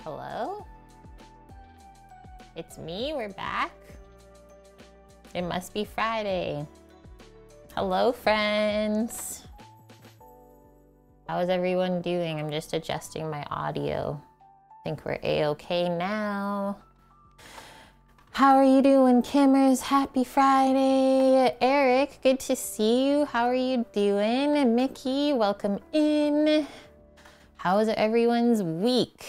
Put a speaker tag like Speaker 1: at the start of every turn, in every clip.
Speaker 1: Hello? It's me, we're back. It must be Friday. Hello, friends. How is everyone doing? I'm just adjusting my audio. I think we're a-okay now. How are you doing, Kimmers? Happy Friday. Eric, good to see you. How are you doing? Mickey, welcome in. How was everyone's week?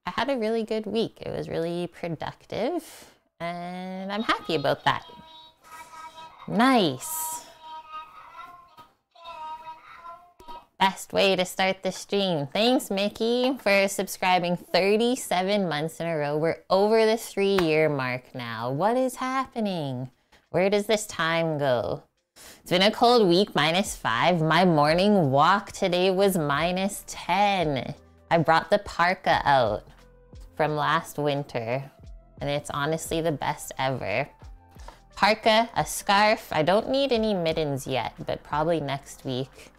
Speaker 1: I had a really good week. It was really productive and I'm happy about that. Nice. Best way to start the stream. Thanks, Mickey, for subscribing 37 months in a row. We're over the 3-year mark now. What is happening? Where does this time go? It's been a cold week, -5. My morning walk today was -10. I brought the parka out from last winter, and it's honestly the best ever. Parka, a scarf. I don't need any mittens yet, but probably next week.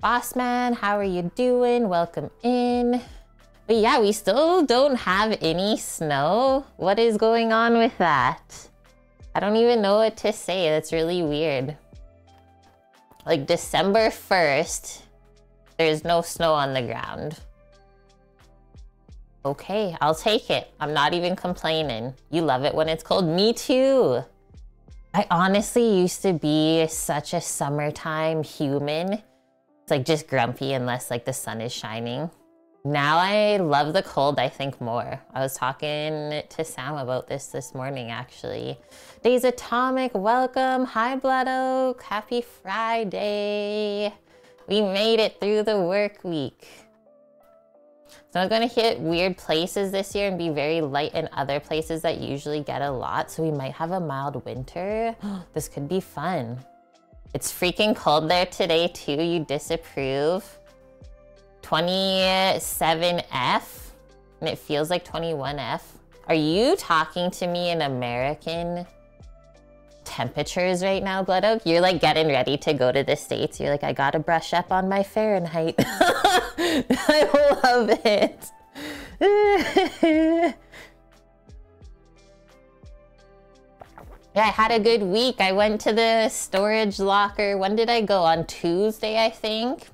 Speaker 1: Boss man, how are you doing? Welcome in. But yeah, we still don't have any snow. What is going on with that? I don't even know what to say. That's really weird. Like December 1st, there's no snow on the ground. Okay, I'll take it. I'm not even complaining. You love it when it's cold. Me too. I honestly used to be such a summertime human. It's like just grumpy unless like the sun is shining. Now I love the cold, I think, more. I was talking to Sam about this morning, actually. Days Atomic, welcome. Hi, Blood Oak. Happy Friday. We made it through the work week. So I'm gonna hit weird places this year and be very light in other places that usually get a lot. So we might have a mild winter. This could be fun. It's freaking cold there today too. You disapprove. 27F, and it feels like 21F. Are you talking to me in American temperatures right now, Blood Oak? You're like getting ready to go to the States. You're like, I gotta brush up on my Fahrenheit. I love it. Yeah, I had a good week. I went to the storage locker. When did I go? On Tuesday, I think.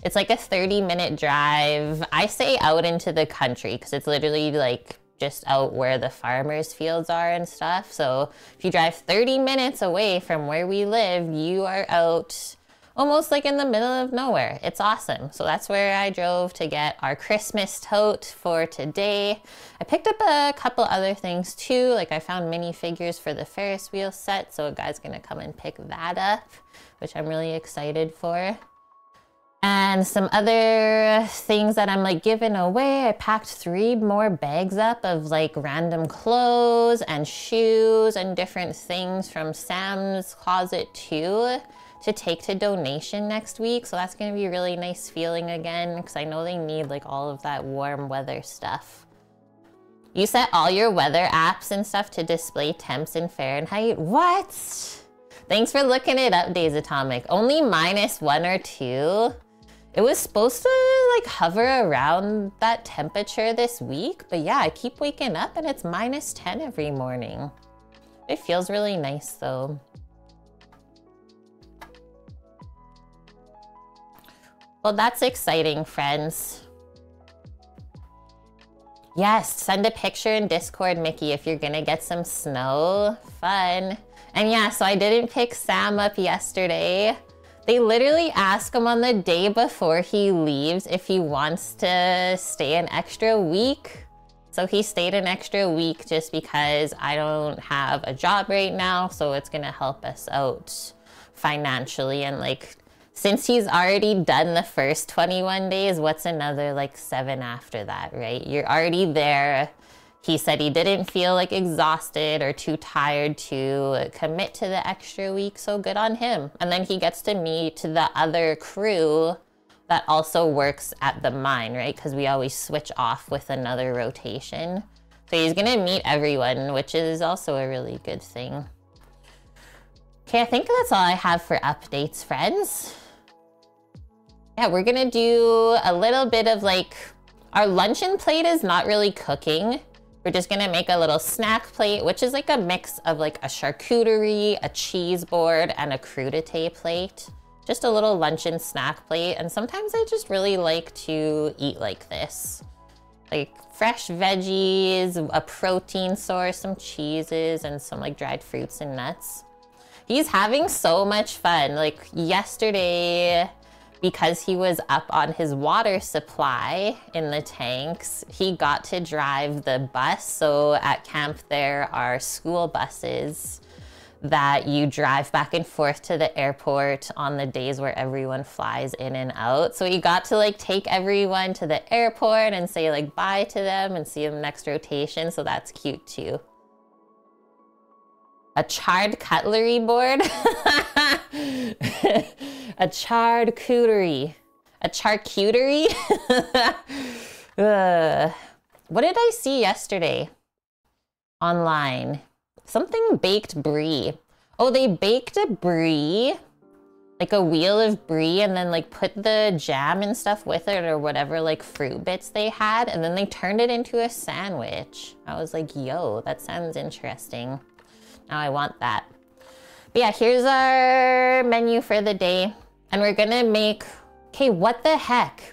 Speaker 1: It's like a 30-minute drive. I say out into the country because it's literally like just out where the farmers' fields are and stuff. So if you drive 30 minutes away from where we live, you are out almost like in the middle of nowhere. It's awesome. So that's where I drove to get our Christmas tote for today. I picked up a couple other things too. Like I found minifigures for the Ferris wheel set. So a guy's gonna come and pick that up, which I'm really excited for. And some other things that I'm like giving away. I packed 3 more bags up of like random clothes and shoes and different things from Sam's closet too, to take to donation next week. So that's gonna be a really nice feeling again, because I know they need like all of that warm weather stuff. You set all your weather apps and stuff to display temps in Fahrenheit? What? Thanks for looking it up, Days Atomic. Only -1 or 2. It was supposed to like hover around that temperature this week, but yeah, I keep waking up and it's -10 every morning. It feels really nice though. Well, that's exciting, friends. Yes, send a picture in Discord, Mickey, if you're gonna get some snow. Fun. And yeah, so I didn't pick Sam up yesterday. They literally ask him on the day before he leaves if he wants to stay an extra week. So he stayed an extra week just because I don't have a job right now. So it's gonna help us out financially. And like, since he's already done the first 21 days, what's another like 7 after that, right? You're already there. He said he didn't feel like exhausted or too tired to commit to the extra week, so good on him. And then he gets to meet the other crew that also works at the mine, right? Because we always switch off with another rotation. So he's gonna meet everyone, which is also a really good thing. Okay, I think that's all I have for updates, friends. Yeah, we're gonna do a little bit of like Our luncheon plate is not really cooking. We're just gonna make a little snack plate, which is like a mix of like a charcuterie, a cheese board, and a crudité plate. Just a little luncheon snack plate. And sometimes I just really like to eat like this. Like fresh veggies, a protein source, some cheeses, and some like dried fruits and nuts. He's having so much fun. Like yesterday, because he was up on his water supply in the tanks, he got to drive the bus. So at camp, there are school buses that you drive back and forth to the airport on the days where everyone flies in and out. So he got to like take everyone to the airport and say like bye to them and see them next rotation. So that's cute too. A charred cutlery board. A charcuterie. A charcuterie? What did I see yesterday online? Something baked brie. Oh, they baked a brie, like a wheel of brie, and then like put the jam and stuff with it or whatever like fruit bits they had, and then they turned it into a sandwich. I was like, yo, that sounds interesting. Now I want that. But yeah, here's our menu for the day. And we're gonna make, okay, what the heck?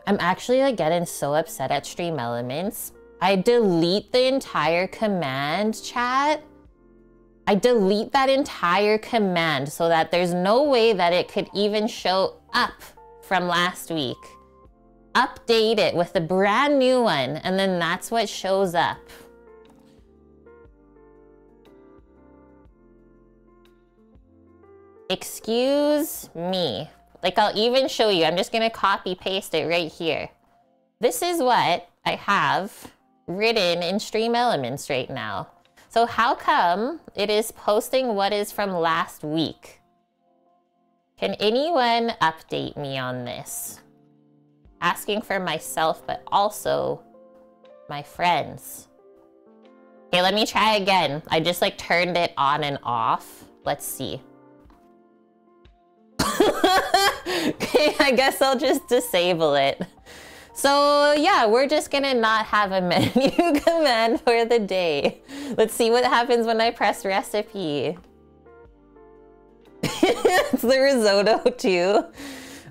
Speaker 1: I'm actually like getting so upset at Stream Elements. I delete the entire command chat. I delete that entire command so that there's no way that it could even show up from last week. Update it with a brand new one, and then that's what shows up. Excuse me. Like, I'll even show you. I'm just gonna copy paste it right here. This is what I have written in Stream Elements right now. So how come it is posting what is from last week? Can anyone update me on this? Asking for myself, but also my friends. Okay, let me try again. I just like turned it on and off. Let's see. Okay, I guess I'll just disable it. So yeah, we're just gonna not have a menu command for the day. Let's see what happens when I press recipe. It's the risotto too.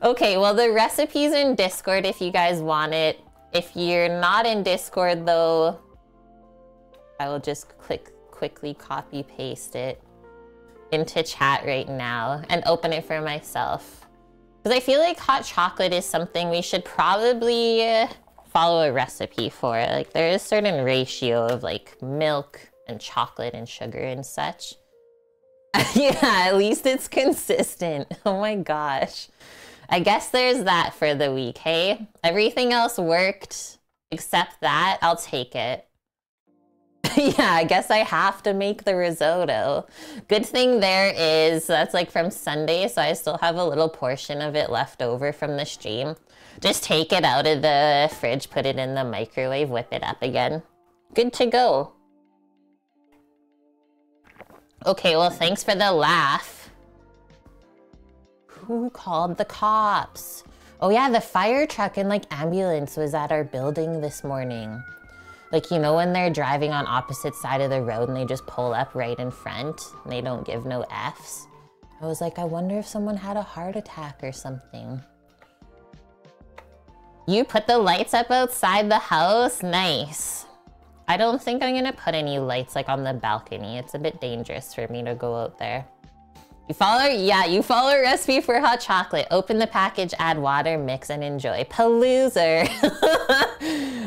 Speaker 1: Okay, well the recipe's in Discord if you guys want it. If you're not in Discord though, I will just quickly copy paste it into chat right now and open it for myself. Because I feel like hot chocolate is something we should probably follow a recipe for. Like there is a certain ratio of like milk and chocolate and sugar and such. Yeah, at least it's consistent. Oh my gosh. I guess there's that for the week, hey? Everything else worked except that. I'll take it. Yeah, I guess I have to make the risotto. Good thing there is that's like from Sunday, so I still have a little portion of it left over from the stream. Just take it out of the fridge, put it in the microwave, whip it up again. Good to go. Okay, well, thanks for the laugh. Who called the cops? Oh yeah, the fire truck and like ambulance was at our building this morning. Like, you know, when they're driving on opposite side of the road and they just pull up right in front and they don't give no Fs. I was like, I wonder if someone had a heart attack or something. You put the lights up outside the house? Nice. I don't think I'm gonna put any lights like on the balcony. It's a bit dangerous for me to go out there. You follow a recipe for hot chocolate. Open the package, add water, mix, and enjoy. Paloozer.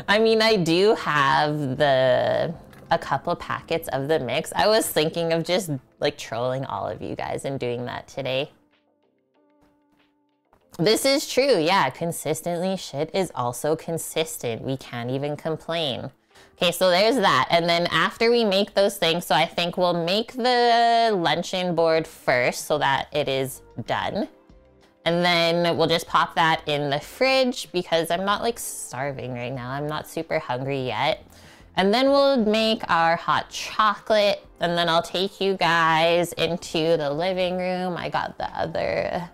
Speaker 1: I mean, I do have a couple packets of the mix. I was thinking of just like trolling all of you guys and doing that today. This is true, yeah. Consistently shit is also consistent. We can't even complain. Okay, so there's that. And then after we make those things, so I think we'll make the luncheon board first so that it is done. And then we'll just pop that in the fridge because I'm not like starving right now. I'm not super hungry yet. And then we'll make our hot chocolate. And then I'll take you guys into the living room. I got the other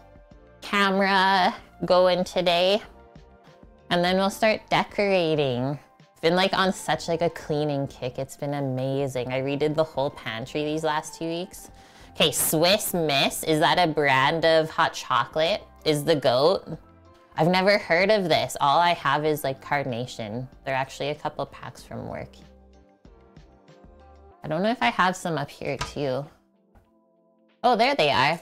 Speaker 1: camera going today. And then we'll start decorating. Been like on such like a cleaning kick. It's been amazing. I redid the whole pantry these last 2 weeks. Okay, Swiss Miss. Is that a brand of hot chocolate? Is the goat? I've never heard of this. All I have is like Carnation. They're actually a couple packs from work. I don't know if I have some up here too. Oh, there they are.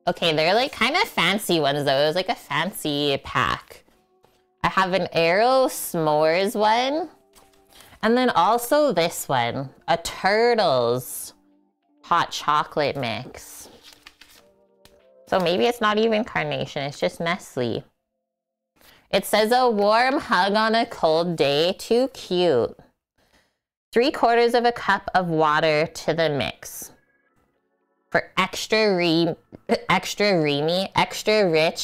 Speaker 1: Okay, they're like kind of fancy ones though. It was like a fancy pack. I have an Aero S'mores one. And then also this one, a Turtles hot chocolate mix. So maybe it's not even Carnation, it's just Nestle. It says a warm hug on a cold day, too cute. 3/4 cup of water to the mix. For extra rich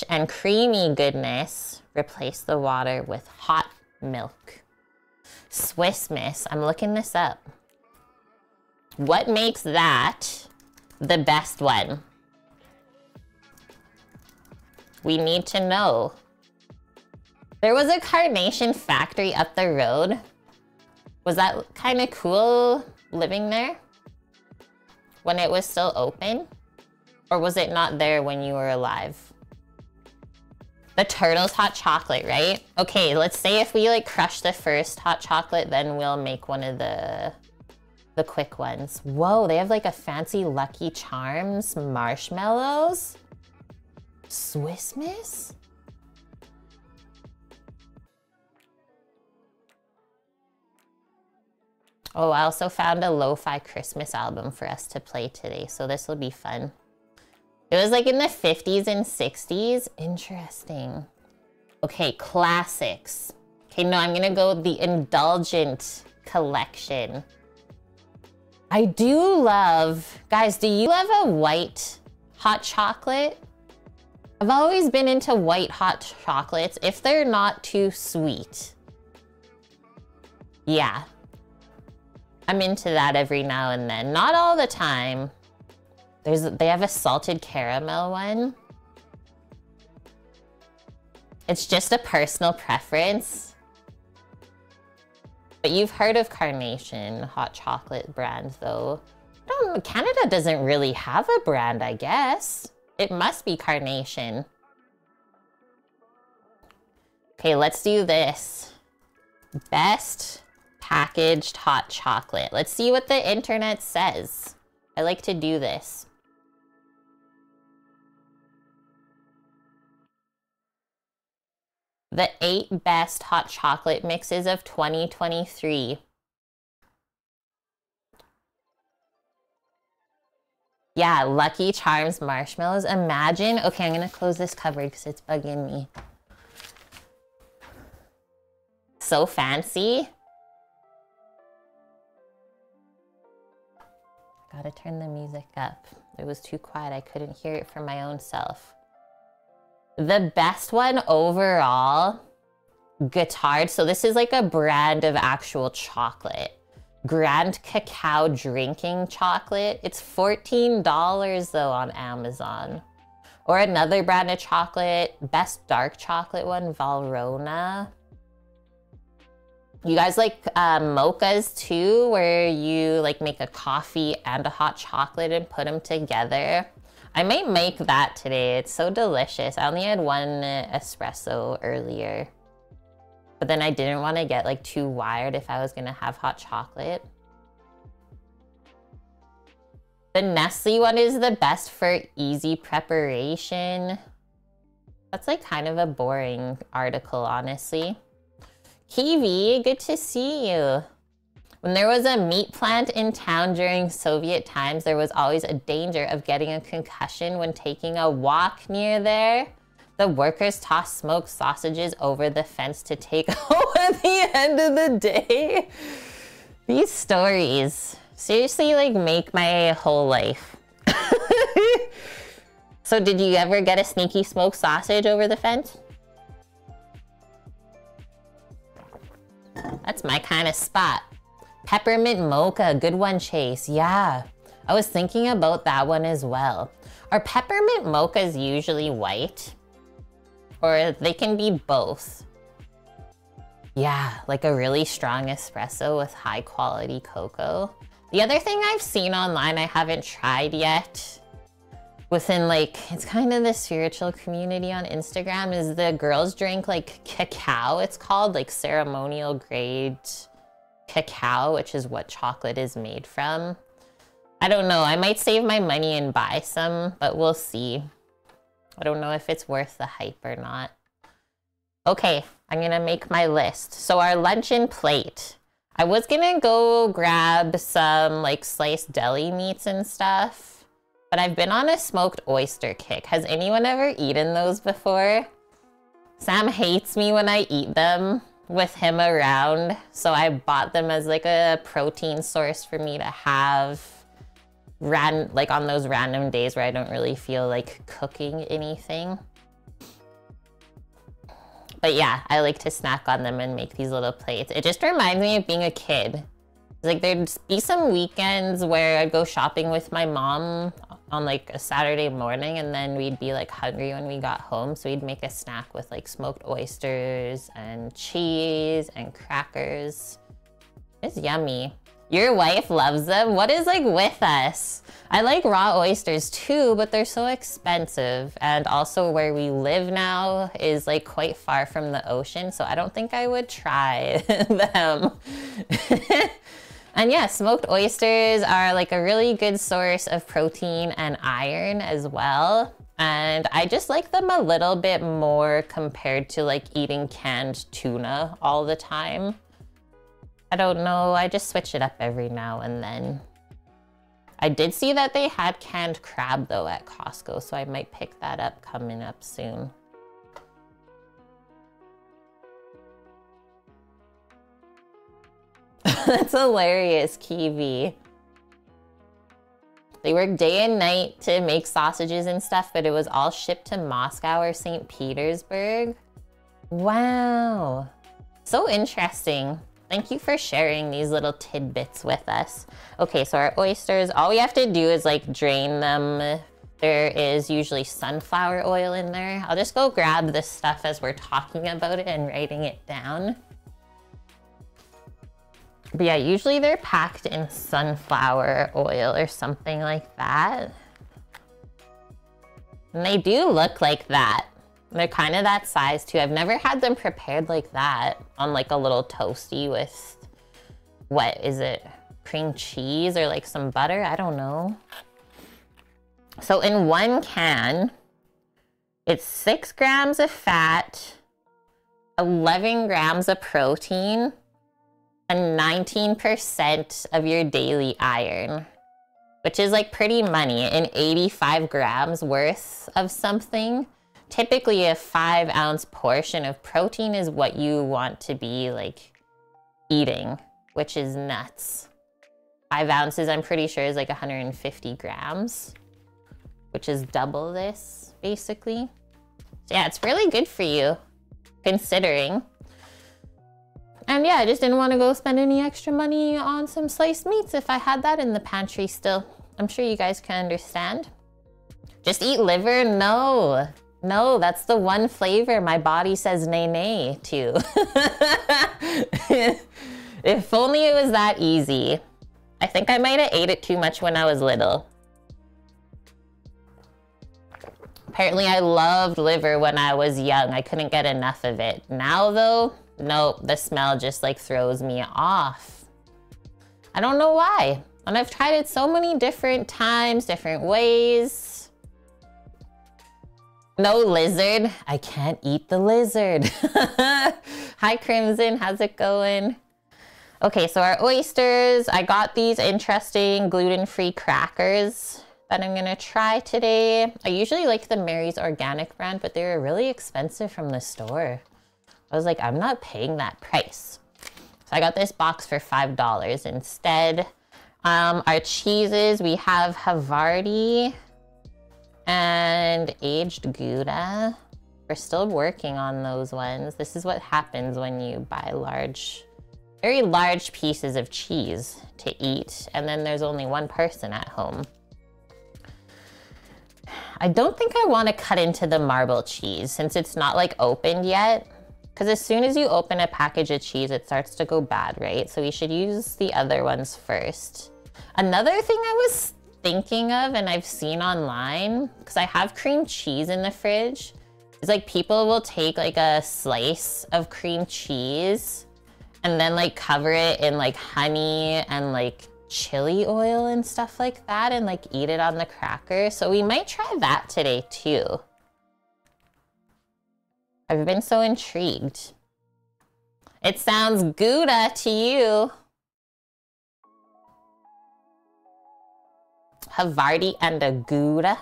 Speaker 1: and creamy goodness, replace the water with hot milk. Swiss Miss, I'm looking this up. What makes that the best one? We need to know. There was a Carnation factory up the road. Was that kind of cool living there when it was still open? Or was it not there when you were alive? The Turtles hot chocolate, right? Okay, let's say if we like crush the first hot chocolate, then we'll make one of the quick ones. Whoa, they have like a fancy Lucky Charms marshmallows. Swiss Miss? Oh, I also found a lo-fi Christmas album for us to play today, so this will be fun. It was like in the 50s and 60s. Interesting. Okay, classics. Okay, no, I'm gonna go with the Indulgent collection. I do love, guys, do you love a white hot chocolate? I've always been into white hot chocolates if they're not too sweet. Yeah. I'm into that every now and then. Not all the time. They have a salted caramel one. It's just a personal preference. But you've heard of Carnation hot chocolate brand though. Canada doesn't really have a brand, I guess. It must be Carnation. Okay, let's do this. Best packaged hot chocolate. Let's see what the internet says. I like to do this. The 8 best hot chocolate mixes of 2023. Yeah, Lucky Charms marshmallows. Imagine. Okay, I'm gonna close this cupboard because it's bugging me. So fancy. Gotta turn the music up. It was too quiet. I couldn't hear it for my own self. The best one overall, Guittard. So this is like a brand of actual chocolate. Grand Cacao drinking chocolate. It's $14 though on Amazon. Or another brand of chocolate, best dark chocolate one, Valrhona. You guys like mochas too, where you like make a coffee and a hot chocolate and put them together? I might make that today. It's so delicious. I only had one espresso earlier. But then I didn't want to get like too wired if I was gonna have hot chocolate. The Nestle one is the best for easy preparation. That's like kind of a boring article, honestly. Kiwi, good to see you. When there was a meat plant in town during Soviet times, there was always a danger of getting a concussion when taking a walk near there. The workers tossed smoked sausages over the fence to take home at the end of the day. These stories seriously like make my whole life. So did you ever get a sneaky smoked sausage over the fence? That's my kind of spot. Peppermint mocha, good one, Chase. Yeah, I was thinking about that one as well. Are peppermint mochas usually white? Or they can be both? Yeah, like a really strong espresso with high quality cocoa. The other thing I've seen online I haven't tried yet within like, it's kind of the spiritual community on Instagram, is the girls drink like cacao. It's called like ceremonial grade cacao, which is what chocolate is made from. I don't know, I might save my money and buy some, but we'll see. I don't know if it's worth the hype or not. Okay, I'm gonna make my list. So our luncheon plate. I was gonna go grab some like sliced deli meats and stuff, but I've been on a smoked oyster kick. Has anyone ever eaten those before? Sam hates me when I eat them with him around, so I bought them as like a protein source for me to have like on those random days where I don't really feel like cooking anything. But yeah, I like to snack on them and make these little plates. It just reminds me of being a kid. Like there'd be some weekends where I'd go shopping with my mom on like a Saturday morning, and then we'd be like hungry when we got home. So we'd make a snack with like smoked oysters and cheese and crackers. It's yummy. Your wife loves them? What is like with us? I like raw oysters too, but they're so expensive. And also where we live now is like quite far from the ocean, so I don't think I would try them. And yeah, smoked oysters are like a really good source of protein and iron as well. And I just like them a little bit more compared to like eating canned tuna all the time. I don't know, I just switch it up every now and then. I did see that they had canned crab though at Costco, so I might pick that up coming up soon. That's hilarious, Kiwi. They work day and night to make sausages and stuff, but it was all shipped to Moscow or St. Petersburg. Wow, so interesting. Thank you for sharing these little tidbits with us. Okay, so our oysters, all we have to do is like drain them. There is usually sunflower oil in there. I'll just go grab this stuff as we're talking about it and writing it down. But yeah, usually they're packed in sunflower oil or something like that. And they do look like that. They're kind of that size too. I've never had them prepared like that on like a little toasty with, what is it? Cream cheese or like some butter? I don't know. So in one can, it's 6 grams of fat, 11 grams of protein, and 19% of your daily iron, which is like pretty money, and 85 grams worth of something. Typically a 5-ounce portion of protein is what you want to be like eating, which is nuts. 5 ounces, I'm pretty sure, is like 150 grams, which is double this basically. So yeah, it's really good for you considering. And yeah, I just didn't want to go spend any extra money on some sliced meats if I had that in the pantry still. I'm sure you guys can understand. Just eat liver? No. No, that's the one flavor my body says nay nay to. If only it was that easy. I think I might have ate it too much when I was little. Apparently I loved liver when I was young. I couldn't get enough of it. Now though, nope, the smell just like throws me off. I don't know why. And I've tried it so many different times, different ways. No lizard. I can't eat the lizard. Hi Crimson, how's it going? Okay, so our oysters, I got these interesting gluten-free crackers that I'm gonna try today. I usually like the Mary's Organic brand, but they were really expensive from the store. I was like, I'm not paying that price. So I got this box for $5 instead. Our cheeses, we have Havarti and aged Gouda. We're still working on those ones. This is what happens when you buy very large pieces of cheese to eat, and then there's only one person at home. I don't think I want to cut into the marble cheese since it's not like opened yet. Because as soon as you open a package of cheese, it starts to go bad, right? So we should use the other ones first. Another thing I was thinking of, and I've seen online, because I have cream cheese in the fridge, is like people will take like a slice of cream cheese and then like cover it in like honey and like chili oil and stuff like that and like eat it on the cracker. So we might try that today too. I've been so intrigued. It sounds Gouda to you. Havarti and a Gouda.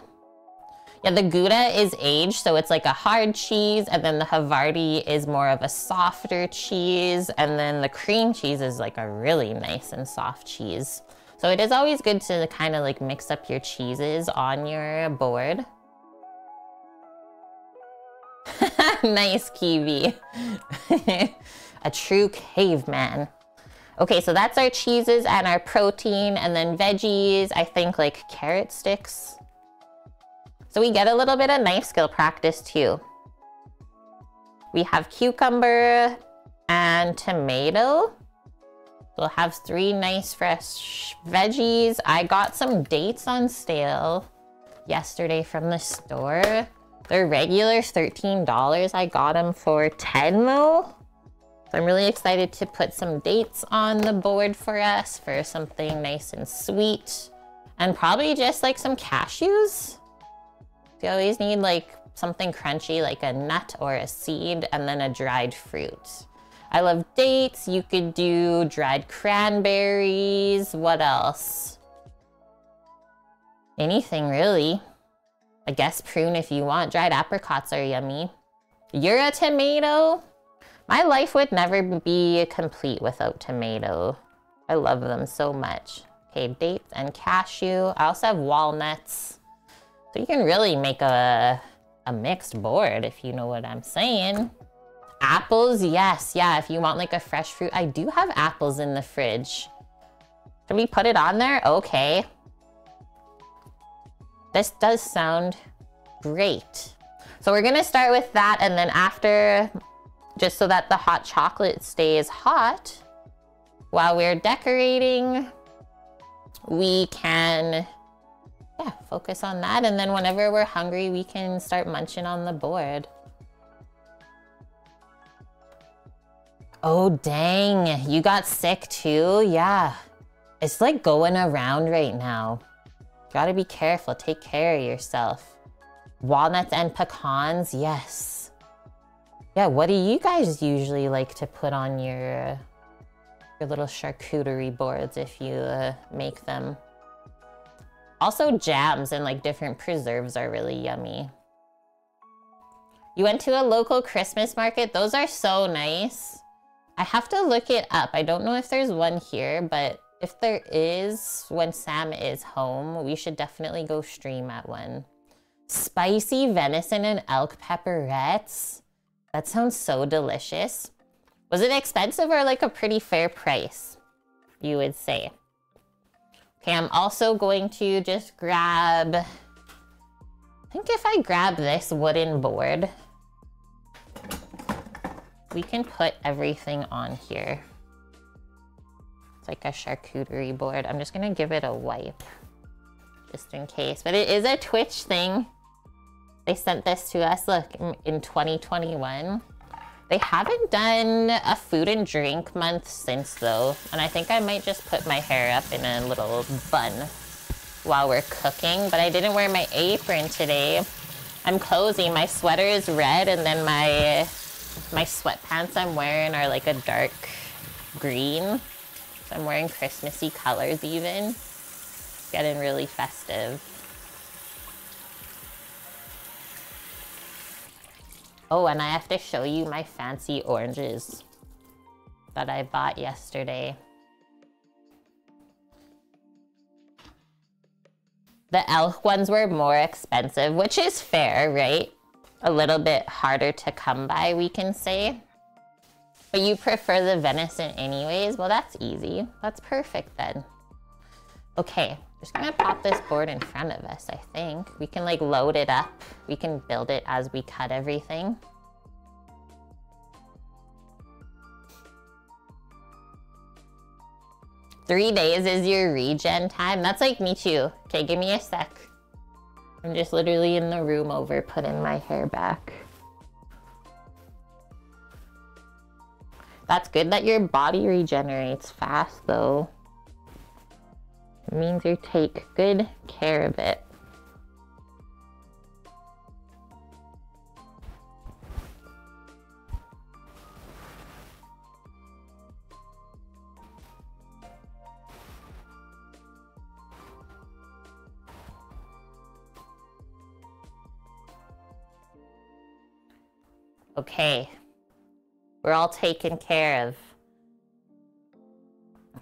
Speaker 1: Yeah, the Gouda is aged, so it's like a hard cheese, and then the Havarti is more of a softer cheese, and then the cream cheese is like a really nice and soft cheese. So it is always good to kind of like mix up your cheeses on your board. Nice, Kiwi. A true caveman. Okay, so that's our cheeses and our protein, and then veggies, I think like carrot sticks. So we get a little bit of knife skill practice too. We have cucumber and tomato. We'll have 3 nice fresh veggies. I got some dates on sale yesterday from the store. They're regular $13. I got them for $10 though. So I'm really excited to put some dates on the board for us for something nice and sweet. And probably just like some cashews. You always need like something crunchy, like a nut or a seed, and then a dried fruit. I love dates. You could do dried cranberries. What else? Anything really. I guess prune if you want. Dried apricots are yummy. You're a tomato. My life would never be complete without tomato. I love them so much. Okay, dates and cashew. I also have walnuts. So you can really make a mixed board if you know what I'm saying. Apples, yes. Yeah, if you want like a fresh fruit. I do have apples in the fridge. Should we put it on there? Okay. This does sound great. So we're gonna start with that, and then after, just so that the hot chocolate stays hot, while we're decorating, we can, yeah, focus on that. And then whenever we're hungry, we can start munching on the board. Oh, dang, you got sick too? Yeah, it's like going around right now. Gotta be careful, take care of yourself. Walnuts and pecans, yes. Yeah, what do you guys usually like to put on your little charcuterie boards if you make them? Also jams and like different preserves are really yummy. You went to a local Christmas market? Those are so nice. I have to look it up. I don't know if there's one here, but if there is, when Sam is home, we should definitely go stream at one. Spicy venison and elk pepperettes. That sounds so delicious. Was it expensive or like a pretty fair price, you would say? Okay, I'm also going to just grab, I think if I grab this wooden board, we can put everything on here. Like a charcuterie board. I'm just gonna give it a wipe just in case, but it is a Twitch thing. They sent this to us, look, in 2021. They haven't done a food and drink month since though, and I think I might just put my hair up in a little bun while we're cooking, but I didn't wear my apron today. I'm cozy, my sweater is red, and then my sweatpants I'm wearing are like a dark green. I'm wearing Christmassy colors even. It's getting really festive. Oh, and I have to show you my fancy oranges that I bought yesterday. The elk ones were more expensive, which is fair, right? A little bit harder to come by, we can say. But you prefer the venison anyways? Well, that's easy. That's perfect then. Okay, just gonna pop this board in front of us, I think. We can like load it up. We can build it as we cut everything. 3 days is your regen time? That's like me too. Okay, give me a sec. I'm just literally in the room over putting my hair back. That's good that your body regenerates fast though. It means you take good care of it. Okay, we're all taken care of.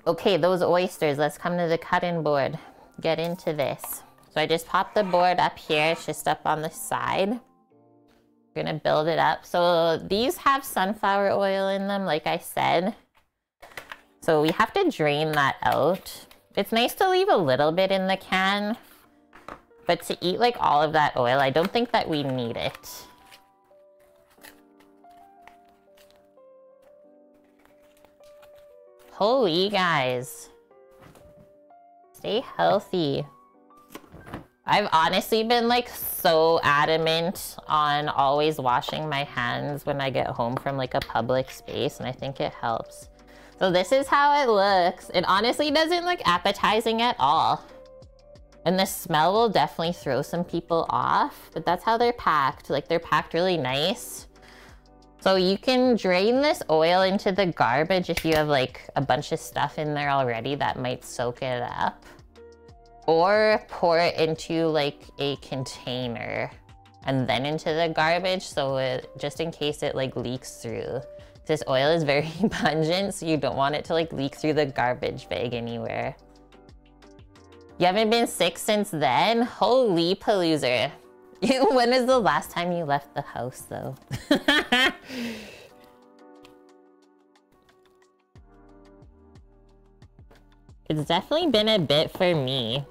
Speaker 1: Okay, those oysters, let's come to the cutting board. Get into this. So I just popped the board up here, it's just up on the side. We're gonna build it up. So these have sunflower oil in them, like I said. So we have to drain that out. It's nice to leave a little bit in the can, but to eat like all of that oil, I don't think that we need it. Holy guys, stay healthy. I've honestly been like so adamant on always washing my hands when I get home from like a public space, and I think it helps. So this is how it looks. It honestly doesn't look appetizing at all. And the smell will definitely throw some people off, but that's how they're packed. Like they're packed really nice. So you can drain this oil into the garbage if you have like a bunch of stuff in there already that might soak it up. Or pour it into like a container and then into the garbage, so it, just in case it like leaks through. This oil is very pungent, so you don't want it to like leak through the garbage bag anywhere. You haven't been sick since then? Holy palooza. When is the last time you left the house though? It's definitely been a bit for me.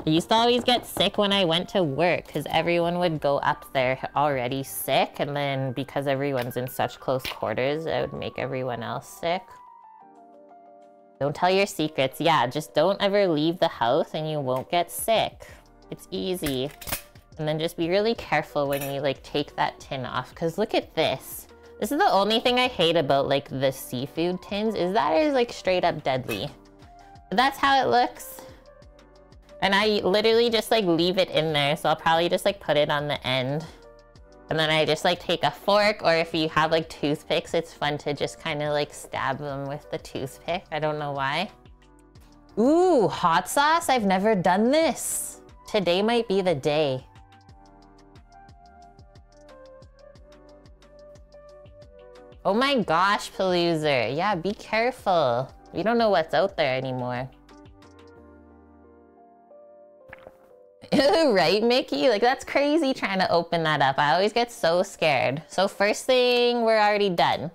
Speaker 1: I used to always get sick when I went to work because everyone would go up there already sick, and then because everyone's in such close quarters, it would make everyone else sick. Don't tell your secrets. Yeah, just don't ever leave the house and you won't get sick. It's easy. And then just be really careful when you like take that tin off, because look at this. This is the only thing I hate about like the seafood tins, is that it is like straight up deadly. But that's how it looks. And I literally just like leave it in there, so I'll probably just like put it on the end. And then I just like take a fork, or if you have like toothpicks, it's fun to just kind of like stab them with the toothpick. I don't know why. Ooh, hot sauce? I've never done this. Today might be the day. Oh my gosh, Palooza. Yeah, be careful. We don't know what's out there anymore. Right, Mickey? Like, that's crazy trying to open that up. I always get so scared. So first thing, we're already done.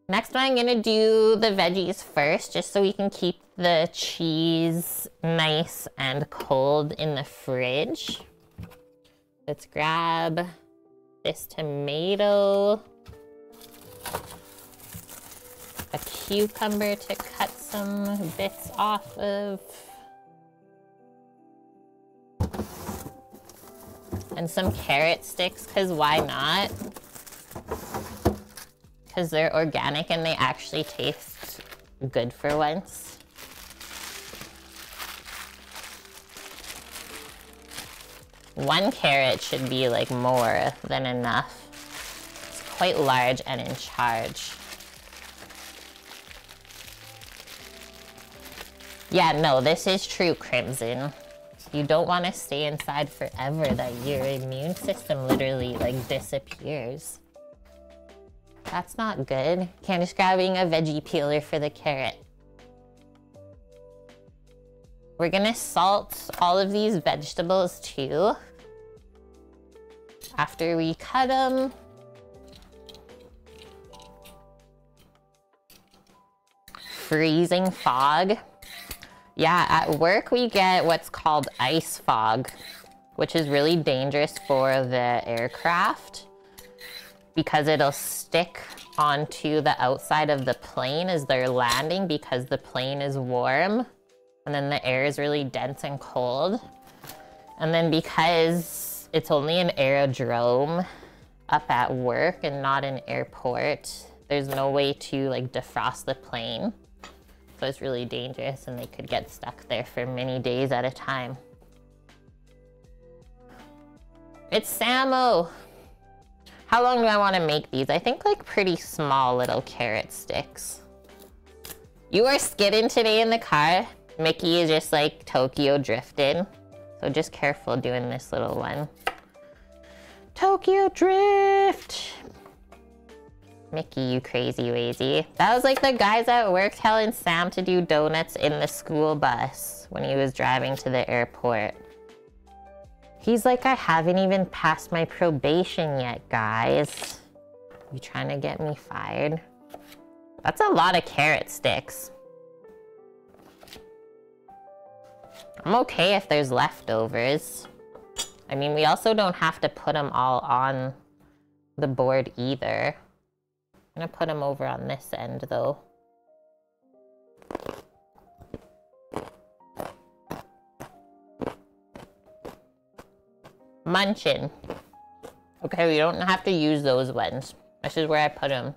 Speaker 1: Next one, I'm gonna do the veggies first, just so we can keep the cheese nice and cold in the fridge. Let's grab this tomato, a cucumber to cut some bits off of, and some carrot sticks, because why not? Because they're organic and they actually taste good for once. One carrot should be like more than enough. It's quite large and in charge. Yeah, no, this is true, Crimson. You don't want to stay inside forever, that your immune system literally like disappears. That's not good. Candace grabbing a veggie peeler for the carrot. We're gonna salt all of these vegetables too after we cut them. Freezing fog. Yeah, at work we get what's called ice fog, which is really dangerous for the aircraft because it'll stick onto the outside of the plane as they're landing because the plane is warm and then the air is really dense and cold. And then because it's only an aerodrome up at work and not an airport, there's no way to like defrost the plane. So it's really dangerous and they could get stuck there for many days at a time. It's Samo. How long do I want to make these? I think like pretty small little carrot sticks. You are skidding today in the car. Mickey is just like Tokyo drifted. So just careful doing this little one. Tokyo drift. Mickey, you crazy wazy. That was like the guys at work telling Sam to do donuts in the school bus when he was driving to the airport. He's like, I haven't even passed my probation yet, guys. You trying to get me fired? That's a lot of carrot sticks. I'm okay if there's leftovers. I mean, we also don't have to put them all on the board either. I'm gonna put them over on this end though. Luncheon. Okay, we don't have to use those ones. This is where I put them.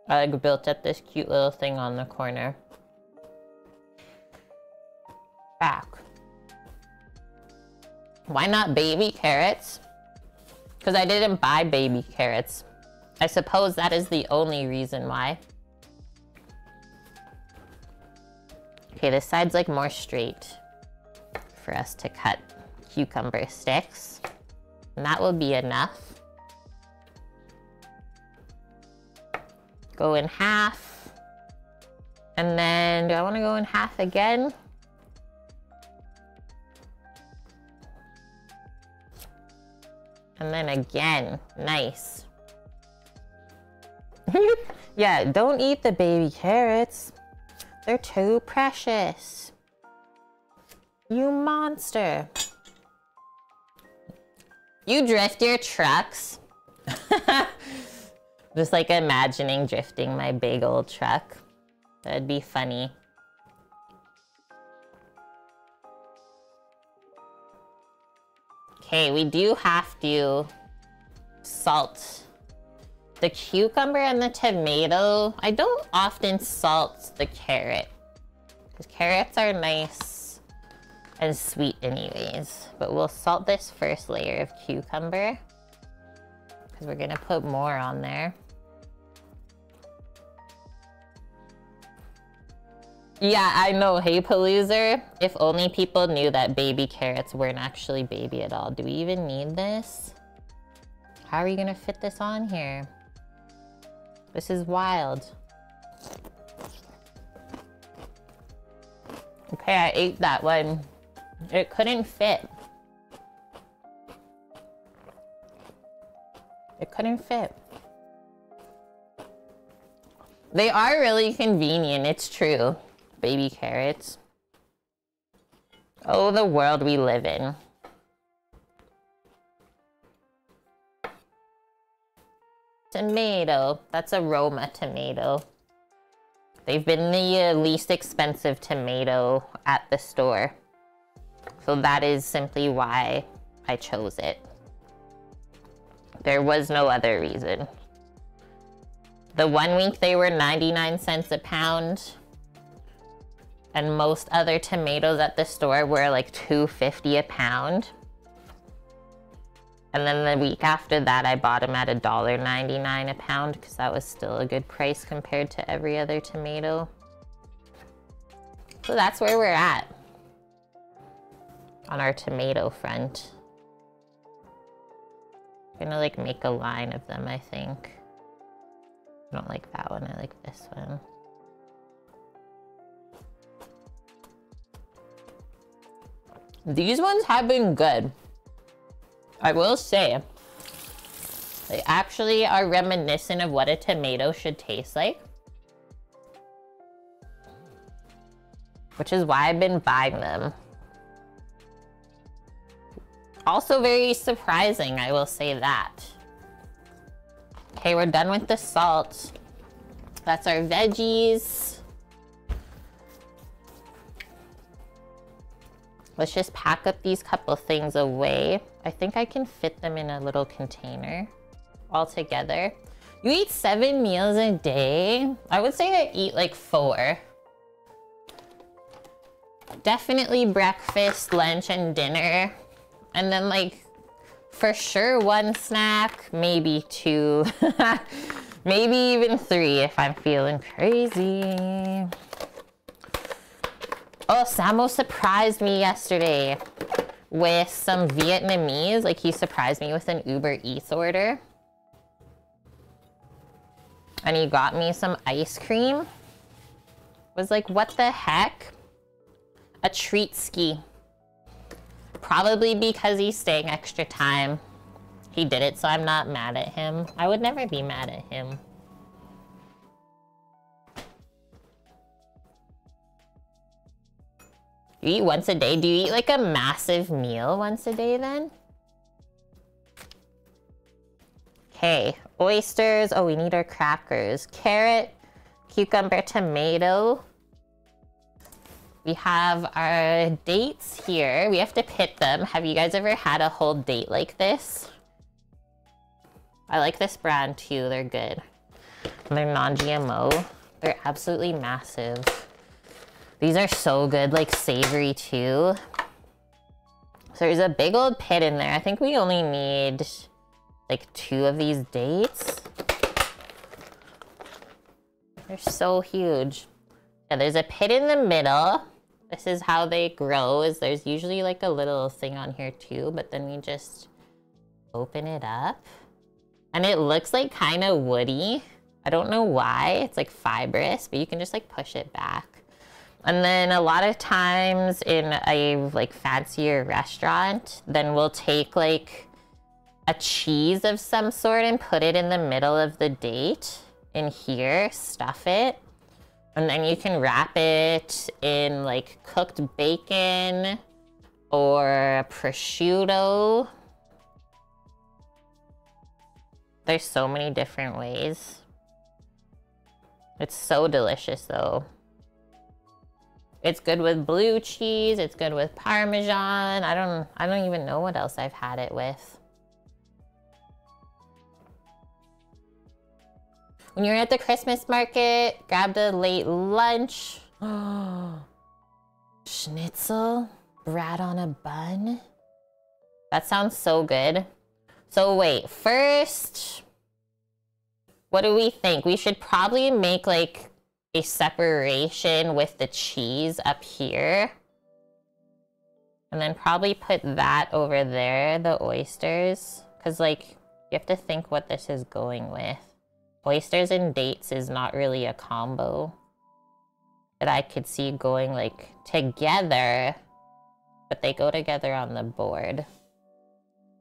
Speaker 1: I like built up this cute little thing on the corner. Back. Why not baby carrots? Because I didn't buy baby carrots. I suppose that is the only reason why. Okay, this side's like more straight for us to cut cucumber sticks. And that will be enough. Go in half. And then, do I want to go in half again? And then again, nice. Yeah, don't eat the baby carrots. They're too precious. You monster. You drift your trucks. Just like imagining drifting my big old truck. That'd be funny. Okay, we do have to salt the cucumber and the tomato. I don't often salt the carrot because carrots are nice and sweet anyways. But we'll salt this first layer of cucumber because we're gonna put more on there. Yeah, I know. Hey, Paloozer. If only people knew that baby carrots weren't actually baby at all. Do we even need this? How are you gonna fit this on here? This is wild. Okay, I ate that one. It couldn't fit. It couldn't fit. They are really convenient, it's true. Baby carrots. Oh, the world we live in. Tomato. That's a Roma tomato. They've been the least expensive tomato at the store. So that is simply why I chose it. There was no other reason. The 1 week they were 99 cents a pound. And most other tomatoes at the store were like $2.50 a pound. And then the week after that, I bought them at $1.99 a pound because that was still a good price compared to every other tomato. So that's where we're at on our tomato front. I'm gonna like make a line of them, I think. I don't like that one, I like this one. These ones have been good. I will say, they actually are reminiscent of what a tomato should taste like. Which is why I've been buying them. Also very surprising, I will say that. Okay, we're done with the salt. That's our veggies. Let's just pack up these couple things away. I think I can fit them in a little container all together. You eat 7 meals a day? I would say I eat like 4. Definitely breakfast, lunch, and dinner. And then like, for sure 1 snack, maybe 2. Maybe even 3 if I'm feeling crazy. Oh, Samo surprised me yesterday with some Vietnamese. Like, he surprised me with an Uber Eats order. And he got me some ice cream. Was like, what the heck? A treat ski. Probably because he's staying extra time. He did it, so I'm not mad at him. I would never be mad at him. You eat once a day? Do you eat like a massive meal once a day then? Okay, oysters. Oh, we need our crackers. Carrot, cucumber, tomato. We have our dates here. We have to pit them. Have you guys ever had a whole date like this? I like this brand too, they're good. They're non-GMO. They're absolutely massive. These are so good, like savory too. So there's a big old pit in there. I think we only need like 2 of these dates. They're so huge. Yeah, there's a pit in the middle. This is how they grow, is there's usually like a little thing on here too, but then we just open it up. And it looks like kind of woody. I don't know why, it's like fibrous, but you can just like push it back. And then a lot of times in a like fancier restaurant, then we'll take like a cheese of some sort and put it in the middle of the date in here, stuff it. And then you can wrap it in like cooked bacon or prosciutto. There's so many different ways. It's so delicious though. It's good with blue cheese, it's good with Parmesan. I don't even know what else I've had it with. When you're at the Christmas market, grabbed a late lunch. Schnitzel, bread on a bun. That sounds so good. So wait, first, what do we think? We should probably make like a separation with the cheese up here. And then probably put that over there, the oysters. Because like, you have to think what this is going with. Oysters and dates is not really a combo that I could see going like together, but they go together on the board.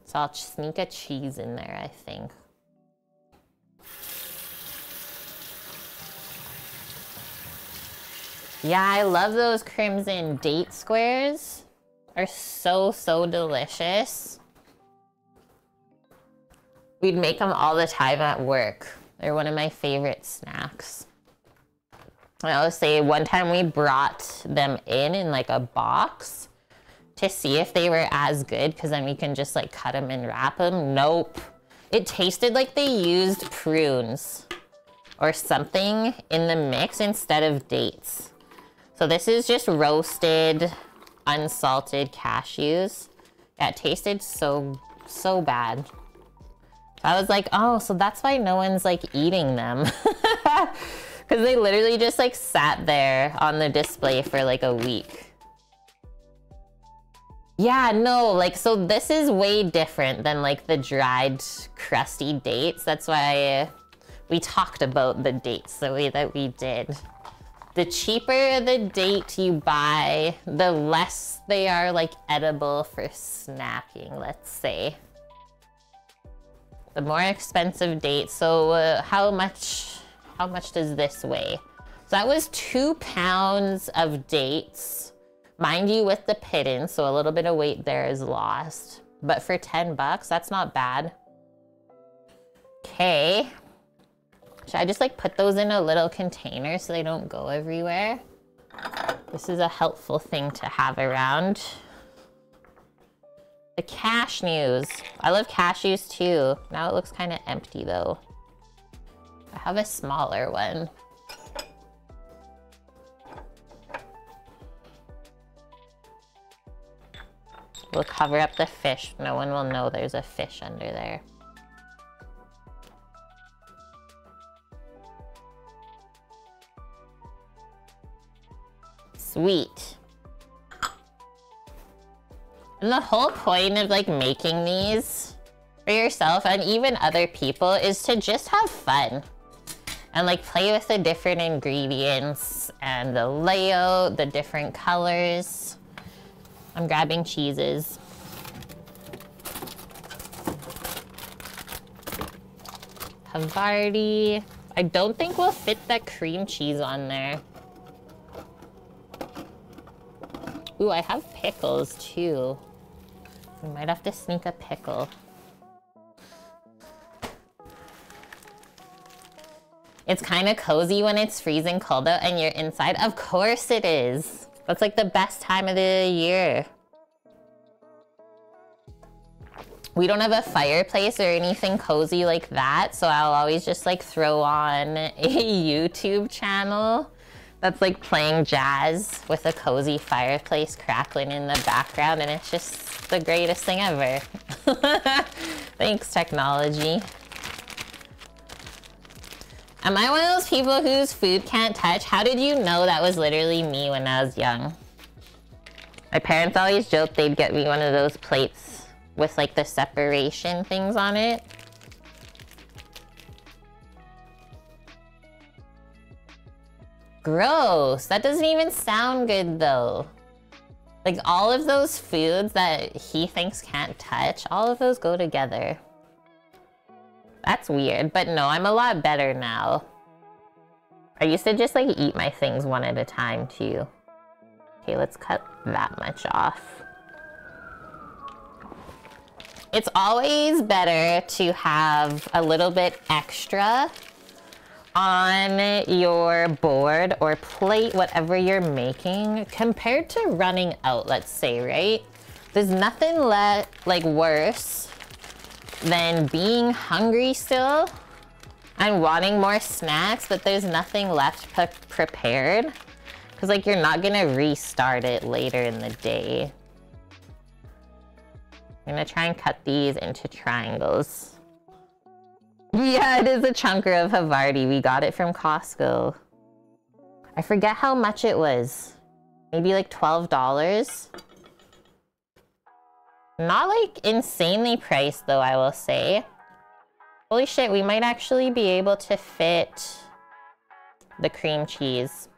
Speaker 1: So I'll sneak a cheese in there, I think. Yeah, I love those crimson date squares. They're so, so delicious. We'd make them all the time at work. They're one of my favorite snacks. I always say one time we brought them in like a box to see if they were as good, because then we can just like cut them and wrap them. Nope. It tasted like they used prunes or something in the mix instead of dates. So this is just roasted, unsalted cashews. Yeah, it tasted so bad. I was like, oh, so that's why no one's like eating them. Because they literally just like sat there on the display for like a week. Yeah, no, like, so this is way different than like the dried crusty dates. That's why we talked about the dates the way that we did. The cheaper the date you buy, the less they are like edible for snacking, let's say. The more expensive date, so how much does this weigh? So that was 2 pounds of dates. Mind you, with the pittance, so a little bit of weight there is lost. But for 10 bucks, that's not bad. Okay, Should I just like put those in a little container so they don't go everywhere? This is a helpful thing to have around. The cashews. I love cashews too. Now it looks kind of empty though. I have a smaller one. We'll cover up the fish. No one will know there's a fish under there. Sweet. And the whole point of like making these for yourself and even other people is to just have fun and like play with the different ingredients and the layout, the different colors. I'm grabbing cheeses. Havarti. I don't think we'll fit that cream cheese on there. Ooh, I have pickles too. We might have to sneak a pickle. It's kind of cozy when it's freezing cold out and you're inside. Of course it is. That's like the best time of the year. We don't have a fireplace or anything cozy like that, so I'll always just like throw on a YouTube channel that's like playing jazz with a cozy fireplace crackling in the background, and it's just the greatest thing ever. Thanks, technology. Am I one of those people whose food can't touch? How did you know that was literally me when I was young? My parents always joked they'd get me one of those plates with like the separation things on it. Gross. That doesn't even sound good though. Like all of those foods that he thinks can't touch, all of those go together. That's weird, but no, I'm a lot better now. I used to just like eat my things one at a time too. Okay, let's cut that much off. It's always better to have a little bit extra on your board or plate, whatever you're making, compared to running out, let's say, right? There's nothing like worse than being hungry still and wanting more snacks, but there's nothing left prepared. Because like you're not gonna restart it later in the day. I'm gonna try and cut these into triangles. Yeah, it is a chunker of Havarti. We got it from Costco. I forget how much it was. Maybe like $12. Not like insanely priced though, I will say. Holy shit, we might actually be able to fit the cream cheese.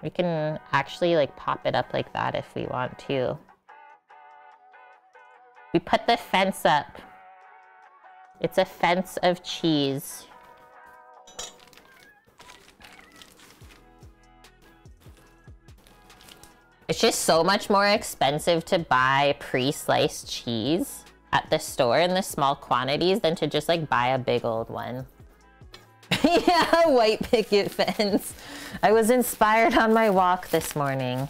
Speaker 1: We can actually like pop it up like that if we want to. We put the fence up. It's a fence of cheese. It's just so much more expensive to buy pre-sliced cheese at the store in the small quantities than to just like buy a big old one. Yeah, white picket fence. I was inspired on my walk this morning.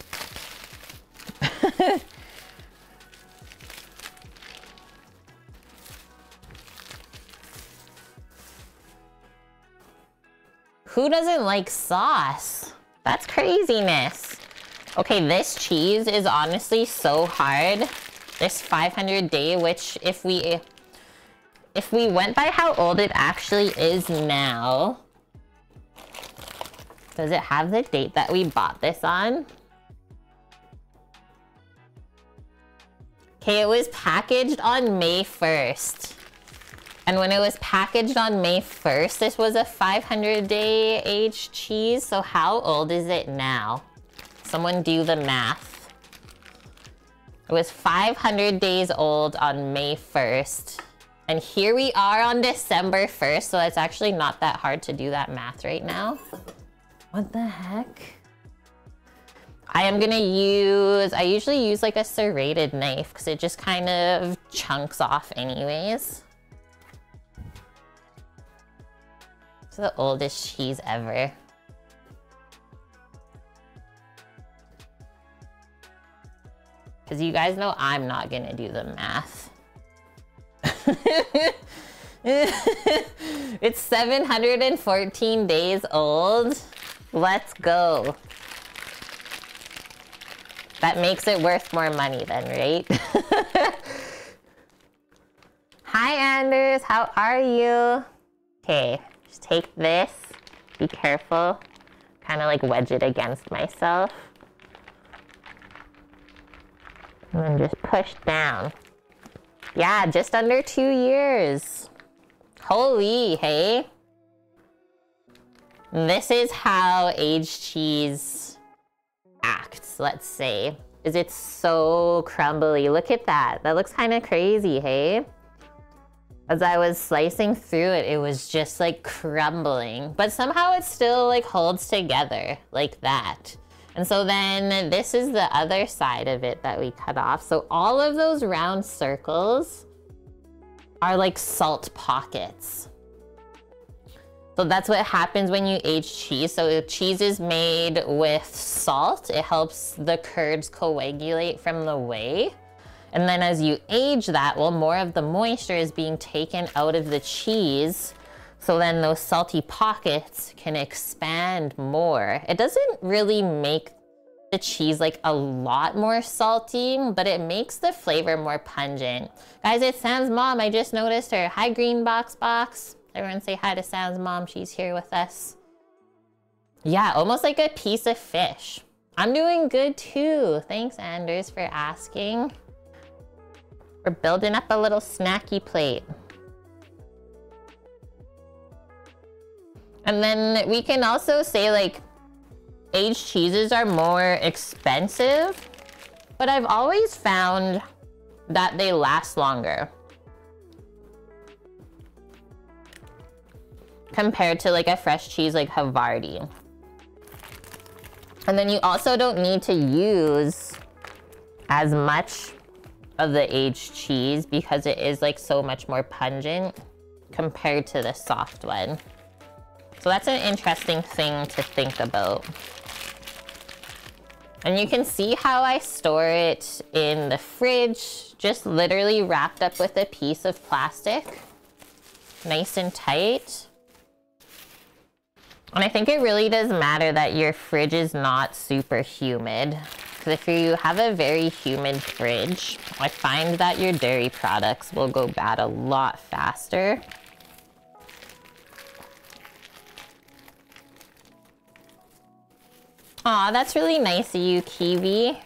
Speaker 1: Who doesn't like sauce? That's craziness. Okay, this cheese is honestly so hard. This 500 day, which if we went by how old it actually is now, does it have the date that we bought this on? Okay, it was packaged on May 1st. And when it was packaged on May 1st, this was a 500 day aged cheese. So how old is it now? Someone do the math. It was 500 days old on May 1st. And here we are on December 1st, so it's actually not that hard to do that math right now. What the heck? I usually use like a serrated knife because it just kind of chunks off anyways. It's the oldest cheese ever. Because you guys know I'm not gonna do the math. It's 714 days old. Let's go. That makes it worth more money then, right? Hi, Anders. How are you? Okay, just take this. Be careful. Kind of like wedge it against myself. And then just push down. Yeah, just under 2 years. Holy, hey? This is how aged cheese acts, let's say. Is it so crumbly? Look at that. That looks kind of crazy, hey? As I was slicing through it, it was just like crumbling. But somehow it still like holds together like that. And so then this is the other side of it that we cut off. So all of those round circles are like salt pockets. So that's what happens when you age cheese. So if cheese is made with salt, it helps the curds coagulate from the whey. And then as you age that, well, more of the moisture is being taken out of the cheese. So then those salty pockets can expand more. It doesn't really make the cheese like a lot more salty, but it makes the flavor more pungent. Guys, it's Sam's mom. I just noticed her. Hi, Green Box. Everyone say hi to Sam's mom. She's here with us. Yeah, almost like a piece of fish. I'm doing good too. Thanks, Anders, for asking. We're building up a little snacky plate. And then we can also say like aged cheeses are more expensive, but I've always found that they last longer compared to like a fresh cheese like Havarti. And then you also don't need to use as much of the aged cheese because it is like so much more pungent compared to the soft one. So that's an interesting thing to think about. And you can see how I store it in the fridge, just literally wrapped up with a piece of plastic, nice and tight. And I think it really does matter that your fridge is not super humid. Because if you have a very humid fridge, I find that your dairy products will go bad a lot faster. Aw, that's really nice of you, Kiwi. Yeah,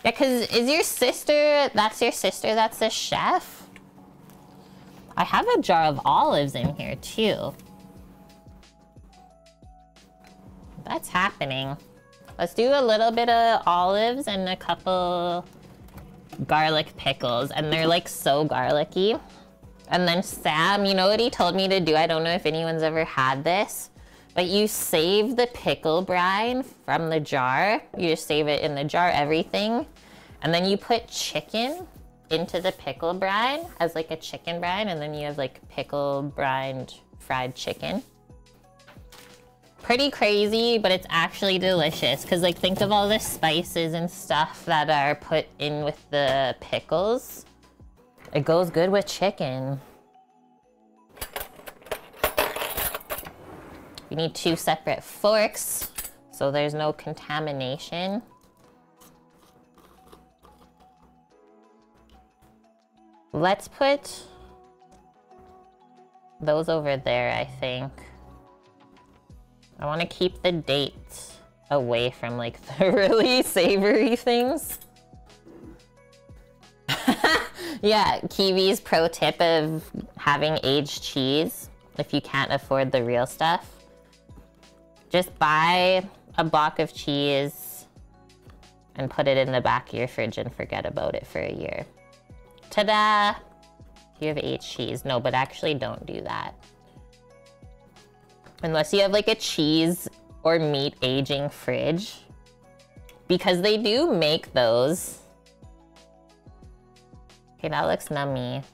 Speaker 1: because is your sister, that's your sister that's a chef? I have a jar of olives in here too. That's happening. Let's do a little bit of olives and a couple garlic pickles, and they're like so garlicky. And then Sam, you know what he told me to do? I don't know if anyone's ever had this. But you save the pickle brine from the jar. You just save it in the jar, everything. And then you put chicken into the pickle brine as like a chicken brine. And then you have like pickle brined fried chicken. Pretty crazy, but it's actually delicious. Cause like think of all the spices and stuff that are put in with the pickles. It goes good with chicken. You need 2 separate forks, so there's no contamination. Let's put those over there, I think. I want to keep the dates away from like the really savory things. Yeah, Kiwi's pro tip of having aged cheese if you can't afford the real stuff. Just buy a block of cheese and put it in the back of your fridge and forget about it for a year. Ta-da! You have aged cheese. No, but actually don't do that. Unless you have like a cheese or meat aging fridge. Because they do make those. Okay, that looks nummy.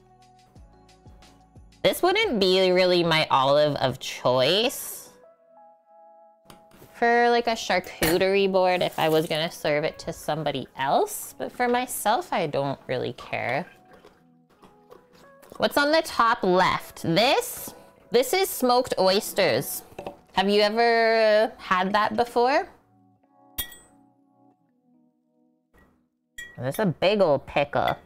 Speaker 1: This wouldn't be really my olive of choice for like a charcuterie board if I was gonna serve it to somebody else, but for myself, I don't really care. What's on the top left? This is smoked oysters. Have you ever had that before? This is a big old pickle.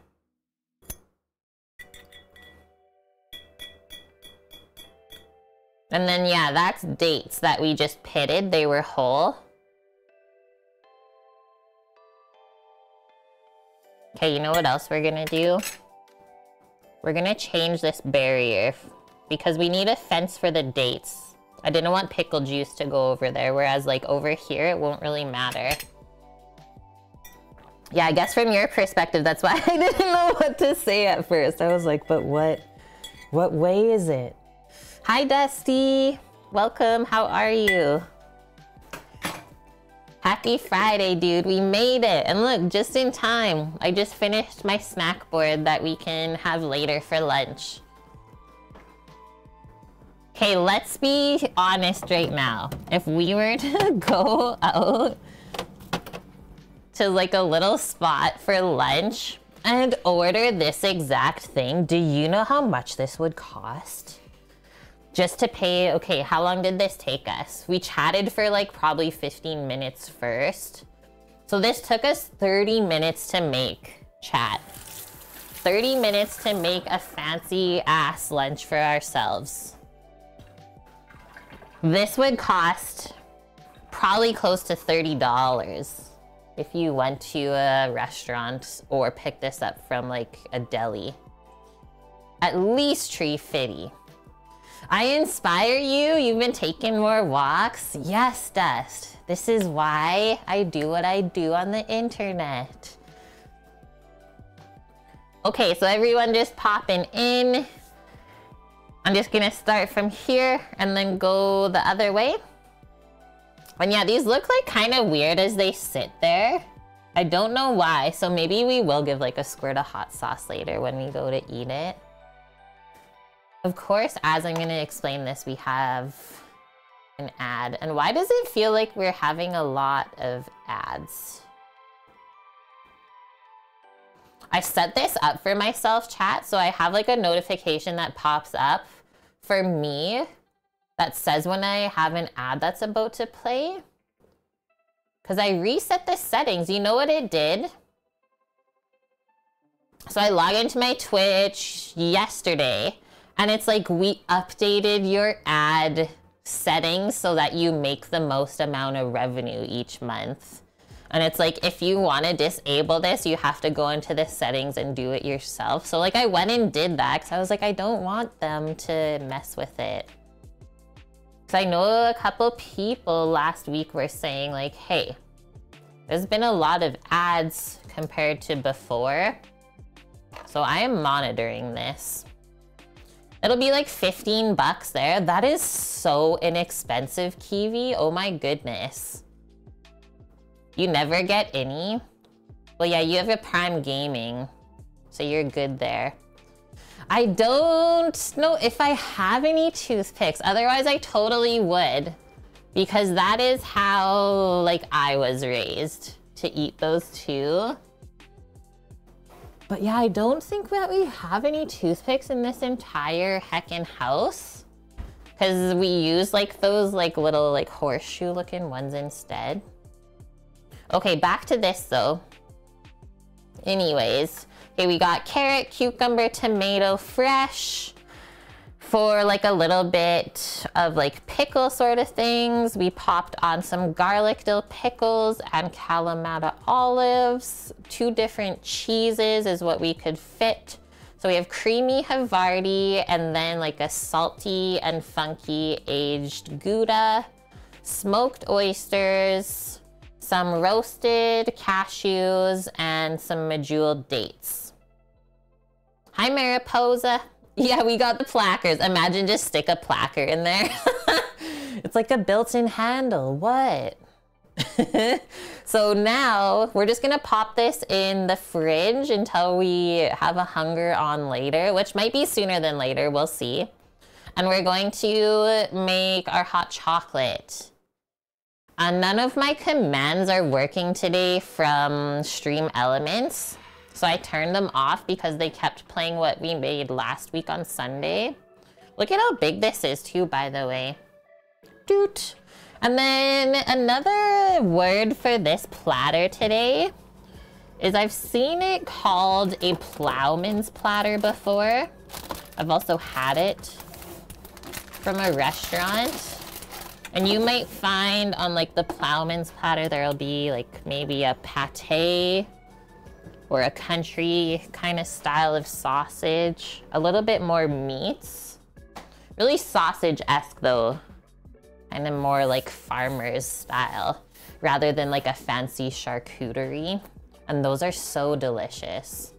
Speaker 1: And then, yeah, that's dates that we just pitted. They were whole. Okay, you know what else we're gonna do? We're gonna change this barrier because we need a fence for the dates. I didn't want pickle juice to go over there, whereas like over here, it won't really matter. Yeah, I guess from your perspective, that's why I didn't know what to say at first. I was like, but what way is it? Hi, Dusty. Welcome. How are you? Happy Friday, dude. We made it. And look, just in time. I just finished my snack board that we can have later for lunch. Okay, let's be honest right now. If we were to go out to like a little spot for lunch and order this exact thing, do you know how much this would cost? Just to pay, okay, how long did this take us? We chatted for like probably 15 minutes first. So this took us 30 minutes to make, chat. 30 minutes to make a fancy ass lunch for ourselves. This would cost probably close to $30 if you went to a restaurant or picked this up from like a deli. At least $3.50. I inspire you? You've been taking more walks? Yes, Dust. This is why I do what I do on the internet. Okay, so everyone just popping in. I'm just gonna start from here and then go the other way. And yeah, these look like kind of weird as they sit there. I don't know why, so maybe we will give like a squirt of hot sauce later when we go to eat it. Of course, as I'm gonna explain this, we have an ad. And why does it feel like we're having a lot of ads? I set this up for myself, chat, so I have like a notification that pops up for me that says when I have an ad that's about to play. Because I reset the settings. You know what it did? So I log into my Twitch yesterday, and it's like we updated your ad settings so that you make the most amount of revenue each month. And it's like, if you want to disable this, you have to go into the settings and do it yourself. So like I went and did that because I was like, I don't want them to mess with it. Because I know a couple people last week were saying like, hey, there's been a lot of ads compared to before. So I am monitoring this. It'll be like 15 bucks there. That is so inexpensive, Kiwi. Oh my goodness. You never get any? Well, yeah, you have a Prime Gaming, so you're good there. I don't know if I have any toothpicks. Otherwise, I totally would. Because that is how, like, I was raised, to eat those too. But yeah, I don't think that we have any toothpicks in this entire heckin' house. Because we use like those like little like horseshoe looking ones instead. Okay, back to this though. Anyways, okay, we got carrot, cucumber, tomato, fresh. For like a little bit of like pickle sort of things, we popped on some garlic dill pickles and Kalamata olives. 2 different cheeses is what we could fit. So we have creamy Havarti and then like a salty and funky aged Gouda, smoked oysters, some roasted cashews, and some medjool dates. Hi, Mariposa. Yeah, we got the plackers. Imagine just stick a placker in there. It's like a built-in handle. What? So now we're just gonna pop this in the fridge until we have a hunger on later, which might be sooner than later, we'll see. And we're going to make our hot chocolate. None of my commands are working today from Stream Elements. So I turned them off because they kept playing what we made last week on Sunday. Look at how big this is too, by the way. Doot. And then another word for this platter today is I've seen it called a plowman's platter before. I've also had it from a restaurant. And you might find on like the plowman's platter, there'll be like maybe a pate or a country kind of style of sausage, a little bit more meats. Really sausage-esque though, kind of more like farmer's style rather than like a fancy charcuterie. And those are so delicious.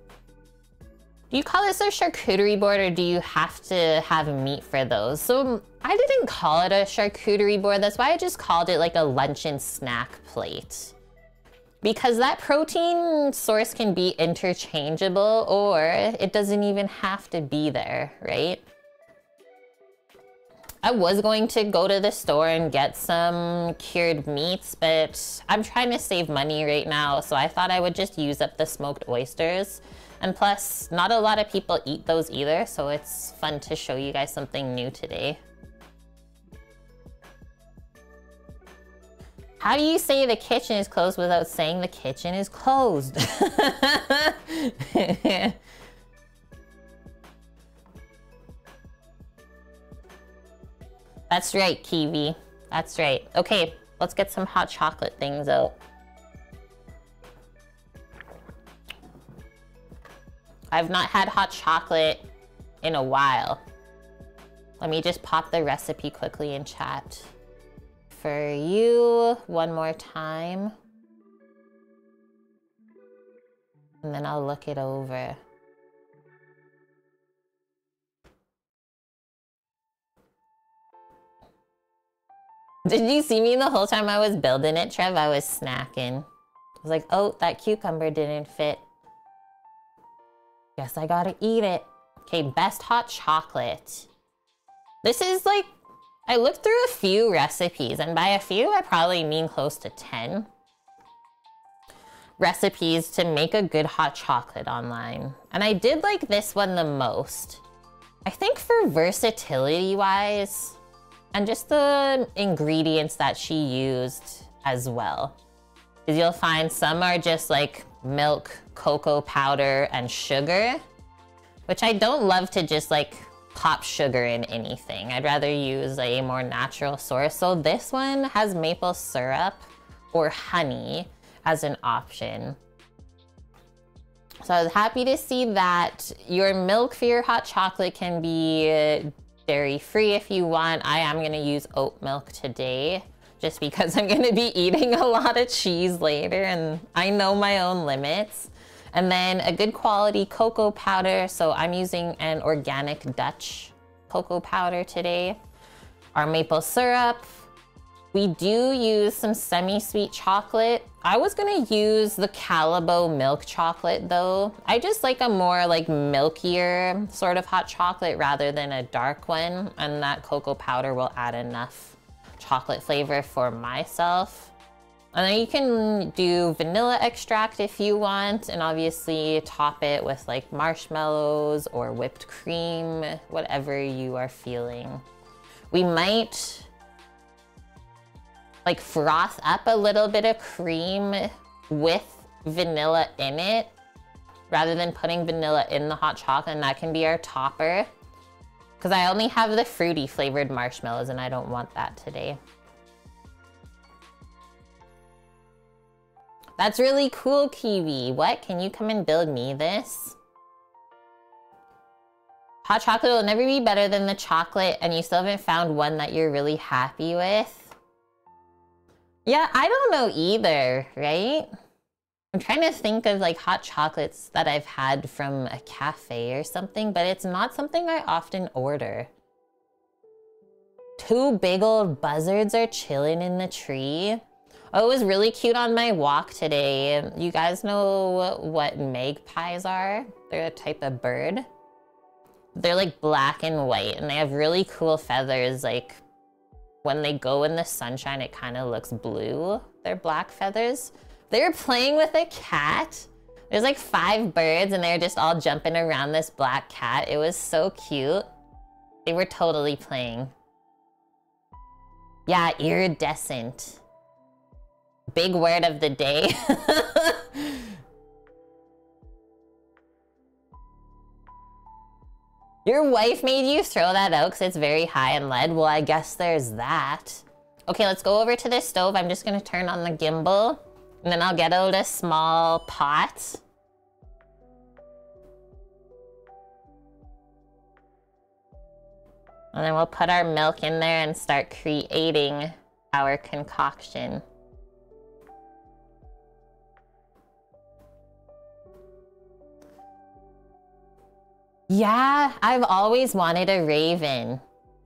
Speaker 1: Do you call this a charcuterie board or do you have to have meat for those? So I didn't call it a charcuterie board. That's why I just called it like a luncheon snack plate. Because that protein source can be interchangeable or it doesn't even have to be there, right? I was going to go to the store and get some cured meats, but I'm trying to save money right now. So I thought I would just use up the smoked oysters. And plus, not a lot of people eat those either, so it's fun to show you guys something new today. How do you say the kitchen is closed without saying the kitchen is closed? That's right, Kiwi. That's right. Okay, let's get some hot chocolate things out. I've not had hot chocolate in a while. Let me just pop the recipe quickly in chat for you one more time. And then I'll look it over. Did you see me the whole time I was building it, Trev? I was snacking. I was like, oh, that cucumber didn't fit. Guess I gotta eat it. Okay, best hot chocolate. This is like, I looked through a few recipes, and by a few, I probably mean close to 10 recipes to make a good hot chocolate online. And I did like this one the most. I think for versatility-wise, and just the ingredients that she used as well. Because you'll find some are just like milk, cocoa powder, and sugar, which I don't love to just like pop sugar in anything. I'd rather use a more natural source. So this one has maple syrup or honey as an option. So I was happy to see that. Your milk for your hot chocolate can be dairy-free if you want. I am gonna use oat milk today, just because I'm gonna be eating a lot of cheese later and I know my own limits. And then a good quality cocoa powder. So I'm using an organic Dutch cocoa powder today. Our maple syrup. We do use some semi-sweet chocolate. I was gonna use the Calabo milk chocolate though. I just like a more like milkier sort of hot chocolate rather than a dark one. And that cocoa powder will add enough chocolate flavor for myself. And then you can do vanilla extract if you want, and obviously top it with like marshmallows or whipped cream, whatever you are feeling. We might like froth up a little bit of cream with vanilla in it, rather than putting vanilla in the hot chocolate, and that can be our topper. Because I only have the fruity flavored marshmallows and I don't want that today. That's really cool, Kiwi. What? Can you come and build me this? Hot chocolate will never be better than the chocolate, and you still haven't found one that you're really happy with? Yeah, I don't know either, right? I'm trying to think of like hot chocolates that I've had from a cafe or something, but it's not something I often order. Two big old buzzards are chilling in the tree. Oh, it was really cute on my walk today. You guys know what magpies are? They're a type of bird. They're like black and white and they have really cool feathers. Like when they go in the sunshine, it kind of looks blue. They're black feathers. They were playing with a cat. There's like 5 birds and they're just all jumping around this black cat. It was so cute. They were totally playing. Yeah, iridescent. Big word of the day. Your wife made you throw that out because it's very high in lead. Well, I guess there's that. Okay, let's go over to this stove. I'm just gonna turn on the gimbal and then I'll get out a small pot. And then we'll put our milk in there and start creating our concoction. Yeah, I've always wanted a raven.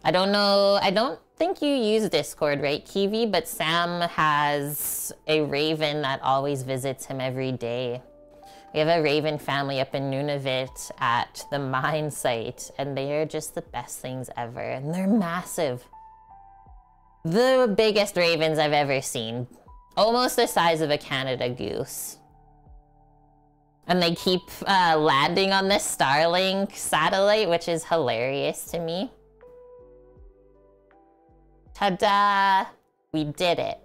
Speaker 1: I don't know, I don't think you use Discord, right, Kiwi? But Sam has a raven that always visits him every day. We have a raven family up in Nunavut at the mine site, and they are just the best things ever, and they're massive. The biggest ravens I've ever seen. Almost the size of a Canada goose. And they keep landing on this Starlink satellite, which is hilarious to me. Ta-da! We did it.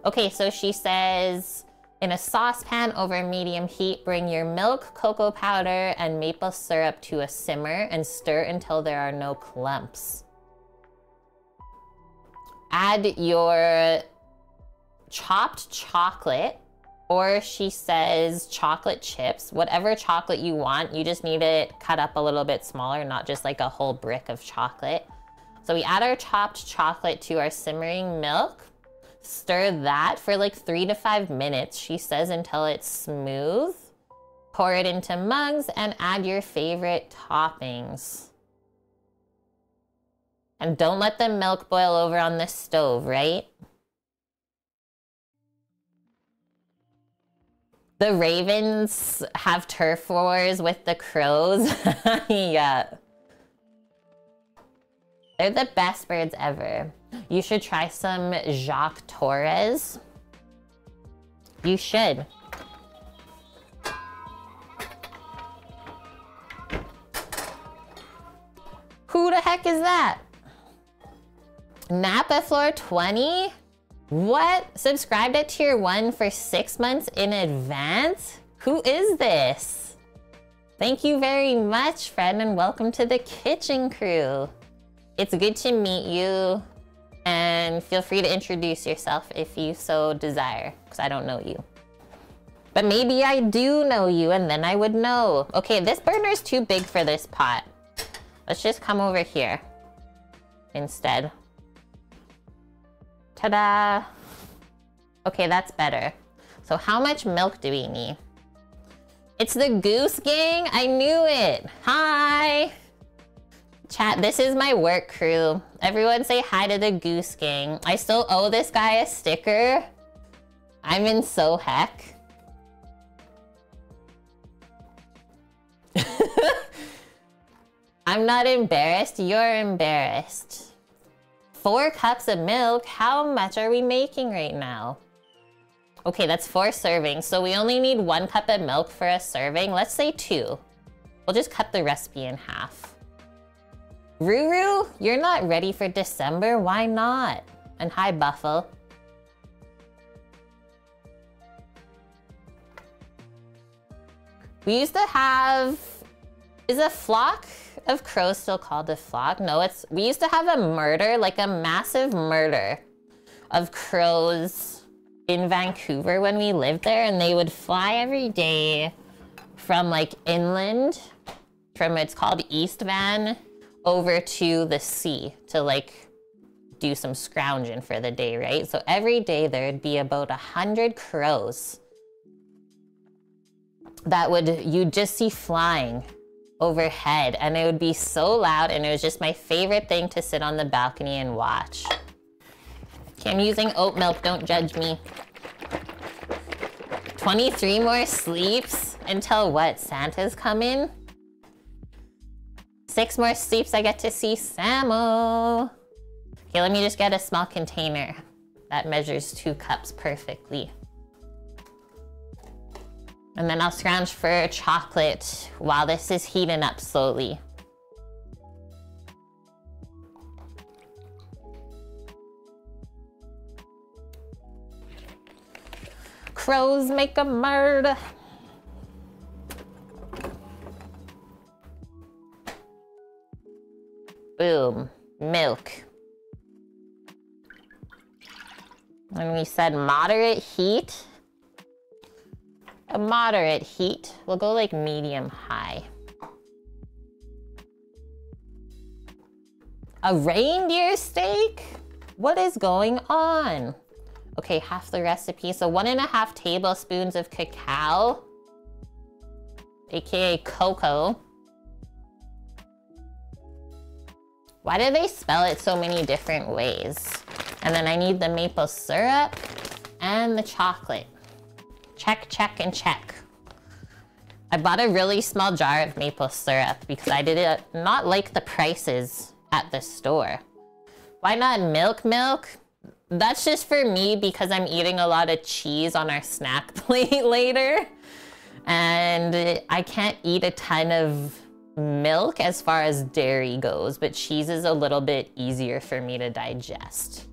Speaker 1: Okay, so she says, in a saucepan over medium heat, bring your milk, cocoa powder, and maple syrup to a simmer and stir until there are no clumps. Add your chopped chocolate, or she says chocolate chips, whatever chocolate you want. You just need it cut up a little bit smaller, not just like a whole brick of chocolate. So we add our chopped chocolate to our simmering milk. Stir that for like 3 to 5 minutes, she says, until it's smooth. Pour it into mugs and add your favorite toppings. And don't let the milk boil over on the stove, right? The ravens have turf wars with the crows. Yeah. They're the best birds ever. You should try some Jacques Torres. You should. Who the heck is that? Napa Floor 20? What? Subscribed at tier 1 for 6 months in advance? Who is this? Thank you very much, friend, and welcome to the kitchen crew. It's good to meet you, and feel free to introduce yourself if you so desire, because I don't know you. But maybe I do know you, and then I would know. Okay, this burner's too big for this pot. Let's just come over here instead. Ta-da! Okay, that's better. So how much milk do we need? It's the Goose Gang? I knew it! Hi! Chat, this is my work crew. Everyone say hi to the Goose Gang. I still owe this guy a sticker. I'm in so heck. I'm not embarrassed, you're embarrassed. 4 cups of milk, how much are we making right now? Okay, that's 4 servings, so we only need 1 cup of milk for a serving. Let's say 2. We'll just cut the recipe in half. Ruru, you're not ready for December, why not? And hi, Buffalo. We used to have, is a flock of crows still called a flock? No, we used to have a murder, like a massive murder of crows in Vancouver when we lived there, and they would fly every day from like inland, from it's called East Van, over to the sea to like do some scrounging for the day, right? So every day there'd be about 100 crows that you'd just see flying overhead, and it would be so loud, and it was just my favorite thing to sit on the balcony and watch. Okay, I'm using oat milk, don't judge me. 23 more sleeps until what? Santa's coming? 6 more sleeps, I get to see Samo. Okay, let me just get a small container. That measures 2 cups perfectly. And then I'll scrounge for chocolate while this is heating up slowly. Crows make a murder. Boom, milk. And we said moderate heat. A moderate heat. We'll go like medium high. A reindeer steak? What is going on? Okay, half the recipe. So 1.5 tablespoons of cacao, aka cocoa. Why do they spell it so many different ways? And then I need the maple syrup and the chocolate. Check, check, and check. I bought a really small jar of maple syrup because I did not like the prices at the store. Why not milk? That's just for me because I'm eating a lot of cheese on our snack plate later. And I can't eat a ton of milk as far as dairy goes, but cheese is a little bit easier for me to digest.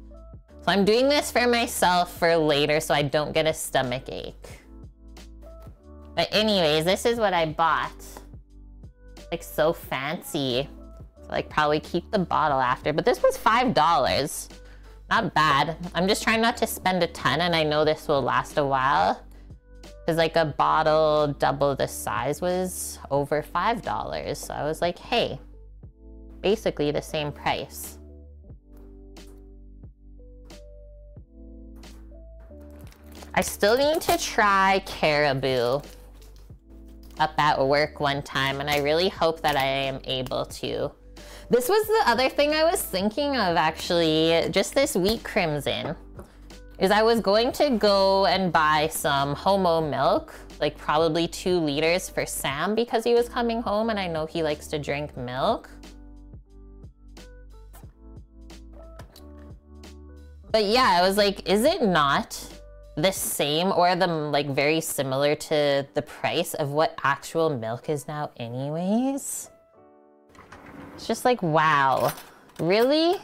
Speaker 1: So I'm doing this for myself for later so I don't get a stomach ache. But anyways, this is what I bought. Like so fancy. So like probably keep the bottle after, but this was $5. Not bad. I'm just trying not to spend a ton and I know this will last a while. Cause like a bottle double the size was over $5. So I was like, hey, basically the same price. I still need to try caribou up at work one time and I really hope that I am able to. This was the other thing I was thinking of actually, just this week, Crimson, is I was going to go and buy some Homo milk, like probably 2 liters for Sam because he was coming home and I know he likes to drink milk. But yeah, I was like, is it not the same or the like very similar to the price of what actual milk is now anyways? It's just like, wow, really?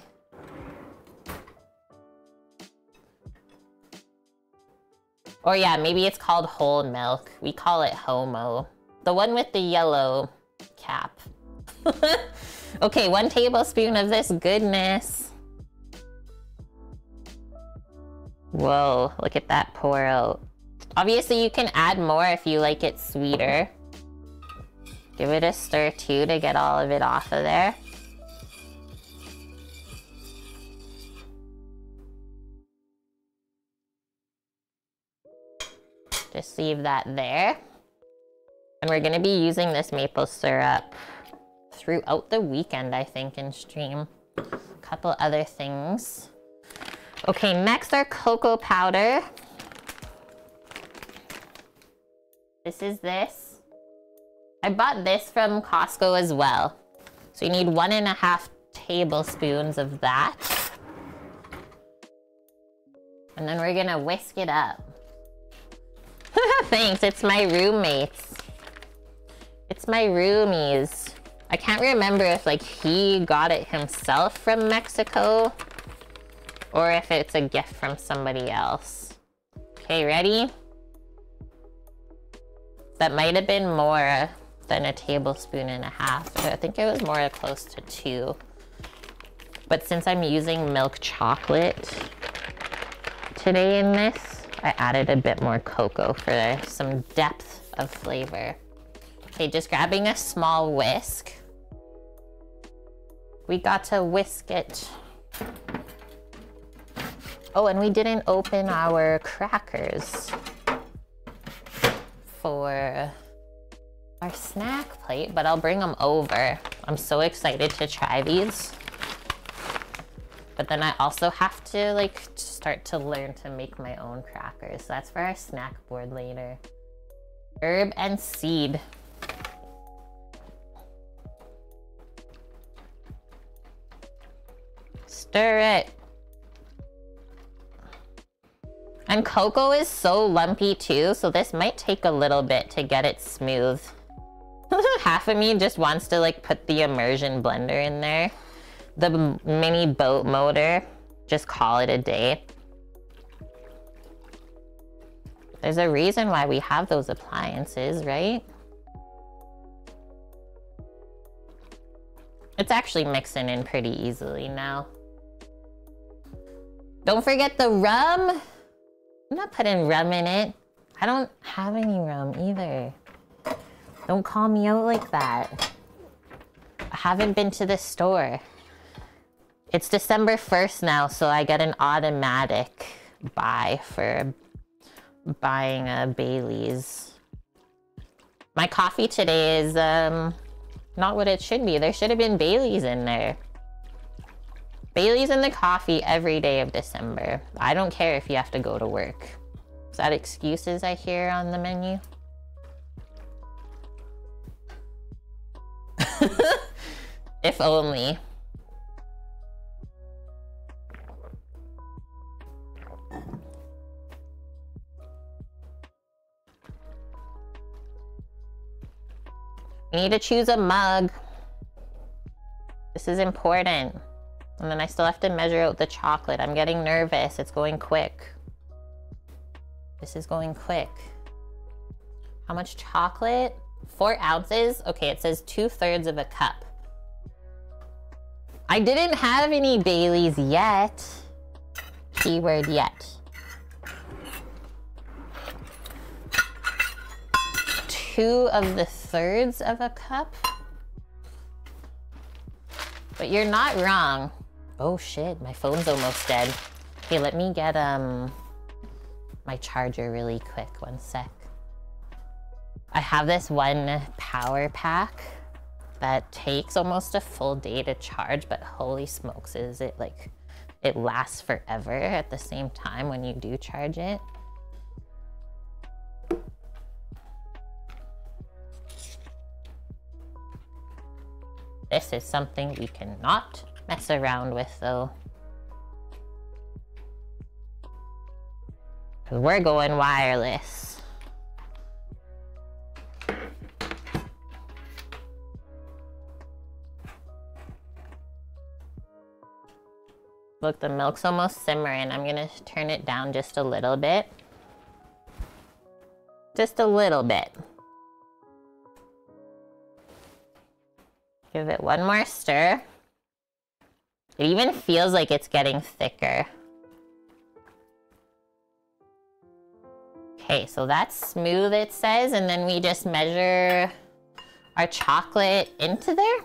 Speaker 1: Or yeah, maybe it's called whole milk. We call it Homo. The one with the yellow cap. Okay, 1 tablespoon of this goodness. Whoa, look at that pour out. Obviously you can add more if you like it sweeter. Give it a stir too to get all of it off of there. Just leave that there. And we're gonna be using this maple syrup throughout the weekend, I think, in stream. A couple other things. Okay, next our cocoa powder. This is this. I bought this from Costco as well. So you need 1.5 tablespoons of that. And then we're gonna whisk it up. Thanks, it's my roommates. It's my roomies. I can't remember if like he got it himself from Mexico or if it's a gift from somebody else. Okay, ready? That might have been more than 1.5 tablespoons. I think it was more close to 2. But since I'm using milk chocolate today in this, I added a bit more cocoa for some depth of flavor. Okay, just grabbing a small whisk. We got to whisk it. Oh, and we didn't open our crackers for our snack plate, but I'll bring them over. I'm so excited to try these. But then I also have to like start to learn to make my own crackers. So that's for our snack board later. Herb and seed. Stir it. And cocoa is so lumpy too, so this might take a little bit to get it smooth. Half of me just wants to like put the immersion blender in there. The mini boat motor, just call it a day. There's a reason why we have those appliances, right? It's actually mixing in pretty easily now. Don't forget the rum. I'm not putting rum in it. I don't have any rum either. Don't call me out like that. I haven't been to the store. It's December 1st now, so I get an automatic buy for buying a Bailey's. My coffee today is not what it should be. There should have been Bailey's in there. Bailey's in the coffee every day of December. I don't care if you have to go to work. Is that excuses I hear on the menu? If only. We need to choose a mug. This is important. And then I still have to measure out the chocolate. I'm getting nervous. It's going quick. This is going quick. How much chocolate? 4 ounces? Okay, it says 2/3 of a cup. I didn't have any Baileys yet. Keyword yet. 2/3 of a cup? But you're not wrong. Oh shit, my phone's almost dead. Okay, let me get my charger really quick, 1 sec. I have this one power pack that takes almost a full day to charge, but holy smokes, is it like, it lasts forever at the same time when you do charge it. This is something we cannot mess around with though. 'Cause we're going wireless. Look, the milk's almost simmering. I'm gonna turn it down just a little bit. Just a little bit. Give it one more stir. It even feels like it's getting thicker. Okay, so that's smooth, it says, and then we just measure our chocolate into there.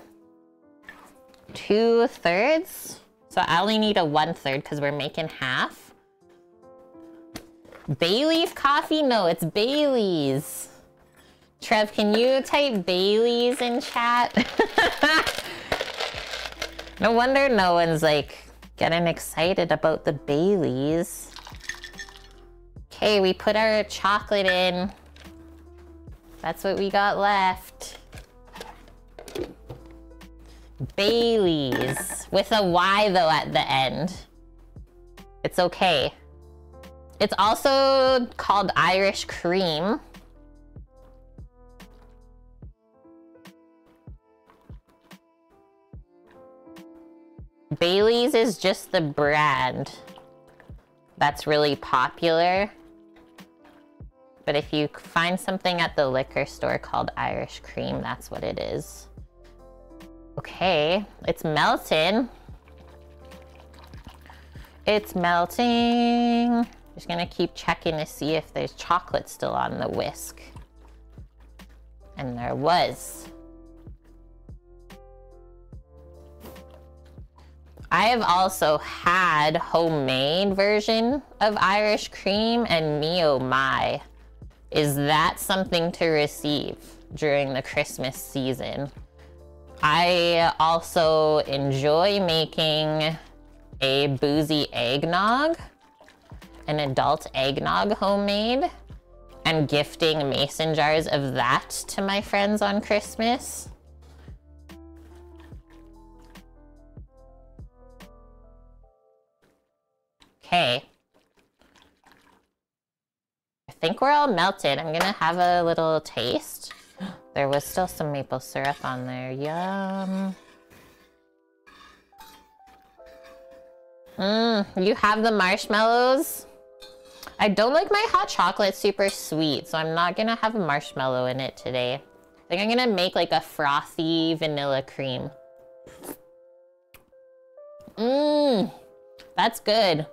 Speaker 1: 2/3. So I only need a 1/3 because we're making half. Bay leaf coffee? No, it's Bailey's. Trev, can you type Bailey's in chat? No wonder no one's like getting excited about the Bailey's. Okay, we put our chocolate in. That's what we got left. Bailey's with a Y though at the end. It's okay. It's also called Irish cream. Bailey's is just the brand that's really popular. But if you find something at the liquor store called Irish cream, that's what it is. Okay, it's melting. It's melting. Just gonna keep checking to see if there's chocolate still on the whisk. And there was. I have also had homemade version of Irish cream, and me oh my, is that something to receive during the Christmas season. I also enjoy making a boozy eggnog, an adult eggnog homemade, and gifting mason jars of that to my friends on Christmas. Okay. I think we're all melted. I'm gonna have a little taste. There was still some maple syrup on there. Yum. You have the marshmallows? I don't like my hot chocolate super sweet, so I'm not gonna have a marshmallow in it today. I think I'm gonna make like a frothy vanilla cream. That's good.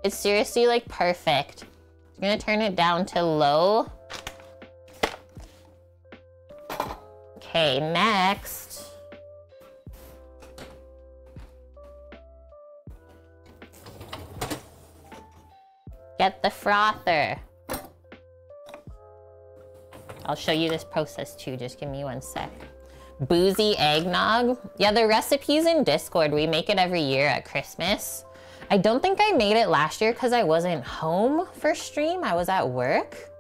Speaker 1: It's seriously like perfect. I'm gonna turn it down to low. Okay, next. Get the frother. I'll show you this process too, just give me one sec. Boozy eggnog. Yeah, the recipe's in Discord. We make it every year at Christmas. I don't think I made it last year because I wasn't home for stream. I was at work.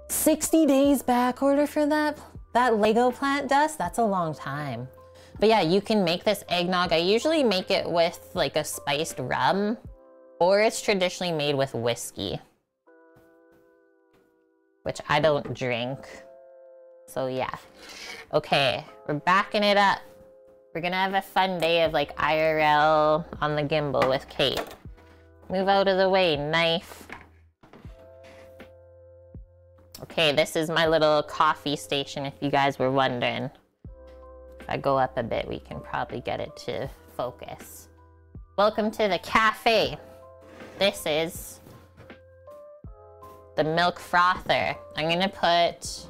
Speaker 1: 60 days back order for that Lego plant dust? That's a long time. But yeah, you can make this eggnog. I usually make it with like a spiced rum, or it's traditionally made with whiskey, which I don't drink. So yeah. Okay, we're backing it up. We're gonna have a fun day of like IRL on the gimbal with Kate. Move out of the way, knife. Okay, this is my little coffee station if you guys were wondering. If I go up a bit, we can probably get it to focus. Welcome to the cafe. This is the milk frother. I'm gonna put, so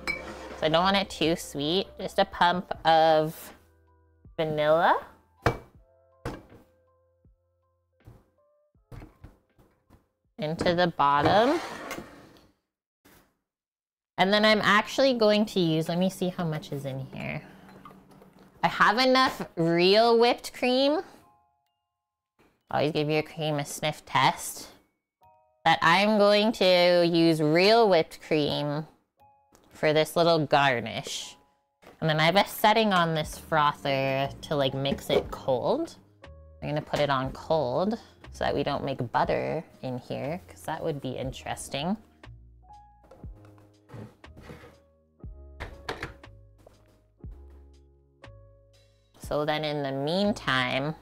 Speaker 1: I don't want it too sweet, just a pump of vanilla. Into the bottom. And then I'm actually going to use, let me see how much is in here. I have enough real whipped cream. Always give your cream a sniff test. That I'm going to use real whipped cream for this little garnish. And then I have a setting on this frother to like mix it cold. I'm gonna put it on cold so that we don't make butter in here, because that would be interesting. So then in the meantime,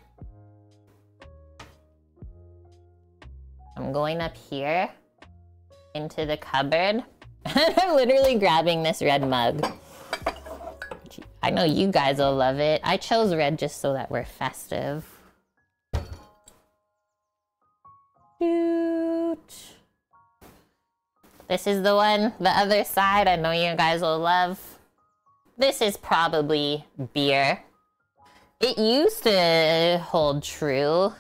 Speaker 1: I'm going up here into the cupboard. I'm literally grabbing this red mug. I know you guys will love it. I chose red just so that we're festive. This is the one, the other side, I know you guys will love. This is probably beer. It used to hold true.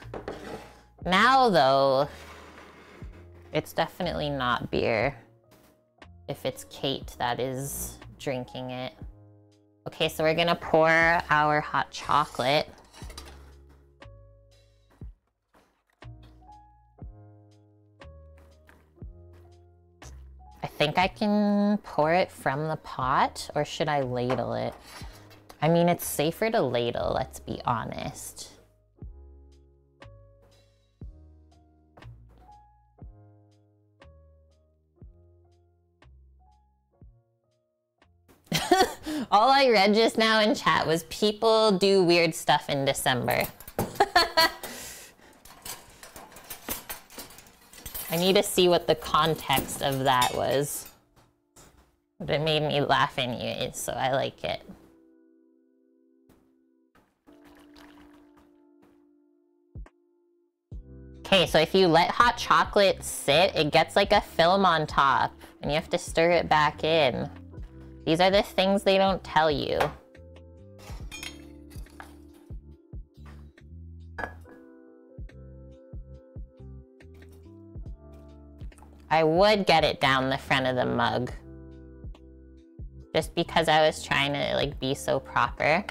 Speaker 1: Now though, it's definitely not beer. If it's Kate that is drinking it. Okay, so we're gonna pour our hot chocolate. I think I can pour it from the pot, or should I ladle it? I mean, it's safer to ladle, let's be honest. All I read just now in chat was people do weird stuff in December. I need to see what the context of that was. But it made me laugh anyways, so I like it. Okay, so if you let hot chocolate sit, it gets like a film on top, and you have to stir it back in. These are the things they don't tell you. I would get it down the front of the mug, just because I was trying to like be so proper.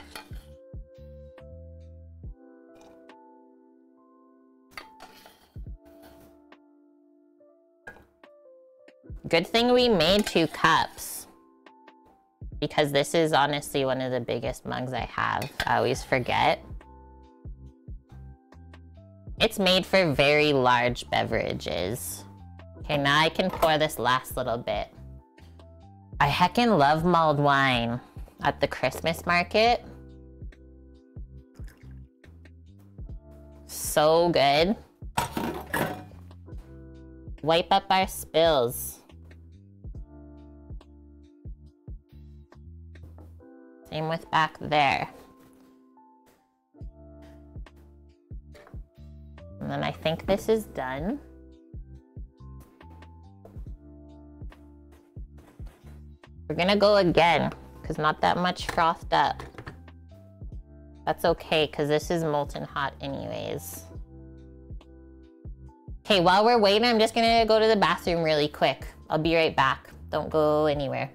Speaker 1: Good thing we made 2 cups. Because this is honestly one of the biggest mugs I have. I always forget. It's made for very large beverages. Okay, now I can pour this last little bit. I heckin' love mulled wine at the Christmas market. So good. Wipe up our spills. Same with back there. And then I think this is done. We're gonna go again, because not that much frothed up. That's okay, because this is molten hot anyways. Okay, while we're waiting, I'm just gonna go to the bathroom really quick. I'll be right back. Don't go anywhere.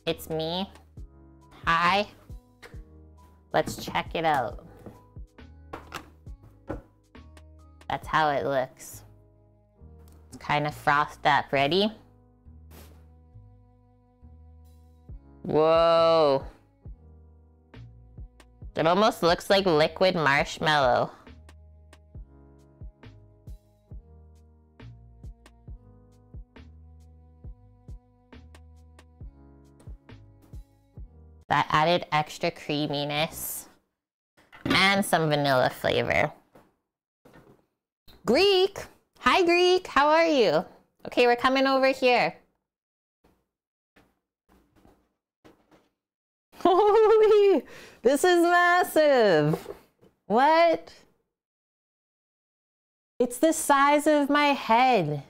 Speaker 1: It's me. Hi. Let's check it out. That's how it looks. It's kind of frothed up. Ready? Whoa. It almost looks like liquid marshmallow. That added extra creaminess and some vanilla flavor. Greek! Hi, Greek! How are you? Okay, we're coming over here. Holy! This is massive! What? It's the size of my head.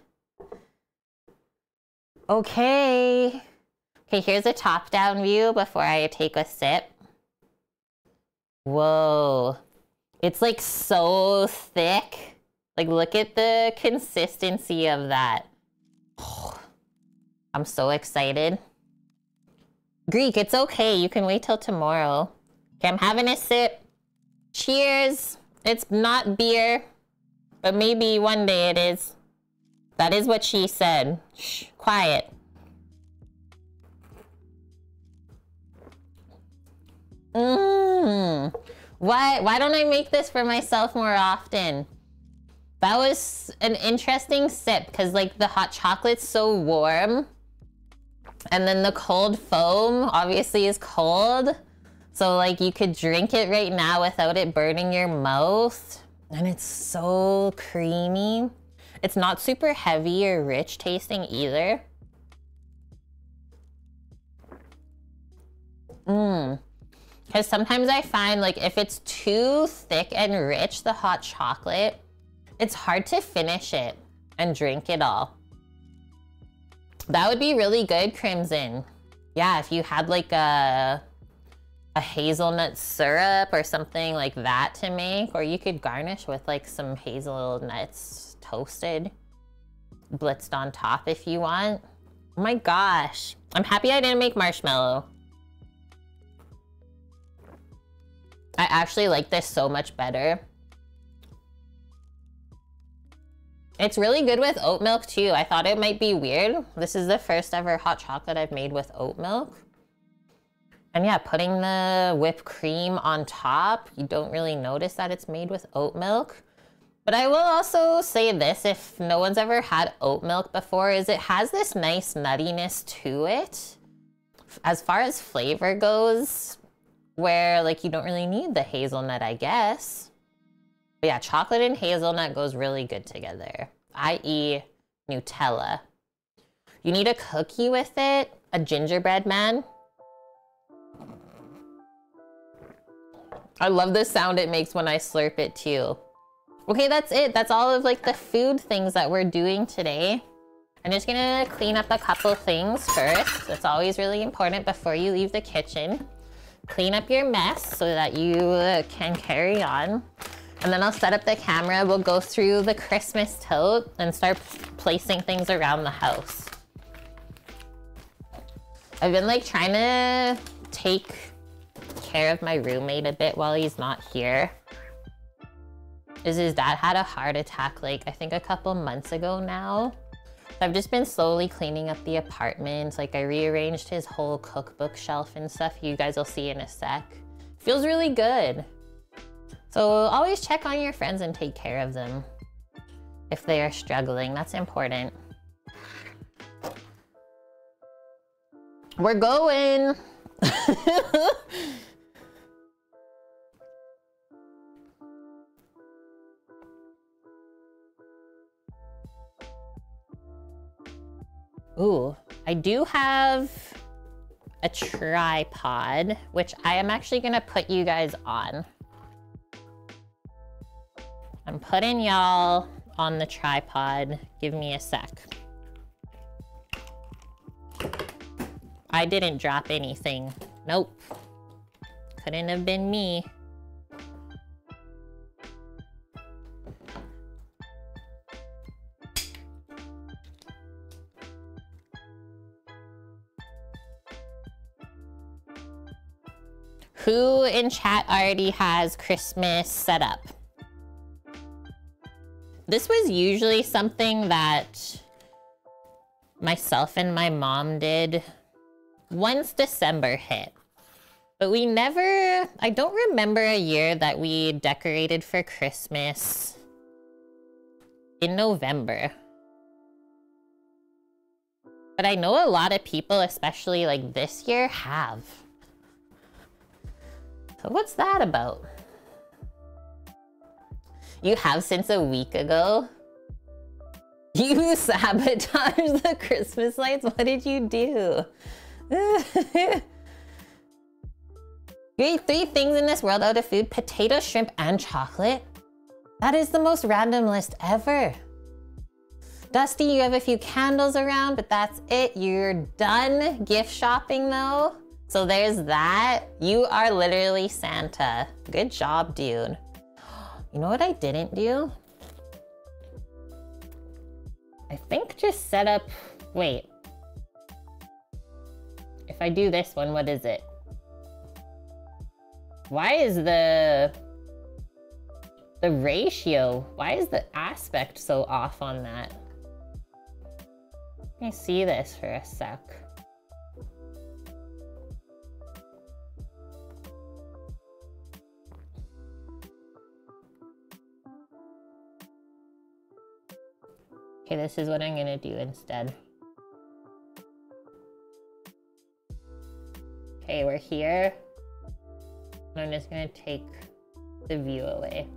Speaker 1: Okay. Okay, here's a top-down view before I take a sip. Whoa. It's like so thick. Like, look at the consistency of that. Oh, I'm so excited. Greek, it's okay. You can wait till tomorrow. Okay, I'm having a sip. Cheers. It's not beer, but maybe one day it is. That is what she said. Shh, quiet. Why don't I make this for myself more often? That was an interesting sip because like the hot chocolate's so warm and then the cold foam obviously is cold. So like you could drink it right now without it burning your mouth. And it's so creamy. It's not super heavy or rich tasting either. Because sometimes I find like if it's too thick and rich, the hot chocolate, it's hard to finish it and drink it all. That would be really good, Crimson. Yeah, if you had like a hazelnut syrup or something like that to make, or you could garnish with like some hazelnuts toasted, blitzed on top if you want. Oh my gosh. I'm happy I didn't make marshmallow. I actually like this so much better. It's really good with oat milk too. I thought it might be weird. This is the first ever hot chocolate I've made with oat milk. And yeah, putting the whipped cream on top, you don't really notice that it's made with oat milk. But I will also say this, if no one's ever had oat milk before, is it has this nice nuttiness to it. As far as flavor goes, where like you don't really need the hazelnut, I guess. But yeah, chocolate and hazelnut goes really good together, i.e. Nutella. You need a cookie with it, a gingerbread man. I love the sound it makes when I slurp it too. Okay, that's it. That's all of like the food things that we're doing today. I'm just gonna clean up a couple things first. That's always really important before you leave the kitchen. Clean up your mess so that you can carry on. And then I'll set up the camera. We'll go through the Christmas tote and start placing things around the house. I've been like trying to take care of my roommate a bit while he's not here. His dad had a heart attack like I think a couple months ago now. So I've just been slowly cleaning up the apartment. Like I rearranged his whole cookbook shelf and stuff. You guys will see in a sec. Feels really good. So always check on your friends and take care of them if they are struggling. That's important. We're going. Ooh, I do have a tripod, which I am actually gonna put you guys on. I'm putting y'all on the tripod. Give me a sec. I didn't drop anything. Nope. Couldn't have been me. Who in chat already has Christmas set up? This was usually something that myself and my mom did once December hit. But we never, I don't remember a year that we decorated for Christmas in November. But I know a lot of people, especially like this year, have. So what's that about? You have since a week ago? You sabotaged the Christmas lights? What did you do? You eat 3 things in this world out of food: potato, shrimp, and chocolate? That is the most random list ever. Dusty, you have a few candles around, but that's it. You're done gift shopping though. So there's that. You are literally Santa. Good job, dude. You know what I didn't do? I think just set up, wait. If I do this one, what is it? Why is the ratio, why is the aspect so off on that? Let me see this for a sec. Okay, this is what I'm gonna do instead. Okay, we're here. I'm just gonna take the view away.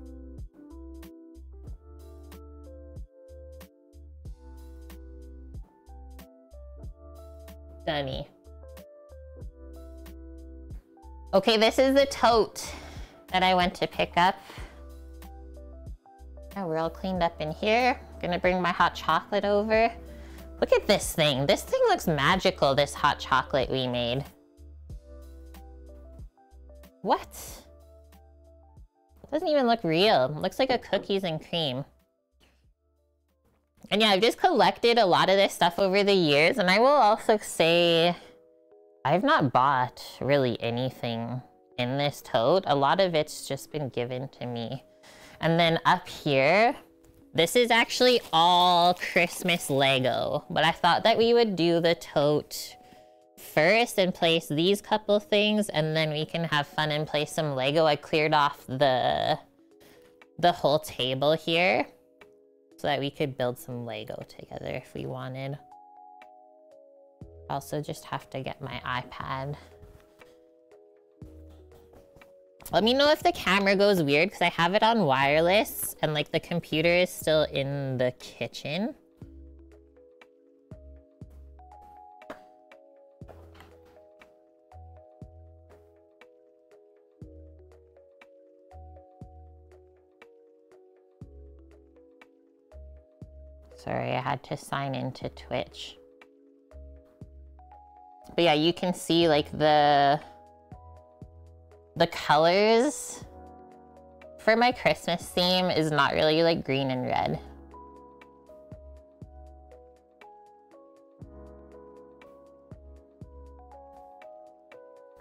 Speaker 1: Dunny. Okay, this is the tote that I went to pick up. Now we're all cleaned up in here. Gonna bring my hot chocolate over. Look at this thing. This thing looks magical, this hot chocolate we made. What? It doesn't even look real. It looks like a cookies and cream. And yeah, I've just collected a lot of this stuff over the years, and I will also say I've not bought really anything in this tote. A lot of it's just been given to me. And then up here, This is actually all Christmas Lego, but I thought that we would do the tote first and place these couple things, and then we can have fun and play some Lego. I cleared off the whole table here so that we could build some Lego together if we wanted. Also just have to get my iPad. Let me know if the camera goes weird because I have it on wireless and like the computer is still in the kitchen. Sorry, I had to sign into Twitch. But yeah, you can see like the colors for my Christmas theme is not really like green and red.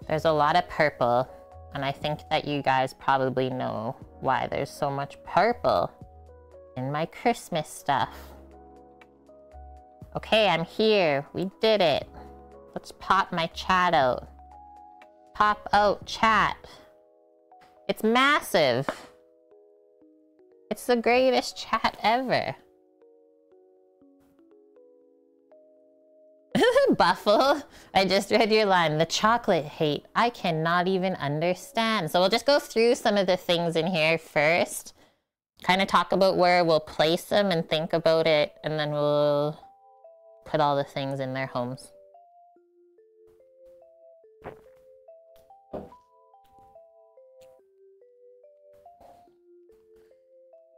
Speaker 1: There's a lot of purple, and I think that you guys probably know why there's so much purple in my Christmas stuff. Okay, I'm here. We did it. Let's pop my chat out. Pop out chat. It's massive. It's the greatest chat ever. Buffalo, I just read your line. The chocolate hate. I cannot even understand. So we'll just go through some of the things in here first. Kind of talk about where we'll place them and think about it. And then we'll put all the things in their homes.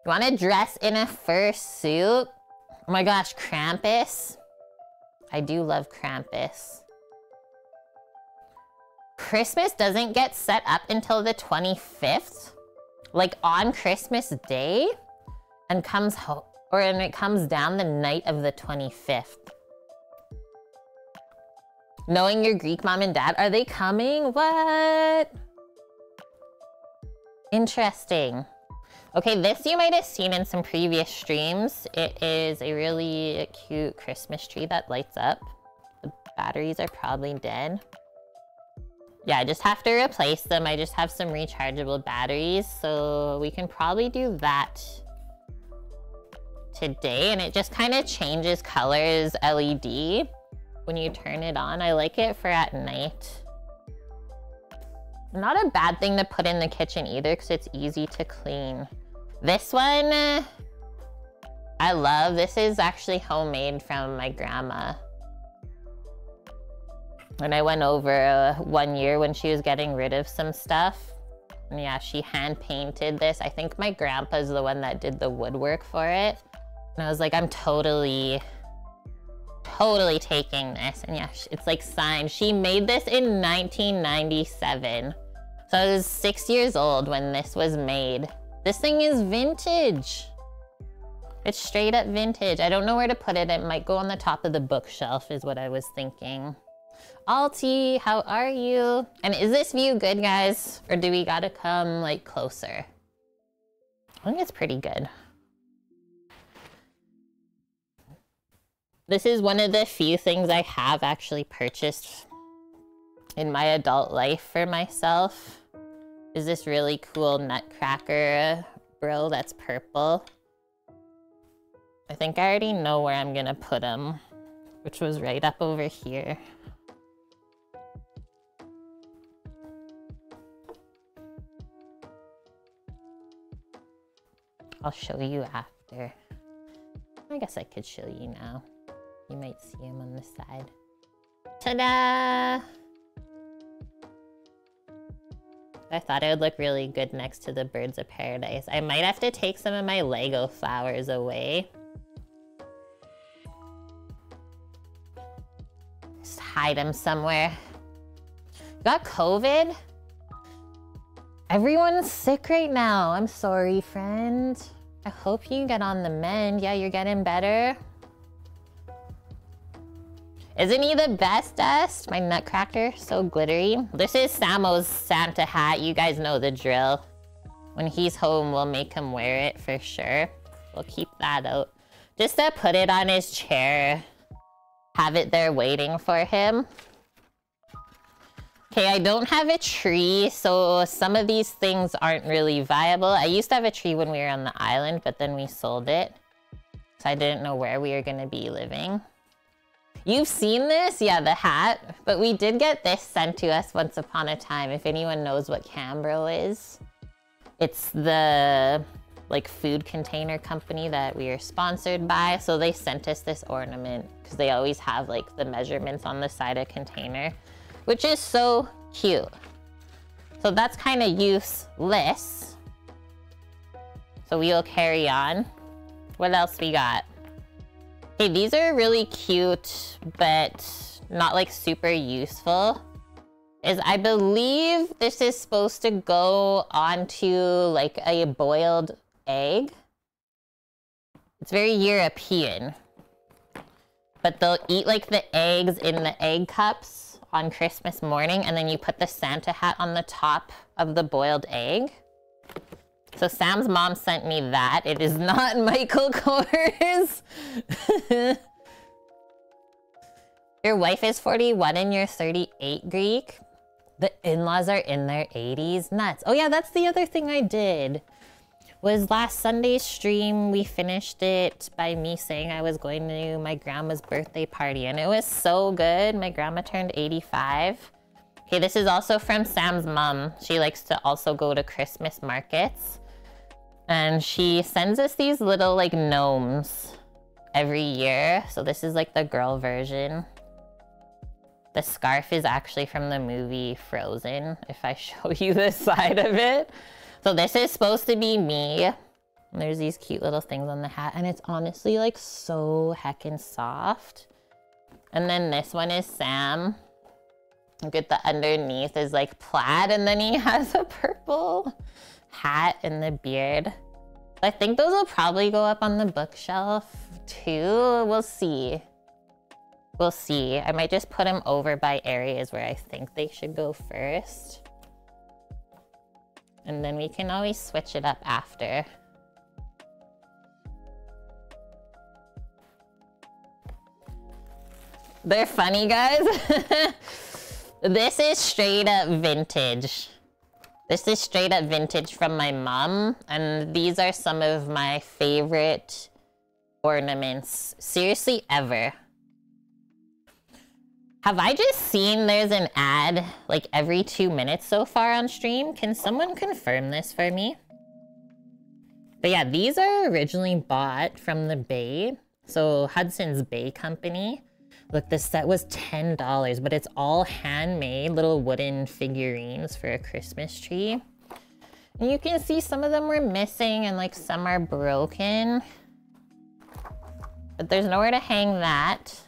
Speaker 1: You want to dress in a fursuit? Oh my gosh, Krampus. I do love Krampus. Christmas doesn't get set up until the 25th, like on Christmas Day, and comes home, and it comes down the night of the 25th. Knowing your Greek mom and dad, are they coming? What? Interesting. Okay, this you might have seen in some previous streams. It is a really cute Christmas tree that lights up. The batteries are probably dead. Yeah, I just have to replace them. I just have some rechargeable batteries, so we can probably do that today. And it just kind of changes colors LED when you turn it on. I like it for at night. Not a bad thing to put in the kitchen either because it's easy to clean. This one, I love. This is actually homemade from my grandma. When I went over 1 year when she was getting rid of some stuff. And yeah, she hand painted this. I think my grandpa's the one that did the woodwork for it. And I was like, I'm totally taking this. And yeah, it's like signed. She made this in 1997. So I was 6 years old when this was made. This thing is vintage. It's straight up vintage. I don't know where to put it. It might go on the top of the bookshelf is what I was thinking. Alti, how are you? And is this view good, guys? Or do we gotta come like closer? I think it's pretty good. This is one of the few things I have actually purchased in my adult life for myself. Is this really cool Nutcracker bro that's purple. I think I already know where I'm gonna put him, which was right up over here. I'll show you after. I guess I could show you now. You might see him on the side. Ta-da! I thought it would look really good next to the birds of paradise. I might have to take some of my Lego flowers away. Just hide them somewhere. Got COVID? Everyone's sick right now. I'm sorry, friend. I hope you get on the mend. Yeah, you're getting better. Isn't he the best, Dust? My Nutcracker, so glittery. This is Samo's Santa hat. You guys know the drill. When he's home, we'll make him wear it for sure. We'll keep that out. Just to put it on his chair. Have it there waiting for him. Okay, I don't have a tree, so some of these things aren't really viable. I used to have a tree when we were on the island, but then we sold it. So I didn't know where we were gonna be living. You've seen this? Yeah, the hat. But we did get this sent to us once upon a time, if anyone knows what Cambro is. It's the like food container company that we are sponsored by. So they sent us this ornament because they always have like the measurements on the side of container, which is so cute. So that's kind of useless. So we'll carry on. What else we got? Okay, these are really cute, but not like super useful. I believe this is supposed to go onto like a boiled egg. It's very European. But they'll eat like the eggs in the egg cups on Christmas morning, and then you put the Santa hat on the top of the boiled egg. So Sam's mom sent me that. It is not Michael Kors. Your wife is 41 and you're 38, Greek. The in-laws are in their 80s. Nuts. Oh yeah, that's the other thing I did. Was last Sunday's stream, we finished it by me saying I was going to my grandma's birthday party, and it was so good. My grandma turned 85. Okay, this is also from Sam's mom. She likes to also go to Christmas markets. And she sends us these little like gnomes every year. So this is like the girl version. The scarf is actually from the movie Frozen, if I show you this side of it. So this is supposed to be me. And there's these cute little things on the hat, and it's honestly like so heckin' soft. And then this one is Sam. Look at the underneath is like plaid, and then he has a purple hat and the beard. I think those will probably go up on the bookshelf too. We'll see. We'll see. I might just put them over by areas where I think they should go first. And then we can always switch it up after. They're funny, guys. This is straight up vintage. This is straight up vintage from my mom. And these are some of my favorite ornaments, seriously, ever. Have I just seen there's an ad like every 2 minutes so far on stream? Can someone confirm this for me? But yeah, these are originally bought from the Bay. So Hudson's Bay Company. Look, this set was $10, but it's all handmade little wooden figurines for a Christmas tree. And you can see some of them were missing and like some are broken. But there's nowhere to hang that.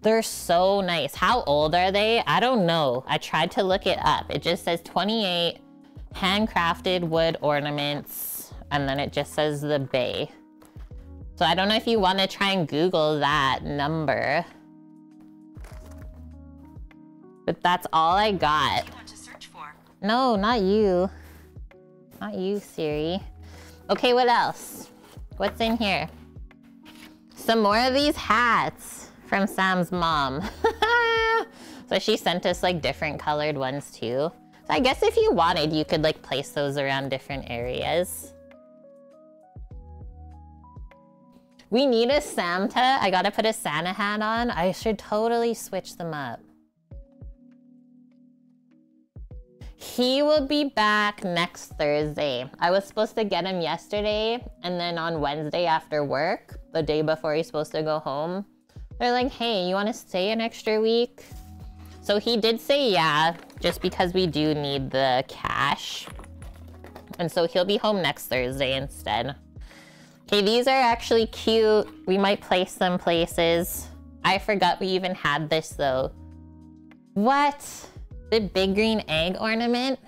Speaker 1: They're so nice. How old are they? I don't know. I tried to look it up. It just says 28 handcrafted wood ornaments, and then it just says the Bay. So I don't know if you want to try and Google that number. But that's all I got.
Speaker 2: What do you want to search for?
Speaker 1: No, not you. Not you, Siri. Okay, what else? What's in here? Some more of these hats from Sam's mom. So she sent us like different colored ones too. So I guess if you wanted, you could like place those around different areas. We need a Santa. I gotta put a Santa hat on. I should totally switch them up. He will be back next Thursday. I was supposed to get him yesterday, and then on Wednesday after work, the day before he's supposed to go home, they're like, hey, you want to stay an extra week? So he did say yeah, just because we do need the cash. And so he'll be home next Thursday instead. Okay, these are actually cute. We might place them places. I forgot we even had this though. What? The big green egg ornament?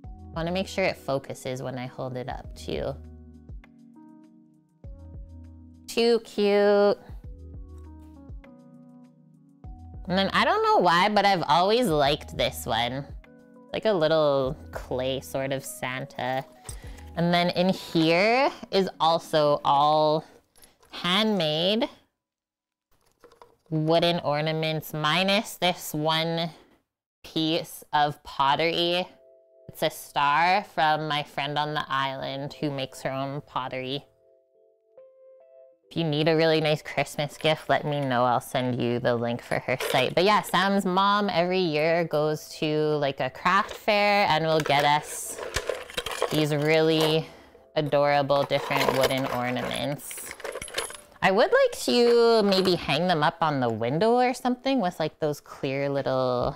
Speaker 1: I want to make sure it focuses when I hold it up too. Too cute. And then I don't know why, but I've always liked this one. Like a little clay sort of Santa. And then in here is also all handmade wooden ornaments, minus this one piece of pottery. It's a star from my friend on the island who makes her own pottery. If you need a really nice Christmas gift, let me know. I'll send you the link for her site. But yeah, Sam's mom every year goes to like a craft fair and will get us these really adorable different wooden ornaments. I would like to maybe hang them up on the window or something with like those clear little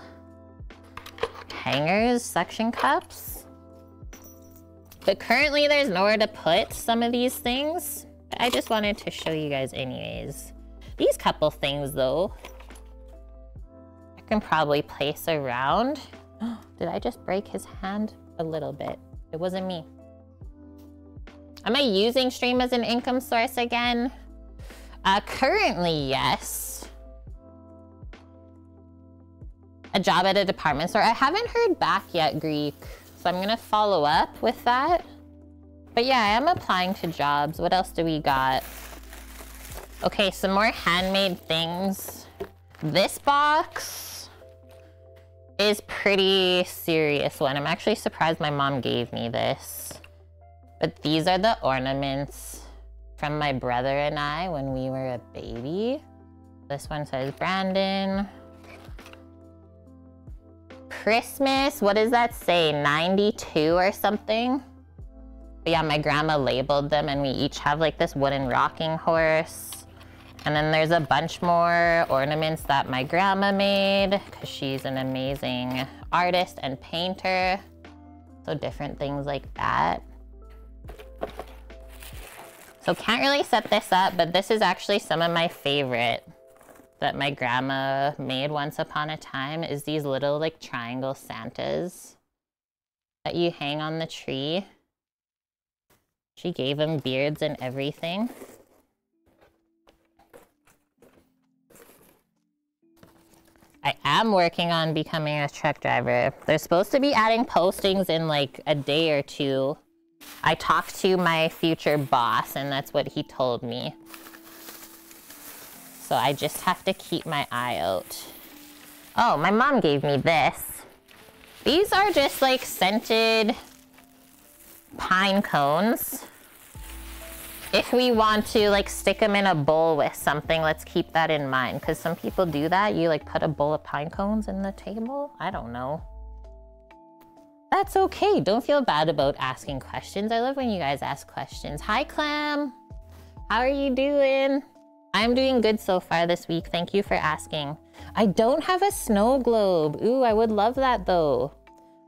Speaker 1: hangers, suction cups. But currently there's nowhere to put some of these things. I just wanted to show you guys anyways. These couple things though, I can probably place around. Did I just break his hand? A little bit. It wasn't me. Am I using Stream as an income source again? Currently, yes. A job at a department store. I haven't heard back yet, Greek. So I'm gonna follow up with that. But yeah, I am applying to jobs. What else do we got? Okay, some more handmade things. This box is pretty serious one. I'm actually surprised my mom gave me this. But these are the ornaments from my brother and I when we were a baby. This one says Brandon. Christmas, what does that say? 92 or something? But yeah, my grandma labeled them and we each have like this wooden rocking horse. And then there's a bunch more ornaments that my grandma made because she's an amazing artist and painter. So different things like that. So can't really set this up, but this is actually some of my favorite that my grandma made once upon a time is these little like triangle Santas that you hang on the tree. She gave them beards and everything. I am working on becoming a truck driver. They're supposed to be adding postings in like a day or two. I talked to my future boss and that's what he told me. So I just have to keep my eye out. Oh, my mom gave me this. These are just like scented pine cones. If we want to like stick them in a bowl with something, let's keep that in mind. Because some people do that. You like put a bowl of pine cones in the table. I don't know. That's okay. Don't feel bad about asking questions. I love when you guys ask questions. Hi, Clam. How are you doing? I'm doing good so far this week. Thank you for asking. I don't have a snow globe. Ooh, I would love that though.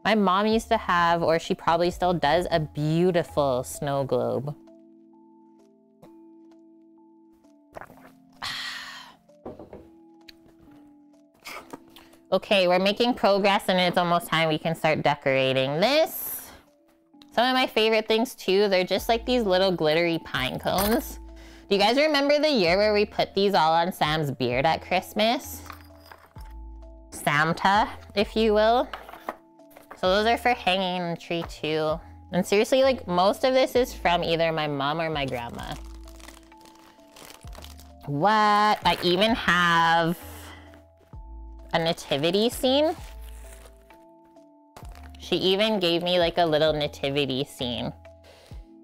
Speaker 1: My mom used to have, or she probably still does, a beautiful snow globe. Okay, we're making progress and it's almost time we can start decorating this. Some of my favorite things too, they're just like these little glittery pine cones. Do you guys remember the year where we put these all on Sam's beard at Christmas? Santa, if you will. So those are for hanging in the tree too. And seriously, like most of this is from either my mom or my grandma. What? I even have a nativity scene. She even gave me like a little nativity scene.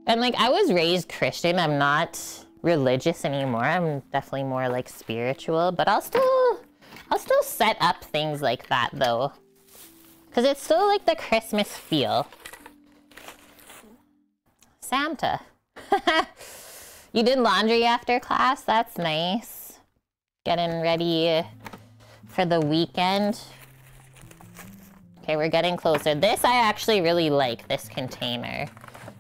Speaker 1: And like I was raised Christian. I'm not religious anymore. I'm definitely more like spiritual, but I'll still set up things like that though. Cause it's still like the Christmas feel. Santa. You did laundry after class? That's nice. Getting ready for the weekend. Okay, we're getting closer. This I actually really like, this container.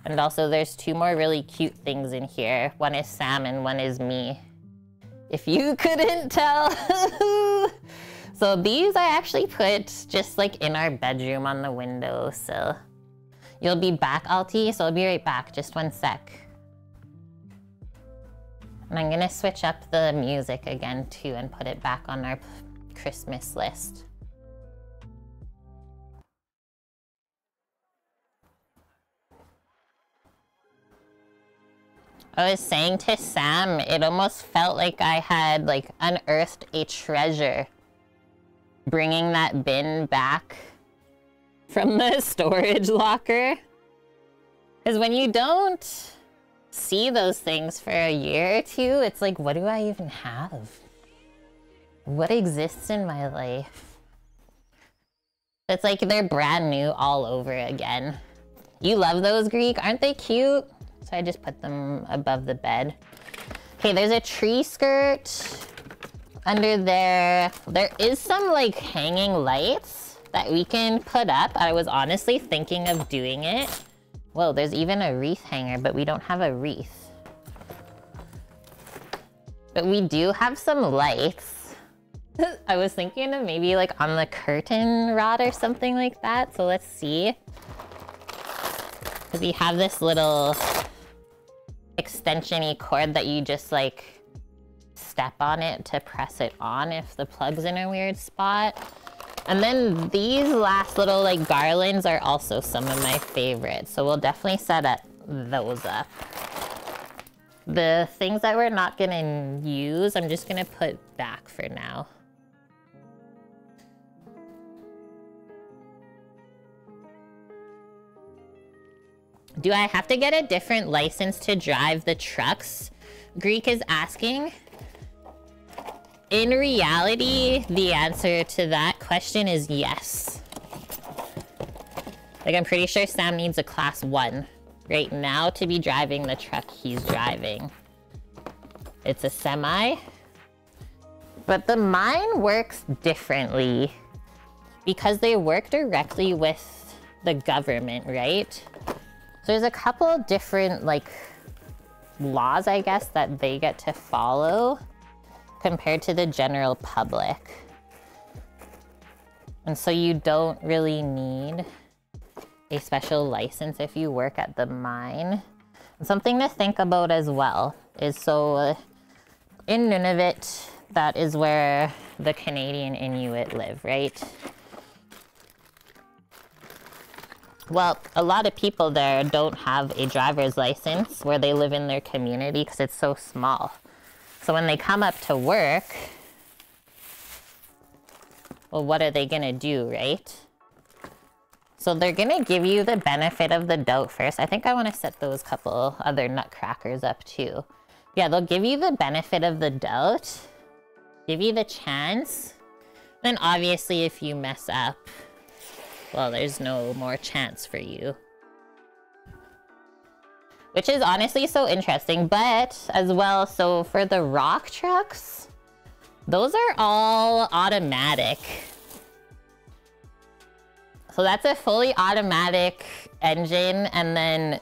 Speaker 1: And also there's two more really cute things in here. One is Sam and one is me. If you couldn't tell. So these I actually put just like in our bedroom on the windowsill. You'll be back, Alti? So I'll be right back, just one sec. And I'm gonna switch up the music again too and put it back on our Christmas list. I was saying to Sam, it almost felt like I had like unearthed a treasure bringing that bin back from the storage locker. Because when you don't see those things for a year or two, it's like, what do I even have? What exists in my life? It's like they're brand new all over again. You love those, Greek? Aren't they cute? So I just put them above the bed. Okay, there's a tree skirt under there. There is some like hanging lights that we can put up. I was honestly thinking of doing it. Whoa, there's even a wreath hanger, but we don't have a wreath. But we do have some lights. I was thinking of maybe like on the curtain rod or something like that. So let's see. Because we have this little extension-y cord that you just like step on it to press it on if the plug's in a weird spot. And then these last little like garlands are also some of my favorites. So we'll definitely set those up. The things that we're not gonna use, I'm just gonna put back for now. Do I have to get a different license to drive the trucks? Greek is asking. In reality, the answer to that question is yes. Like, I'm pretty sure Sam needs a class 1 right now to be driving the truck he's driving. It's a semi. But the mine works differently because they work directly with the government, right? So there's a couple different, like, laws, I guess, that they get to follow compared to the general public. And so you don't really need a special license if you work at the mine. And something to think about as well is, so in Nunavut, that is where the Canadian Inuit live, right? Well, a lot of people there don't have a driver's license where they live in their community because it's so small. So when they come up to work, well, what are they gonna do, right? So they're gonna give you the benefit of the doubt first. I think I wanna set those couple other nutcrackers up too. Yeah, they'll give you the benefit of the doubt, give you the chance. Then obviously if you mess up, well, there's no more chance for you. Which is honestly so interesting, but as well, so for the rock trucks, those are all automatic. So that's a fully automatic engine, and then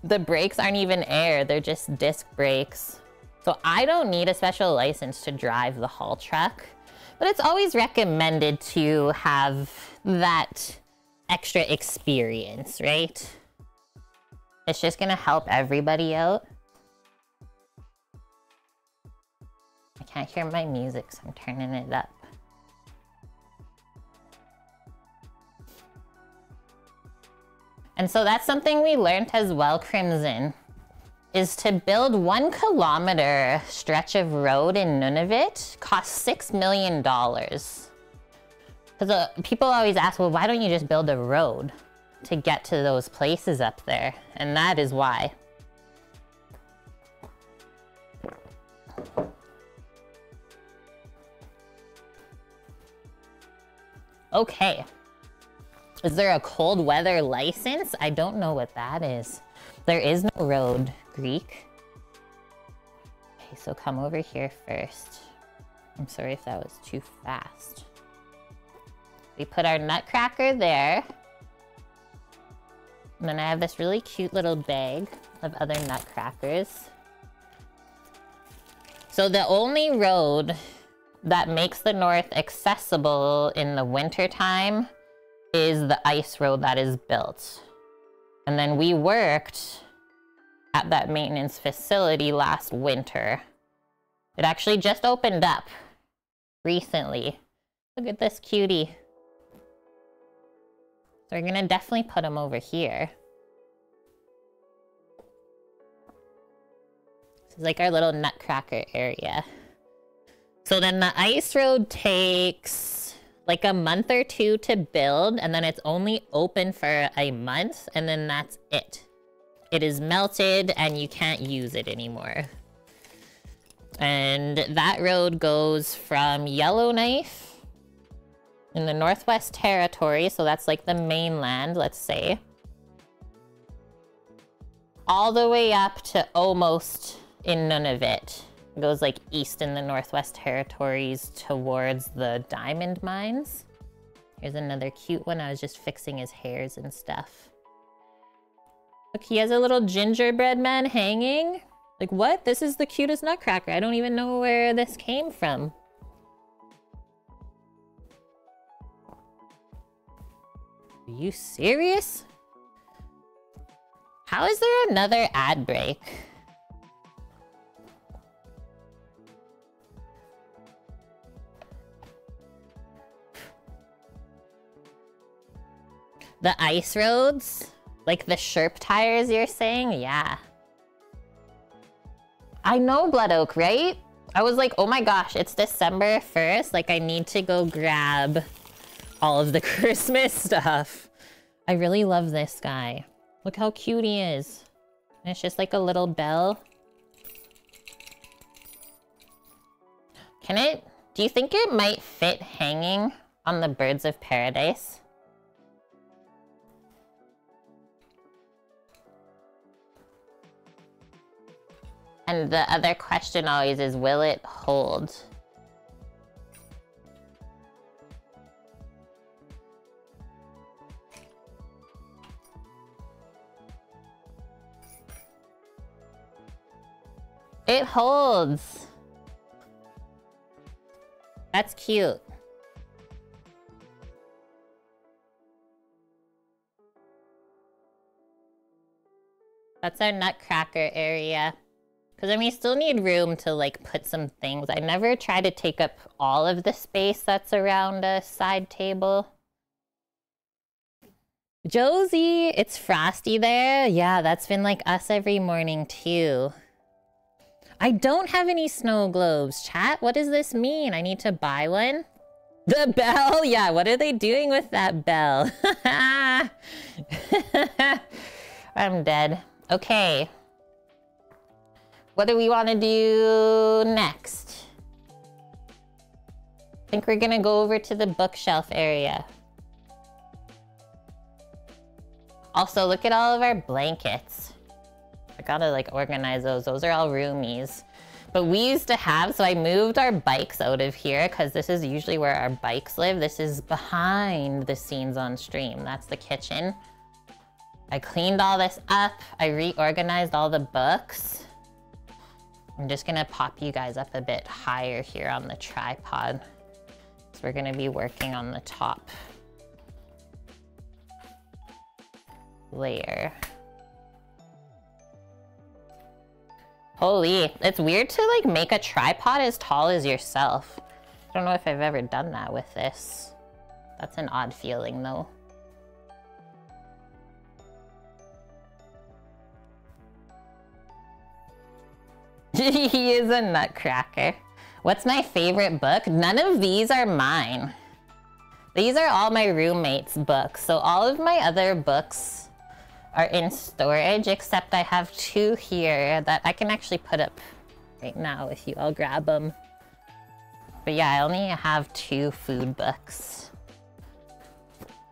Speaker 1: the brakes aren't even air, they're just disc brakes. So I don't need a special license to drive the haul truck, but it's always recommended to have that extra experience, right? It's just gonna help everybody out. I can't hear my music, so I'm turning it up. And so that's something we learned as well, Crimson, is to build 1 kilometer stretch of road in Nunavut costs $6 million. Because people always ask, well, why don't you just build a road to get to those places up there? And that is why. Okay. Is there a cold weather license? I don't know what that is. There is no road, Greek. Okay, so come over here first. I'm sorry if that was too fast. We put our nutcracker there. And then I have this really cute little bag of other nutcrackers. So the only road that makes the north accessible in the winter time is the ice road that is built. And then we worked at that maintenance facility last winter. It actually just opened up recently. Look at this cutie. So we're gonna definitely put him over here. It's like our little nutcracker area. So then the ice road takes like a month or two to build, and then it's only open for a month, and then that's it. It is melted and you can't use it anymore. And that road goes from Yellowknife in the Northwest Territory, so that's like the mainland, let's say, all the way up to almost in Nunavut. It goes like east in the Northwest Territories towards the diamond mines. Here's another cute one. I was just fixing his hairs and stuff. Look, he has a little gingerbread man hanging. Like, what? This is the cutest nutcracker. I don't even know where this came from. Are you serious? How is there another ad break? The ice roads? Like the Sherp tires you're saying? Yeah. I know, Blood Oak, right? I was like, oh my gosh, it's December 1st. Like, I need to go grab all of the Christmas stuff. I really love this guy. Look how cute he is. And it's just like a little bell. Can it... Do you think it might fit hanging on the Birds of Paradise? And the other question always is, will it hold? It holds. That's cute. That's our nutcracker area. Because then we still need room to like put some things. I never try to take up all of the space that's around a side table. Josie, it's frosty there. Yeah, that's been like us every morning too. I don't have any snow globes, chat. What does this mean? I need to buy one? The bell? Yeah, what are they doing with that bell? I'm dead. Okay. What do we want to do next? I think we're gonna go over to the bookshelf area. Also, look at all of our blankets. I gotta like organize those. Those are all roomies. But we used to have, so I moved our bikes out of here because this is usually where our bikes live. This is behind the scenes on stream. That's the kitchen. I cleaned all this up. I reorganized all the books. I'm just gonna pop you guys up a bit higher here on the tripod. So we're gonna be working on the top layer. Holy, it's weird to like make a tripod as tall as yourself. I don't know if I've ever done that with this. That's an odd feeling though. He is a nutcracker. What's my favorite book? None of these are mine. These are all my roommate's books. So all of my other books are in storage, except I have two here that I can actually put up right now if you all grab them. But yeah, I only have two food books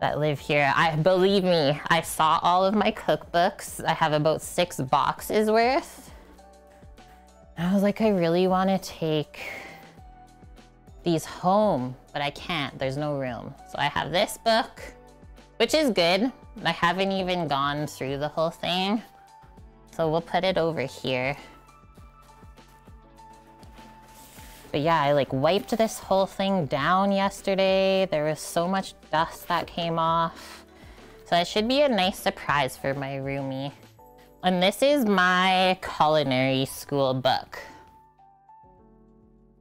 Speaker 1: that live here. Believe me, I saw all of my cookbooks. I have about 6 boxes worth. I was like, I really want to take these home, but I can't. There's no room. So I have this book, which is good. I haven't even gone through the whole thing. So we'll put it over here. But yeah, I like wiped this whole thing down yesterday. There was so much dust that came off. So that should be a nice surprise for my roomie. And this is my culinary school book.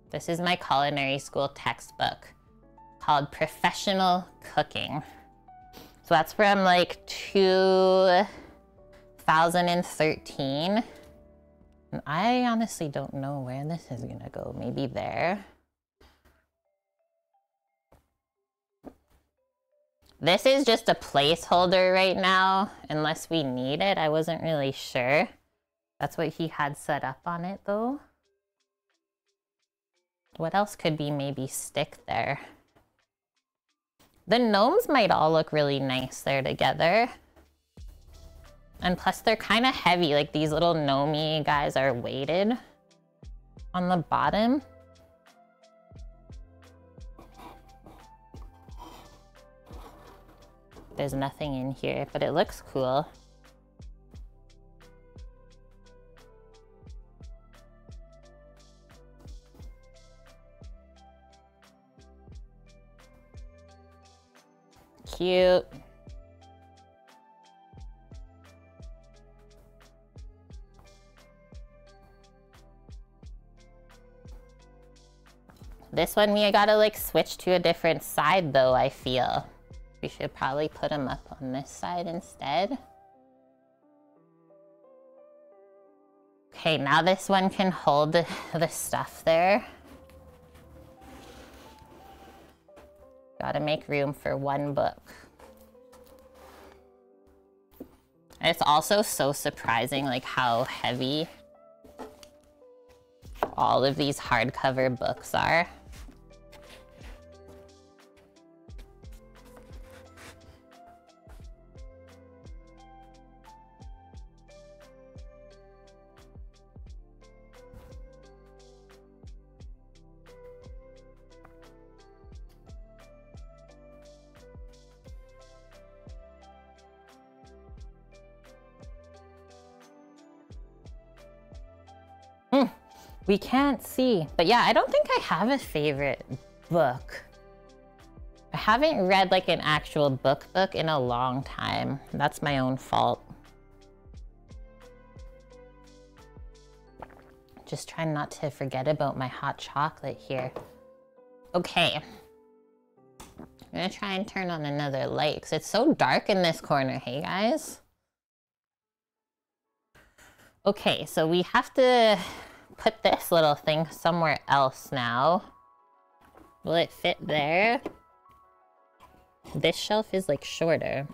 Speaker 1: This is my culinary school textbook called Professional Cooking. So that's from like 2013. And I honestly don't know where this is gonna go. Maybe there. This is just a placeholder right now, unless we need it. I wasn't really sure. That's what he had set up on it though. What else could be maybe stick there? The gnomes might all look really nice there together. And plus they're kind of heavy, like these little gnomey guys are weighted on the bottom. There's nothing in here, but it looks cool. Cute. This one we gotta like switch to a different side though, I feel. We should probably put them up on this side instead. Okay, now this one can hold the stuff there. Gotta make room for one book. It's also so surprising like how heavy all of these hardcover books are. We can't see, but yeah, I don't think I have a favorite book. I haven't read like an actual book in a long time. That's my own fault. Just trying not to forget about my hot chocolate here. Okay. I'm gonna try and turn on another light because it's so dark in this corner, hey guys? Okay, so we have to put this little thing somewhere else now. Will it fit there? This shelf is like shorter.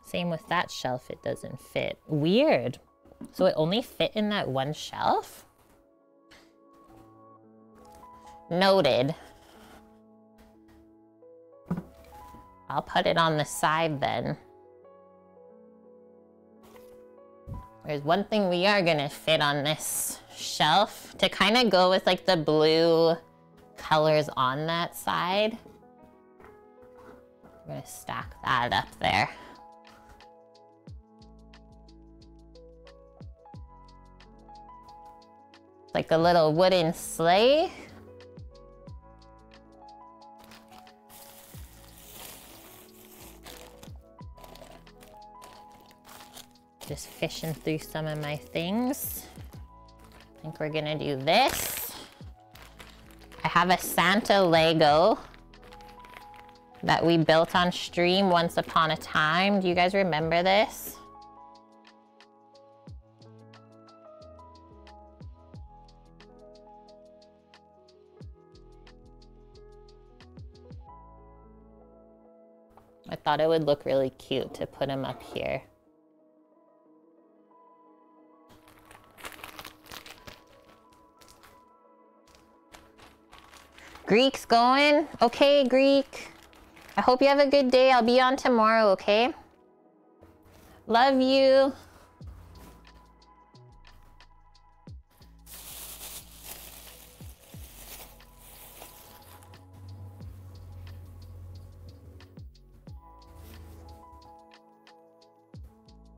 Speaker 1: Same with that shelf, it doesn't fit. Weird. So it only fit in that one shelf? Noted. I'll put it on the side then. There's one thing we are gonna fit on this shelf to kind of go with like the blue colors on that side. I'm gonna stack that up there. It's like a little wooden sleigh. Just fishing through some of my things. I think we're gonna do this. I have a Santa Lego that we built on stream once upon a time. Do you guys remember this? I thought it would look really cute to put him up here. Greek's going? Okay, Greek. I hope you have a good day. I'll be on tomorrow, okay? Love you.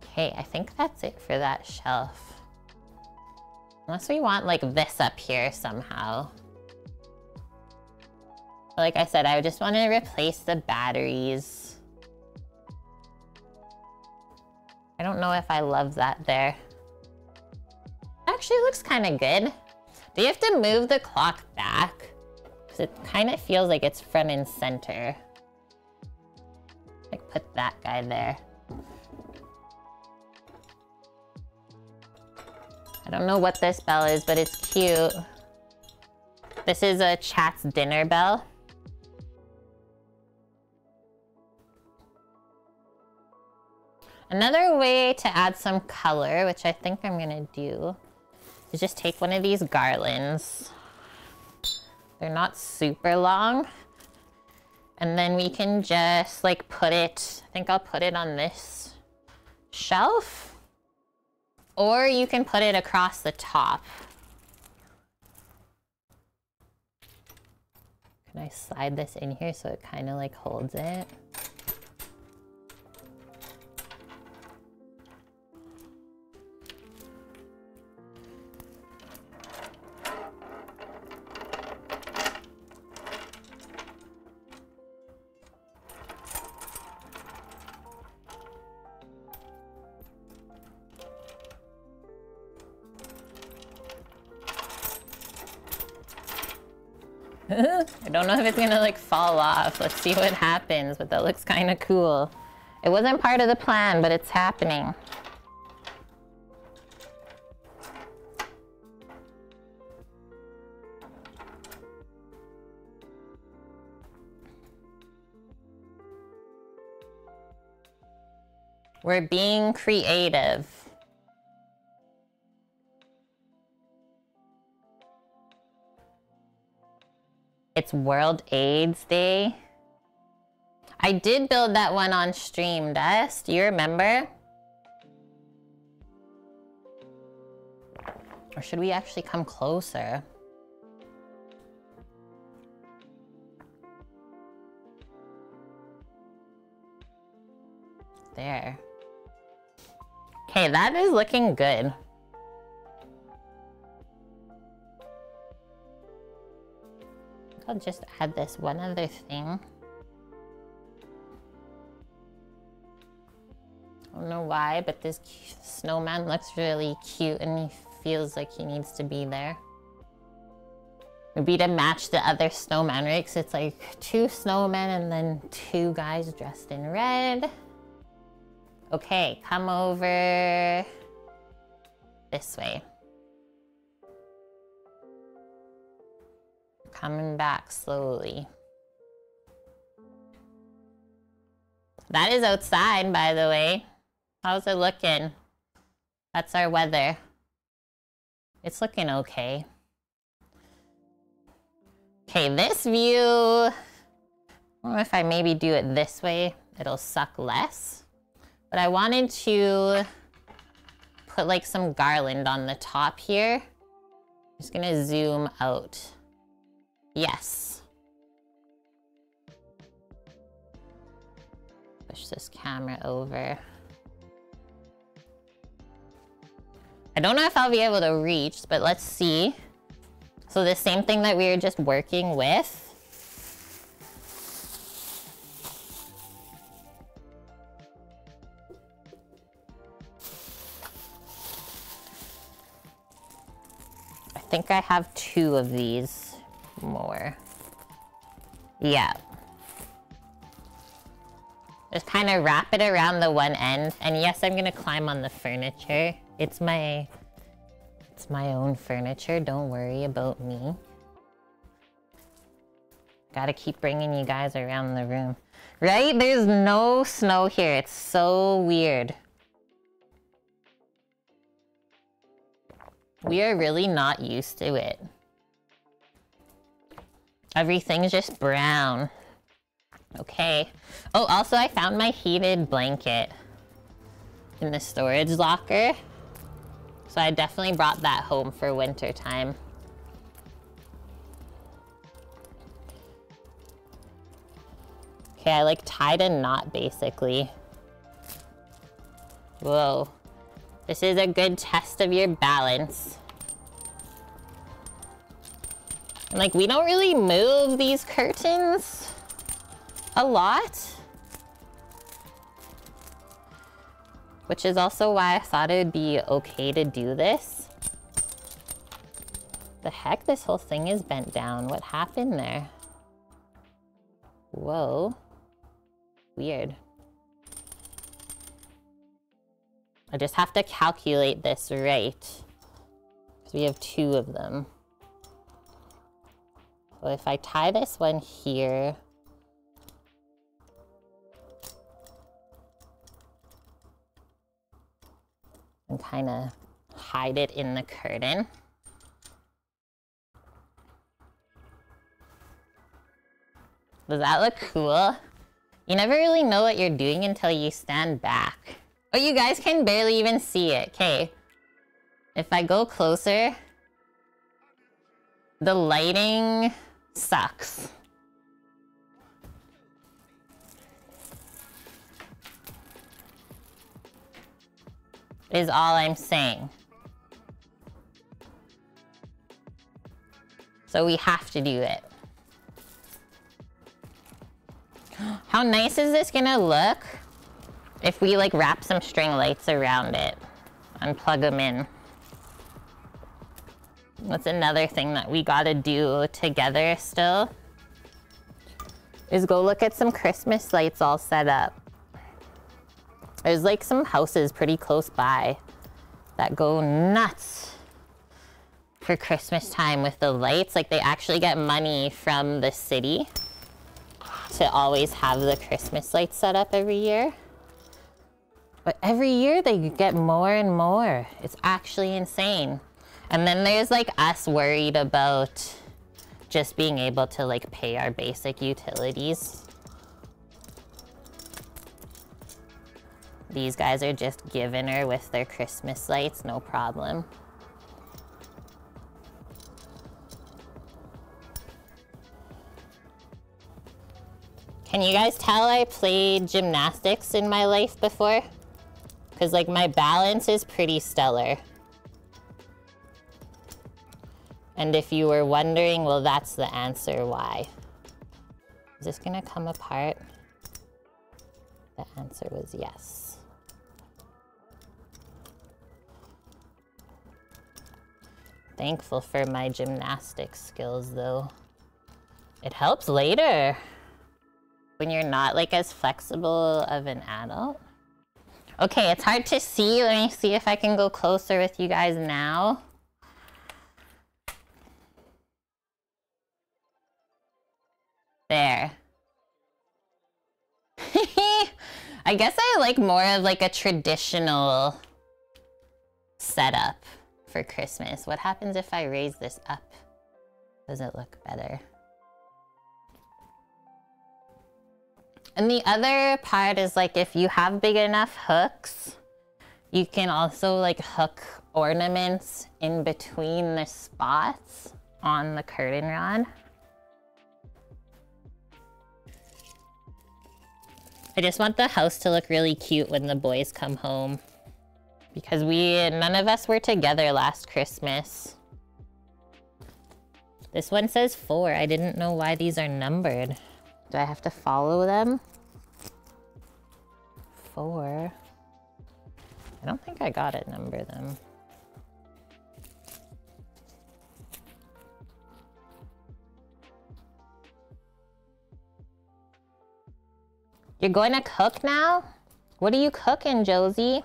Speaker 1: Okay, I think that's it for that shelf. Unless we want like this up here somehow. Like I said, I just want to replace the batteries. I don't know if I love that there. Actually, it looks kind of good. Do you have to move the clock back? Because it kind of feels like it's front and center. Like put that guy there. I don't know what this bell is, but it's cute. This is a Chat's dinner bell. Another way to add some color, which I think I'm gonna do, is just take one of these garlands. They're not super long. And then we can just like put it, I think I'll put it on this shelf. Or you can put it across the top. Can I slide this in here so it kind of like holds it? I don't know if it's gonna like fall off. Let's see what happens, but that looks kind of cool. It wasn't part of the plan, but it's happening. We're being creative. It's World AIDS Day. I did build that one on stream, Dust. Do you remember? Or should we actually come closer? There. Okay, that is looking good. I'll just add this one other thing. I don't know why, but this snowman looks really cute and he feels like he needs to be there. Maybe to match the other snowman, right? Because it's like 2 snowmen and then 2 guys dressed in red. Okay, come over this way. Coming back slowly. That is outside, by the way. How's it looking? That's our weather. It's looking okay. Okay, this view, I don't know if I maybe do it this way, it'll suck less. But I wanted to put like some garland on the top here. I'm just gonna zoom out. Yes. Push this camera over. I don't know if I'll be able to reach, but let's see. So the same thing that we were just working with. I think I have 2 of these more. Yeah. Just kind of wrap it around the one end. And yes, I'm gonna climb on the furniture. It's my own furniture. Don't worry about me. Gotta keep bringing you guys around the room. Right? There's no snow here. It's so weird. We are really not used to it. Everything's just brown. Okay. Oh, also I found my heated blanket in the storage locker. So I definitely brought that home for winter time. Okay, I like tied a knot basically. Whoa. This is a good test of your balance. And like, we don't really move these curtains a lot. Which is also why I thought it would be okay to do this. The heck, this whole thing is bent down. What happened there? Whoa. Weird. I just have to calculate this right. So we have 2 of them. So if I tie this one here, and kind of hide it in the curtain. Does that look cool? You never really know what you're doing until you stand back. Oh, you guys can barely even see it. Okay. If I go closer, the lighting sucks. Is all I'm saying. So we have to do it. How nice is this gonna look if we like wrap some string lights around it and plug them in? That's another thing that we gotta do together still, is go look at some Christmas lights all set up. There's like some houses pretty close by that go nuts for Christmas time with the lights. Like they actually get money from the city to always have the Christmas lights set up every year. But every year they get more and more. It's actually insane. And then there's like us worried about just being able to like pay our basic utilities. These guys are just giving her with their Christmas lights, no problem. Can you guys tell I played gymnastics in my life before? Because like my balance is pretty stellar. And if you were wondering, well, that's the answer why. Is this gonna come apart? The answer was yes. Thankful for my gymnastics skills though. It helps later when you're not like as flexible of an adult. Okay, it's hard to see. Let me see if I can go closer with you guys now. There. I guess I like more of like a traditional setup for Christmas. What happens if I raise this up? Does it look better? And the other part is like if you have big enough hooks, you can also like hook ornaments in between the spots on the curtain rod. I just want the house to look really cute when the boys come home. Because none of us were together last Christmas. This one says 4. I didn't know why these are numbered. Do I have to follow them? 4. I don't think I got it number them. You're going to cook now? What are you cooking, Josie?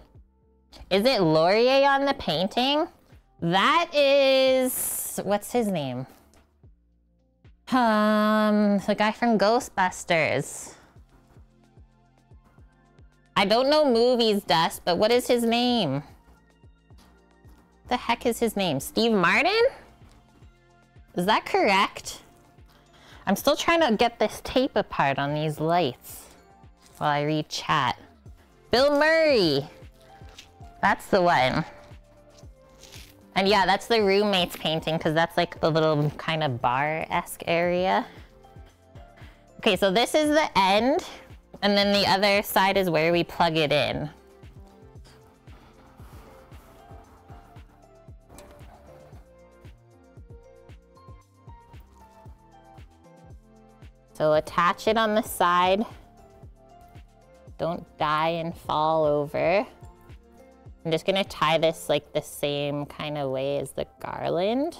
Speaker 1: Is it Laurier on the painting? That is... what's his name? The guy from Ghostbusters. I don't know movies, Dust, but what is his name? The heck is his name? Steve Martin? Is that correct? I'm still trying to get this tape apart on these lights while I read chat. Bill Murray. That's the one. And yeah, that's the roommate's painting because that's like the little kind of bar-esque area. Okay, so this is the end. And then the other side is where we plug it in. So attach it on the side. Don't die and fall over. I'm just gonna tie this like the same kind of way as the garland.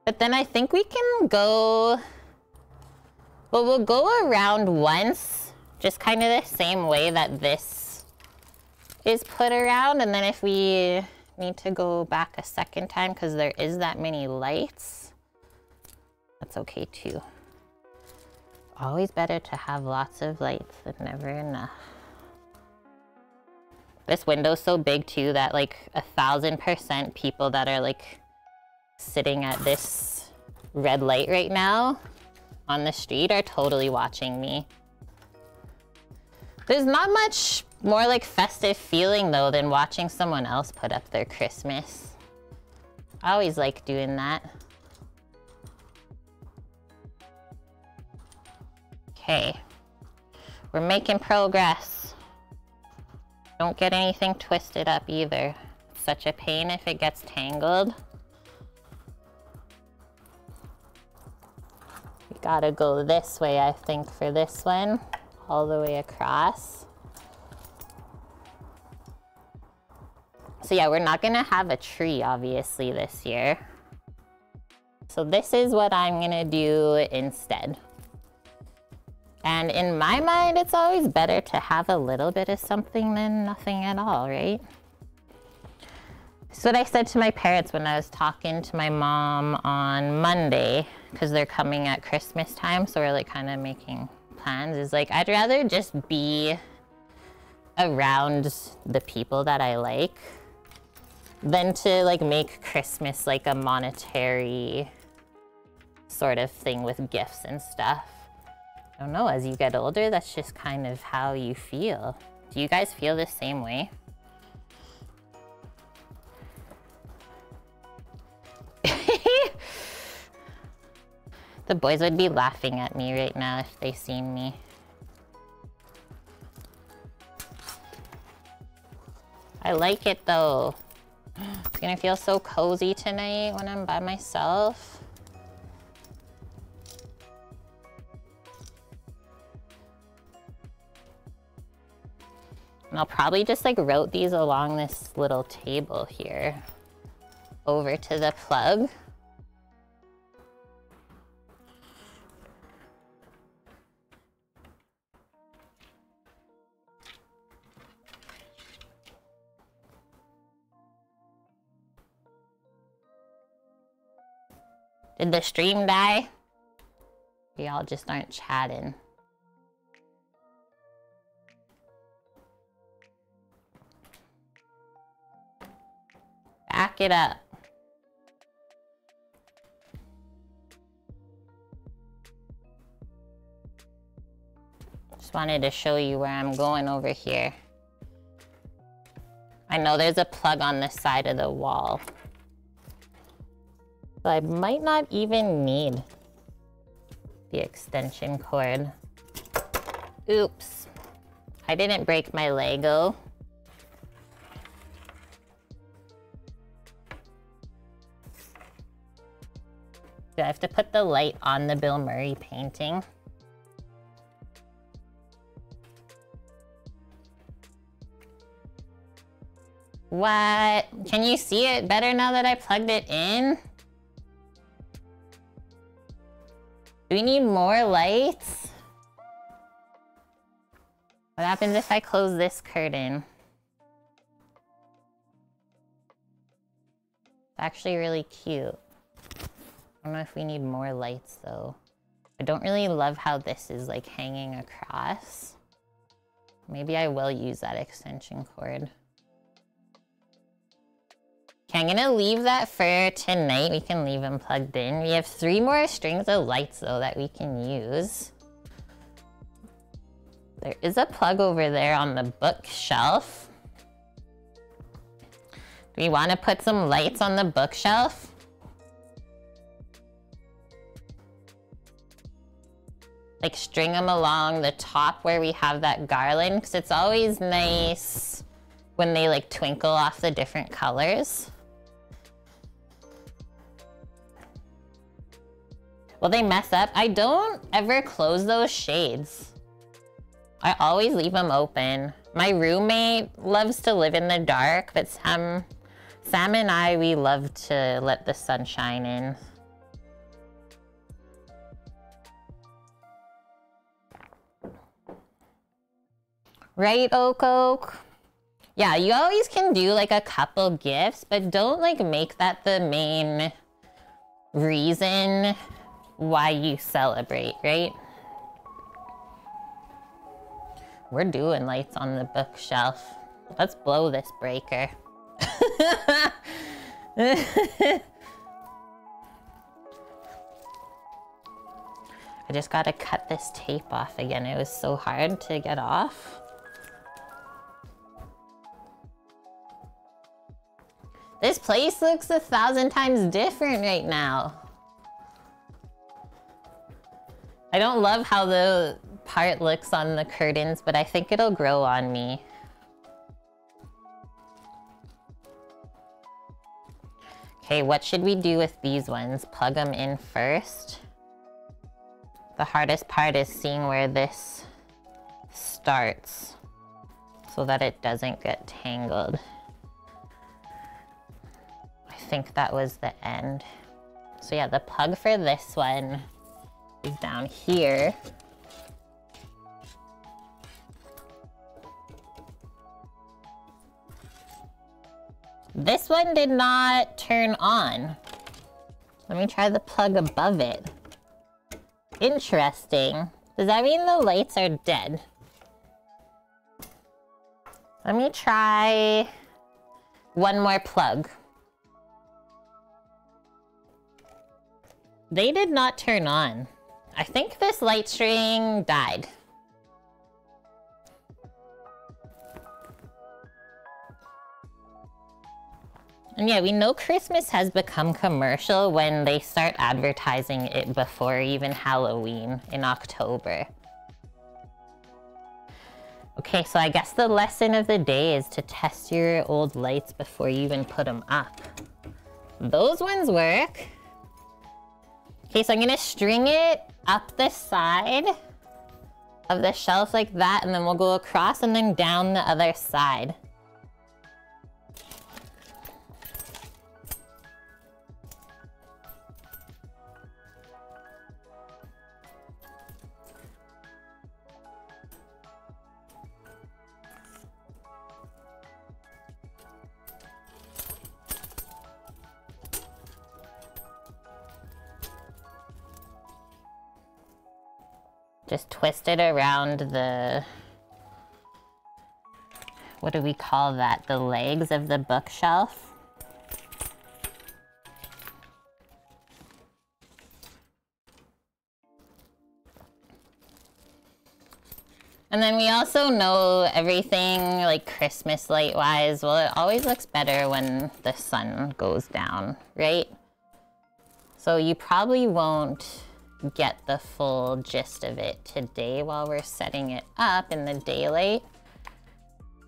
Speaker 1: But then I think we can go, well, we'll go around once, just kind of the same way that this is put around, and then if we need to go back a second time because there is that many lights, that's okay too. Always better to have lots of lights than never enough. This window's so big too that like 1000% people that are like sitting at this red light right now on the street are totally watching me. There's not much more like festive feeling though than watching someone else put up their Christmas. I always like doing that. Okay, we're making progress. Don't get anything twisted up either. It's such a pain if it gets tangled. We gotta go this way, I think, for this one, all the way across. So yeah, we're not gonna have a tree, obviously, this year. So this is what I'm gonna do instead. And in my mind, it's always better to have a little bit of something than nothing at all, right? That's what I said to my parents when I was talking to my mom on Monday, because they're coming at Christmas time, so we're like kind of making plans, is like, I'd rather just be around the people that I like than to like make Christmas like a monetary sort of thing with gifts and stuff. I don't know, as you get older, that's just kind of how you feel. Do you guys feel the same way? The boys would be laughing at me right now if they seen me. I like it though. It's gonna feel so cozy tonight when I'm by myself. And I'll probably just like route these along this little table here over to the plug. Did the stream die? Y'all just aren't chatting. Back it up. Just wanted to show you where I'm going over here. I know there's a plug on this side of the wall. So I might not even need the extension cord. Oops. I didn't break my Lego. Do I have to put the light on the Bill Murray painting? What? Can you see it better now that I plugged it in? Do we need more lights? What happens if I close this curtain? It's actually really cute. I don't know if we need more lights though. I don't really love how this is like hanging across. Maybe I will use that extension cord. Okay, I'm gonna leave that for tonight. We can leave them plugged in. We have 3 more strings of lights though that we can use. There is a plug over there on the bookshelf. Do we want to put some lights on the bookshelf? Like string them along the top where we have that garland, because it's always nice when they like twinkle off the different colors. Will they mess up? I don't ever close those shades. I always leave them open. My roommate loves to live in the dark, but Sam and I, we love to let the sun shine in. Right, Oak? Yeah, you always can do like a couple gifts, but don't like make that the main reason why you celebrate, right? We're doing lights on the bookshelf. Let's blow this breaker. I just gotta cut this tape off again. It was so hard to get off. This place looks 1,000 times different right now. I don't love how the part looks on the curtains, but I think it'll grow on me. Okay, what should we do with these ones? Plug them in first. The hardest part is seeing where this starts so that it doesn't get tangled. I think that was the end. So yeah, the plug for this one is down here. This one did not turn on. Let me try the plug above it. Interesting. Does that mean the lights are dead? Let me try one more plug. They did not turn on. I think this light string died. And yeah, we know Christmas has become commercial when they start advertising it before even Halloween in October. Okay, so I guess the lesson of the day is to test your old lights before you even put them up. Those ones work. Okay, so I'm gonna string it up the side of the shelf like that, and then we'll go across and then down the other side. Just twist it around the, what do we call that? The legs of the bookshelf. And then we also know everything like Christmas light wise, well, it always looks better when the sun goes down, right? So you probably won't get the full gist of it today while we're setting it up in the daylight,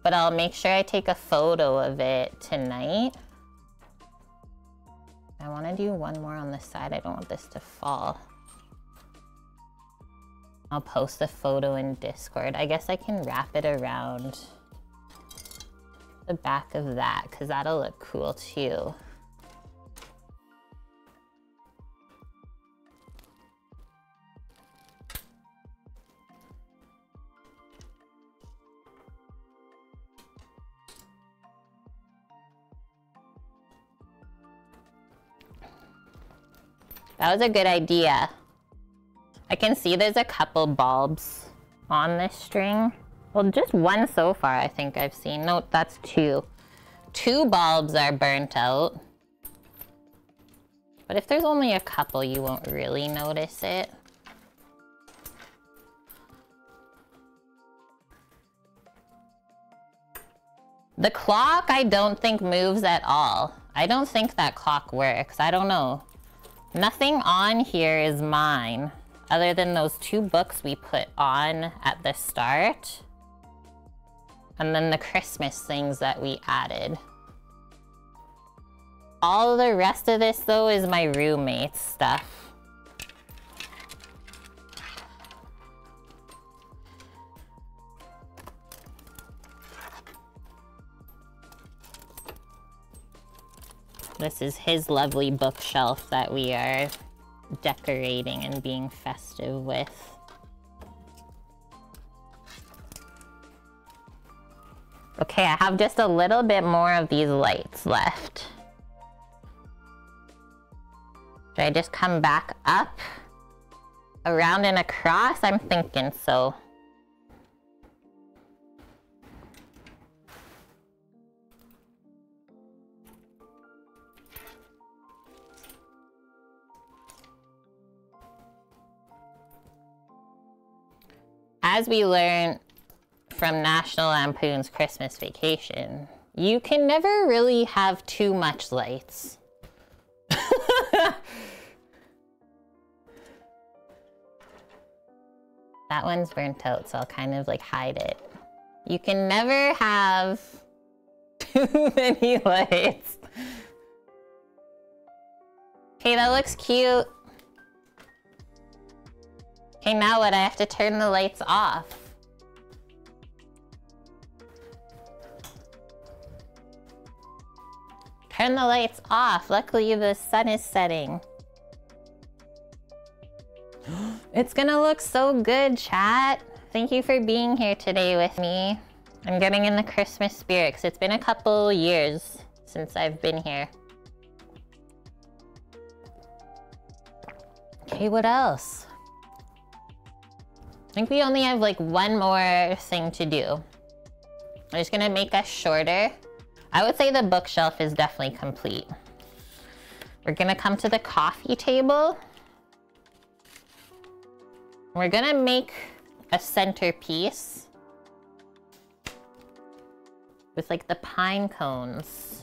Speaker 1: but I'll make sure I take a photo of it tonight. I want to do one more on the side. I don't want this to fall. I'll post the photo in Discord. I guess I can wrap it around the back of that because that'll look cool too. That was a good idea. I can see there's a couple bulbs on this string. Well, just one so far I think I've seen. No, that's two. Two bulbs are burnt out. But if there's only a couple, you won't really notice it. The clock I don't think moves at all. I don't think that clock works. I don't know. Nothing on here is mine, other than those two books we put on at the start. And then the Christmas things that we added. All the rest of this, though, is my roommate's stuff. This is his lovely bookshelf that we are decorating and being festive with. Okay, I have just a little bit more of these lights left. Should I just come back up, around and across? I'm thinking so. As we learned from National Lampoon's Christmas Vacation, you can never really have too much lights. That one's burnt out, so I'll kind of like hide it. You can never have too many lights. Okay, that looks cute. Okay, now what? I have to turn the lights off. Turn the lights off. Luckily, the sun is setting. It's gonna look so good, chat. Thank you for being here today with me. I'm getting in the Christmas spirit because it's been a couple years since I've been here. Okay, what else? I think we only have like one more thing to do. I'm just gonna make us shorter. I would say the bookshelf is definitely complete. We're gonna come to the coffee table. We're gonna make a centerpiece with like the pine cones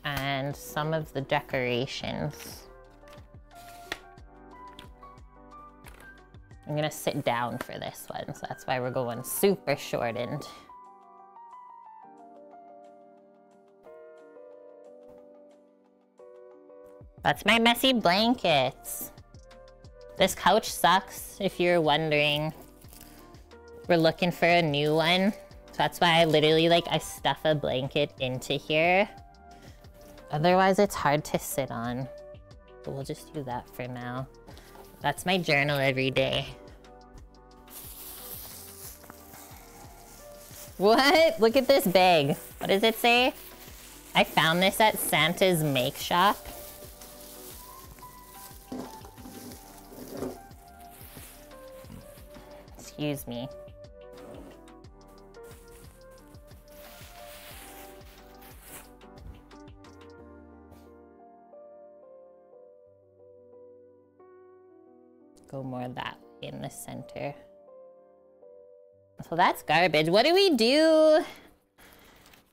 Speaker 1: and some of the decorations. I'm gonna sit down for this one, so that's why we're going super shortened. That's my messy blankets. This couch sucks, if you're wondering. We're looking for a new one. So that's why I literally, like, I stuff a blanket into here. Otherwise, it's hard to sit on. But we'll just do that for now. That's my journal every day. What? Look at this bag. What does it say? I found this at Santa's Make Shop. Excuse me. Go more that way in the center. So that's garbage. What do we do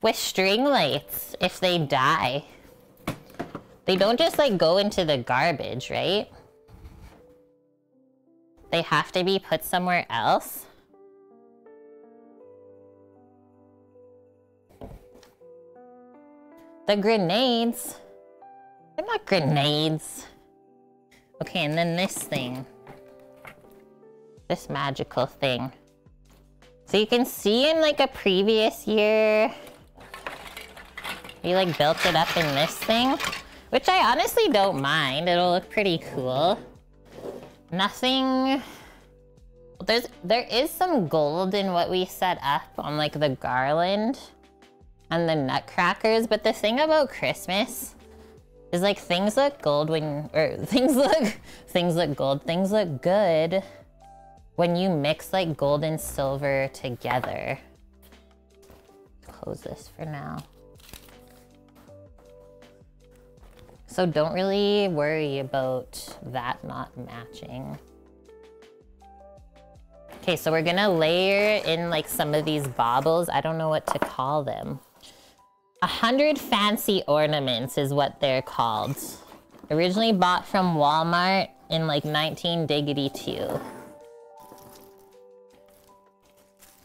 Speaker 1: with string lights if they die? They don't just like go into the garbage, right? They have to be put somewhere else. The grenades. They're not grenades. Okay, and then this thing. This magical thing. So you can see in like a previous year, we like built it up in this thing, which I honestly don't mind. It'll look pretty cool. Nothing, there is some gold in what we set up on like the garland and the nutcrackers, but the thing about Christmas is like things look gold when, or things look good when you mix like gold and silver together. Close this for now. So don't really worry about that not matching. Okay, so we're gonna layer in like some of these baubles. I don't know what to call them. 100 fancy ornaments is what they're called. Originally bought from Walmart in like 1992.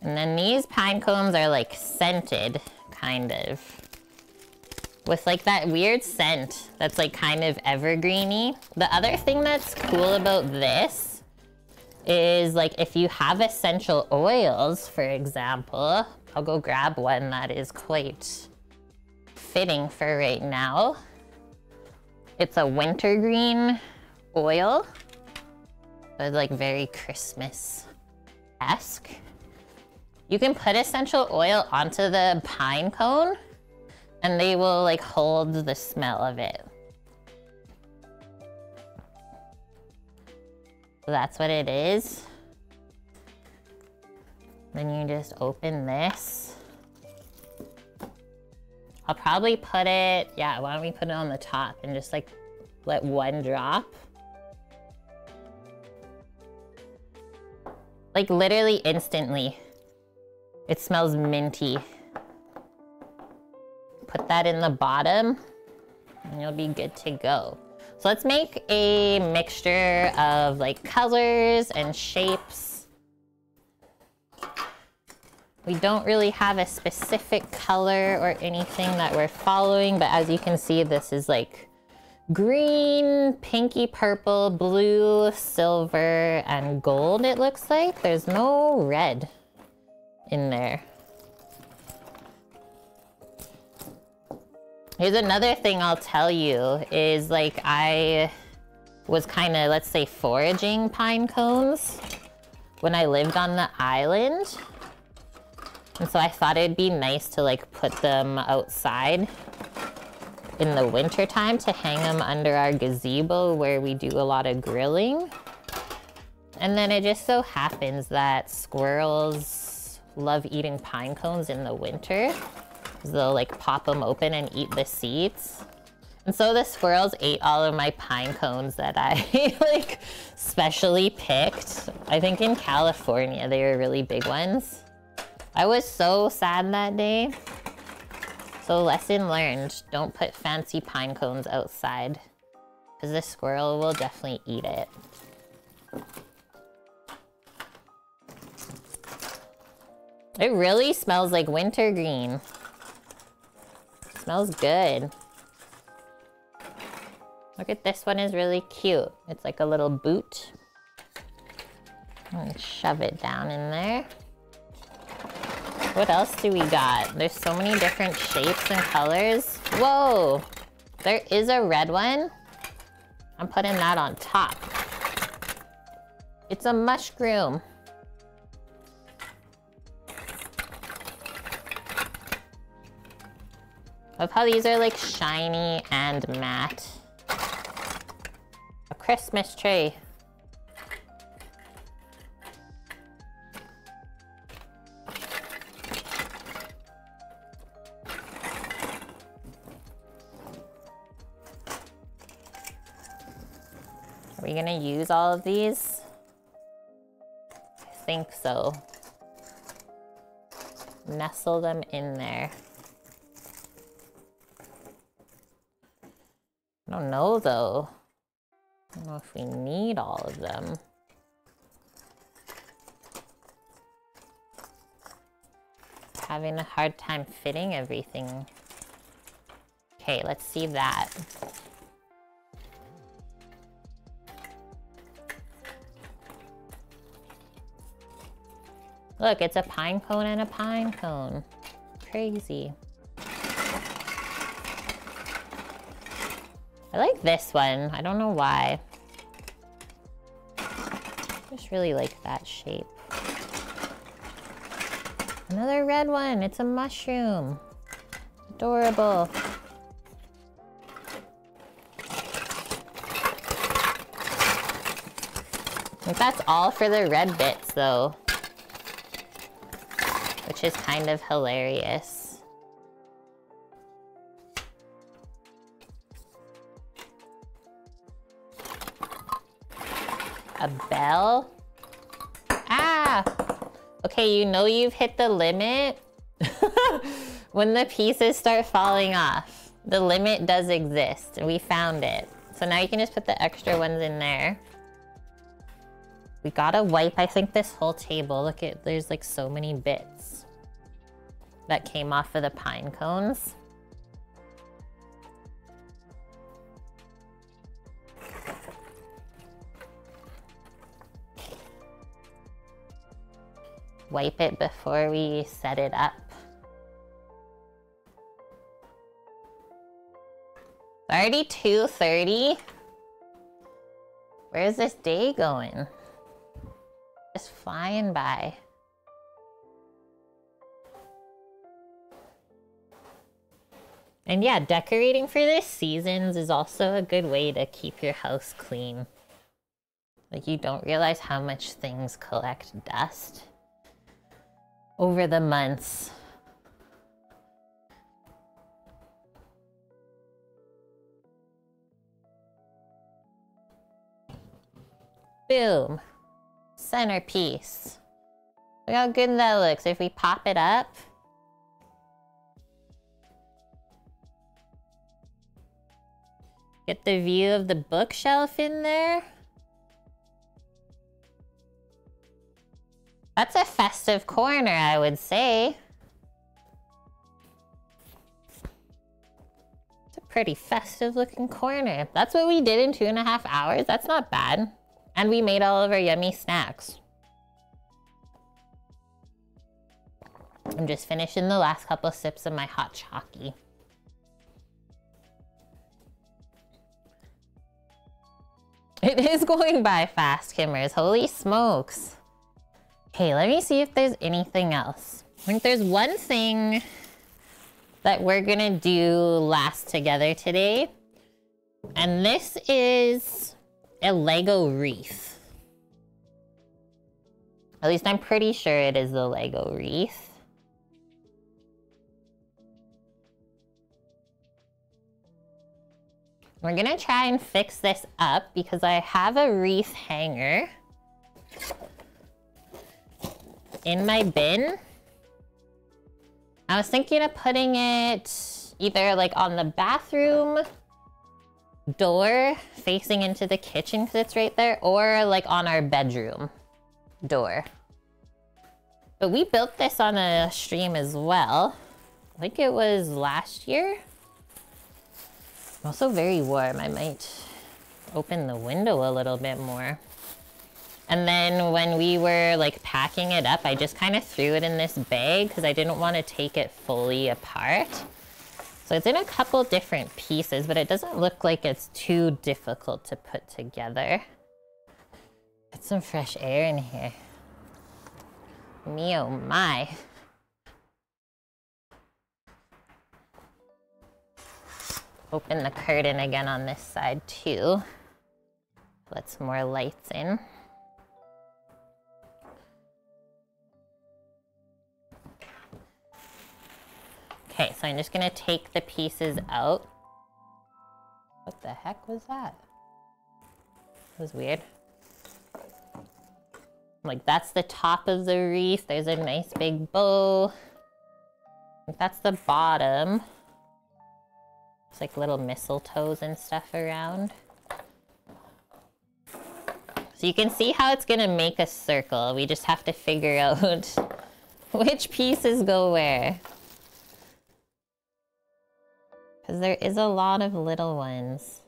Speaker 1: And then these pine cones are like scented, kind of. With like that weird scent that's like kind of evergreeny. The other thing that's cool about this is like if you have essential oils, for example, I'll go grab one that is quite fitting for right now. It's a wintergreen oil. It's like very Christmas-esque. You can put essential oil onto the pine cone and they will like hold the smell of it. So that's what it is. Then you just open this. I'll probably put it, yeah, why don't we put it on the top and just like let one drop. Like literally instantly. It smells minty. Put that in the bottom and you'll be good to go. So let's make a mixture of like colors and shapes. We don't really have a specific color or anything that we're following, but as you can see, this is like green, pinky purple, blue, silver, and gold, it looks like. There's no red in there. Here's another thing I'll tell you is like I was kind of, let's say, foraging pine cones when I lived on the island. And so I thought it'd be nice to like put them outside in the winter time to hang them under our gazebo where we do a lot of grilling. And then it just so happens that squirrels love eating pine cones in the winter. They'll like pop them open and eat the seeds. And so the squirrels ate all of my pine cones that I like specially picked. I think in California, they were really big ones. I was so sad that day. So lesson learned, don't put fancy pine cones outside because the squirrel will definitely eat it. It really smells like wintergreen. Smells good. Look at this one, is really cute. It's like a little boot. And shove it down in there. What else do we got? There's so many different shapes and colors. Whoa, there is a red one. I'm putting that on top. It's a mushroom. Love how these are like shiny and matte. A Christmas tree. Are we gonna use all of these? I think so. Nestle them in there. I don't know though. I don't know if we need all of them. Having a hard time fitting everything. Okay, let's see that. Look, it's a pine cone and a pine cone. Crazy. I like this one. I don't know why. I just really like that shape. Another red one. It's a mushroom. Adorable. I think that's all for the red bits though, which is kind of hilarious. A bell? Ah! Okay, you know you've hit the limit when the pieces start falling off. The limit does exist, and we found it. So now you can just put the extra ones in there. We gotta wipe, I think, this whole table. Look at, there's like so many bits that came off of the pine cones. Wipe it before we set it up. Already 2:30. Where's this day going? Just flying by. And yeah, decorating for the seasons is also a good way to keep your house clean. Like, you don't realize how much things collect dust over the months. Boom. Centerpiece. Look how good that looks. If we pop it up. Get the view of the bookshelf in there. That's a festive corner, I would say. It's a pretty festive looking corner. That's what we did in 2.5 hours. That's not bad. And we made all of our yummy snacks. I'm just finishing the last couple sips of my hot chalky. It is going by fast, Kimmers. Holy smokes. Okay, let me see if there's anything else. I think there's one thing that we're gonna do last together today. And this is a Lego wreath. At least I'm pretty sure it is the Lego wreath. We're gonna try and fix this up because I have a wreath hanger in my bin. I was thinking of putting it either like on the bathroom door facing into the kitchen because it's right there, or like on our bedroom door. But we built this on a stream as well. I think it was last year. Also very warm. I might open the window a little bit more. And then when we were like packing it up, I just kind of threw it in this bag because I didn't want to take it fully apart. So it's in a couple different pieces, but it doesn't look like it's too difficult to put together. Get some fresh air in here. Me oh my. Open the curtain again on this side too. Let some more lights in. Okay, so I'm just gonna take the pieces out. What the heck was that? That was weird. Like, that's the top of the wreath. There's a nice big bow. I think that's the bottom. It's like little mistletoes and stuff around. So you can see how it's gonna make a circle. We just have to figure out which pieces go where. Because there is a lot of little ones.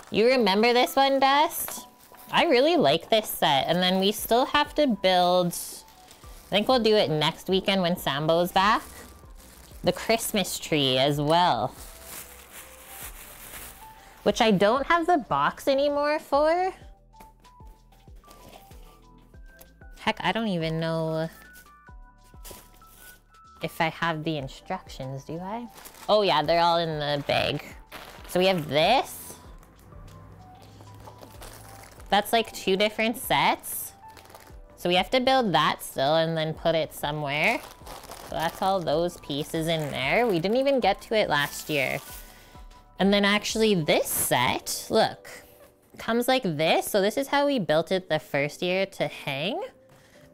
Speaker 1: You remember this one, Dust? I really like this set. And then we still have to build, I think we'll do it next weekend when Sambo's back, the Christmas tree as well. Which I don't have the box anymore for. Heck, I don't even know if I have the instructions, do I? Oh yeah, they're all in the bag. So we have this. That's like 2 different sets. So we have to build that still and then put it somewhere. So that's all those pieces in there. We didn't even get to it last year. And then actually this set, look, comes like this. So this is how we built it the first year to hang.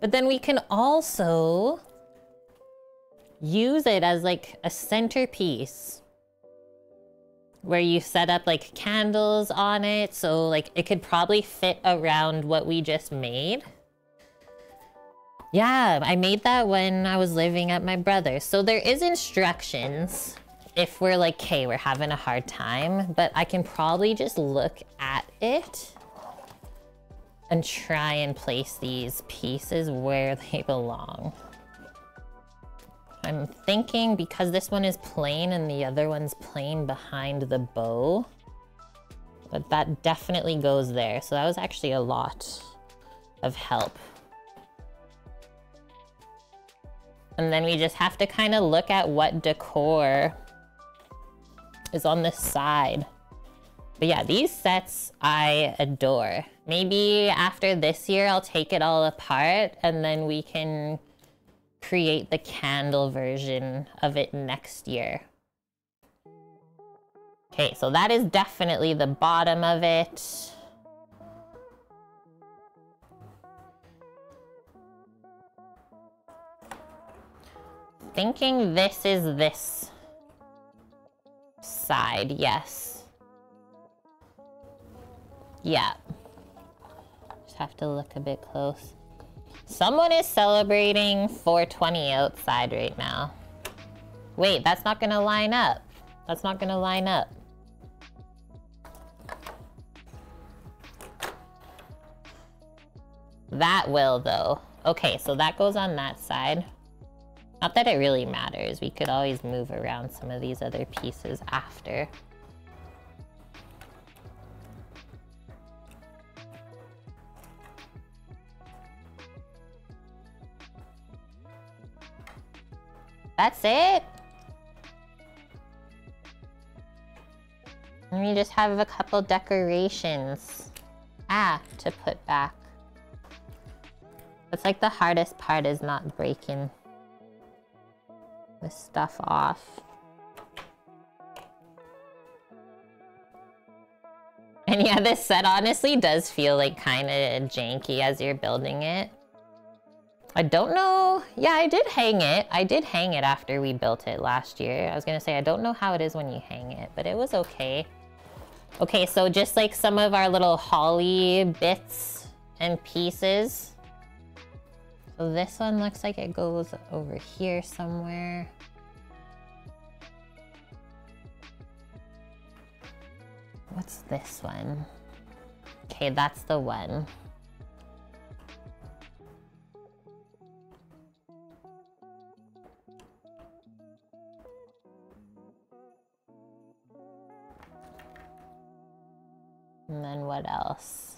Speaker 1: But then we can also use it as like a centerpiece where you set up like candles on it. So like it could probably fit around what we just made. Yeah, I made that when I was living at my brother's. So there is instructions if we're like, okay, we're having a hard time, but I can probably just look at it and try and place these pieces where they belong. I'm thinking because this one is plain and the other one's plain behind the bow, But that definitely goes there. So that was actually a lot of help. And then we just have to kind of look at what decor is on this side. But yeah, these sets I adore. Maybe after this year, I'll take it all apart and then we can create the candle version of it next year. Okay, so that is definitely the bottom of it. Thinking this is this side, yes. Yeah. Just have to look a bit close. Someone is celebrating 420 outside right now. Wait, that's not gonna line up. That's not gonna line up. That will though. Okay, so that goes on that side. Not that it really matters. We could always move around some of these other pieces after. That's it. And we just have a couple decorations to put back. It's like the hardest part is not breaking this stuff off. And yeah, this set honestly does feel like kind of janky as you're building it. I don't know. Yeah, I did hang it. I did hang it after we built it last year. I was gonna say, I don't know how it is when you hang it, but it was okay. Okay, so just like some of our little holly bits and pieces. So this one looks like it goes over here somewhere. What's this one? Okay, that's the one. And then what else?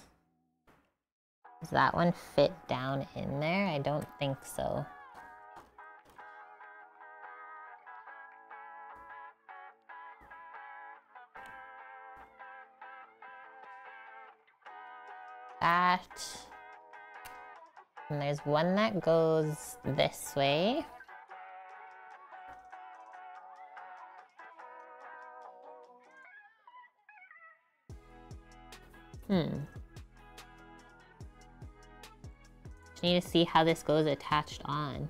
Speaker 1: Does that one fit down in there? I don't think so. That. And there's one that goes this way. Just need to see how this goes attached on.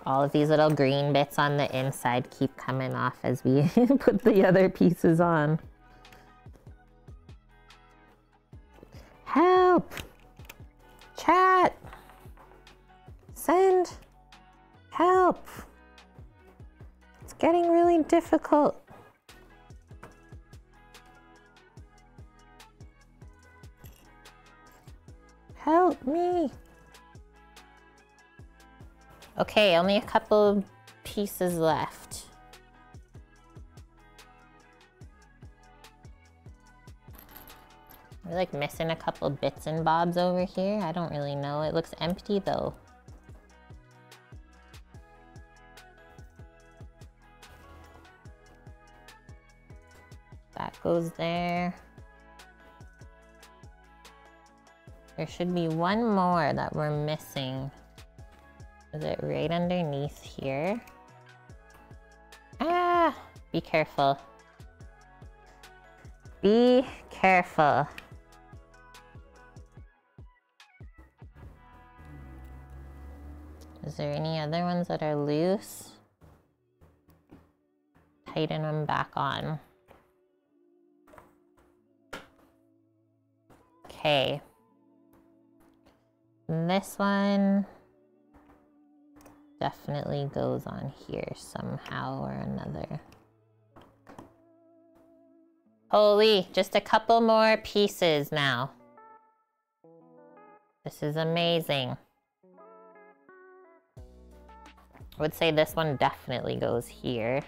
Speaker 1: All of these little green bits on the inside keep coming off as we put the other pieces on. Help! Chat! Send help! It's getting really difficult. Help me! Okay, only a couple pieces left. We're like missing a couple bits and bobs over here. I don't really know. It looks empty though. That goes there. There should be one more that we're missing. Is it right underneath here? Ah! Be careful. Be careful. Is there any other ones that are loose? Tighten them back on. Okay. And this one definitely goes on here somehow or another. Holy, just a couple more pieces now. This is amazing. I would say this one definitely goes here.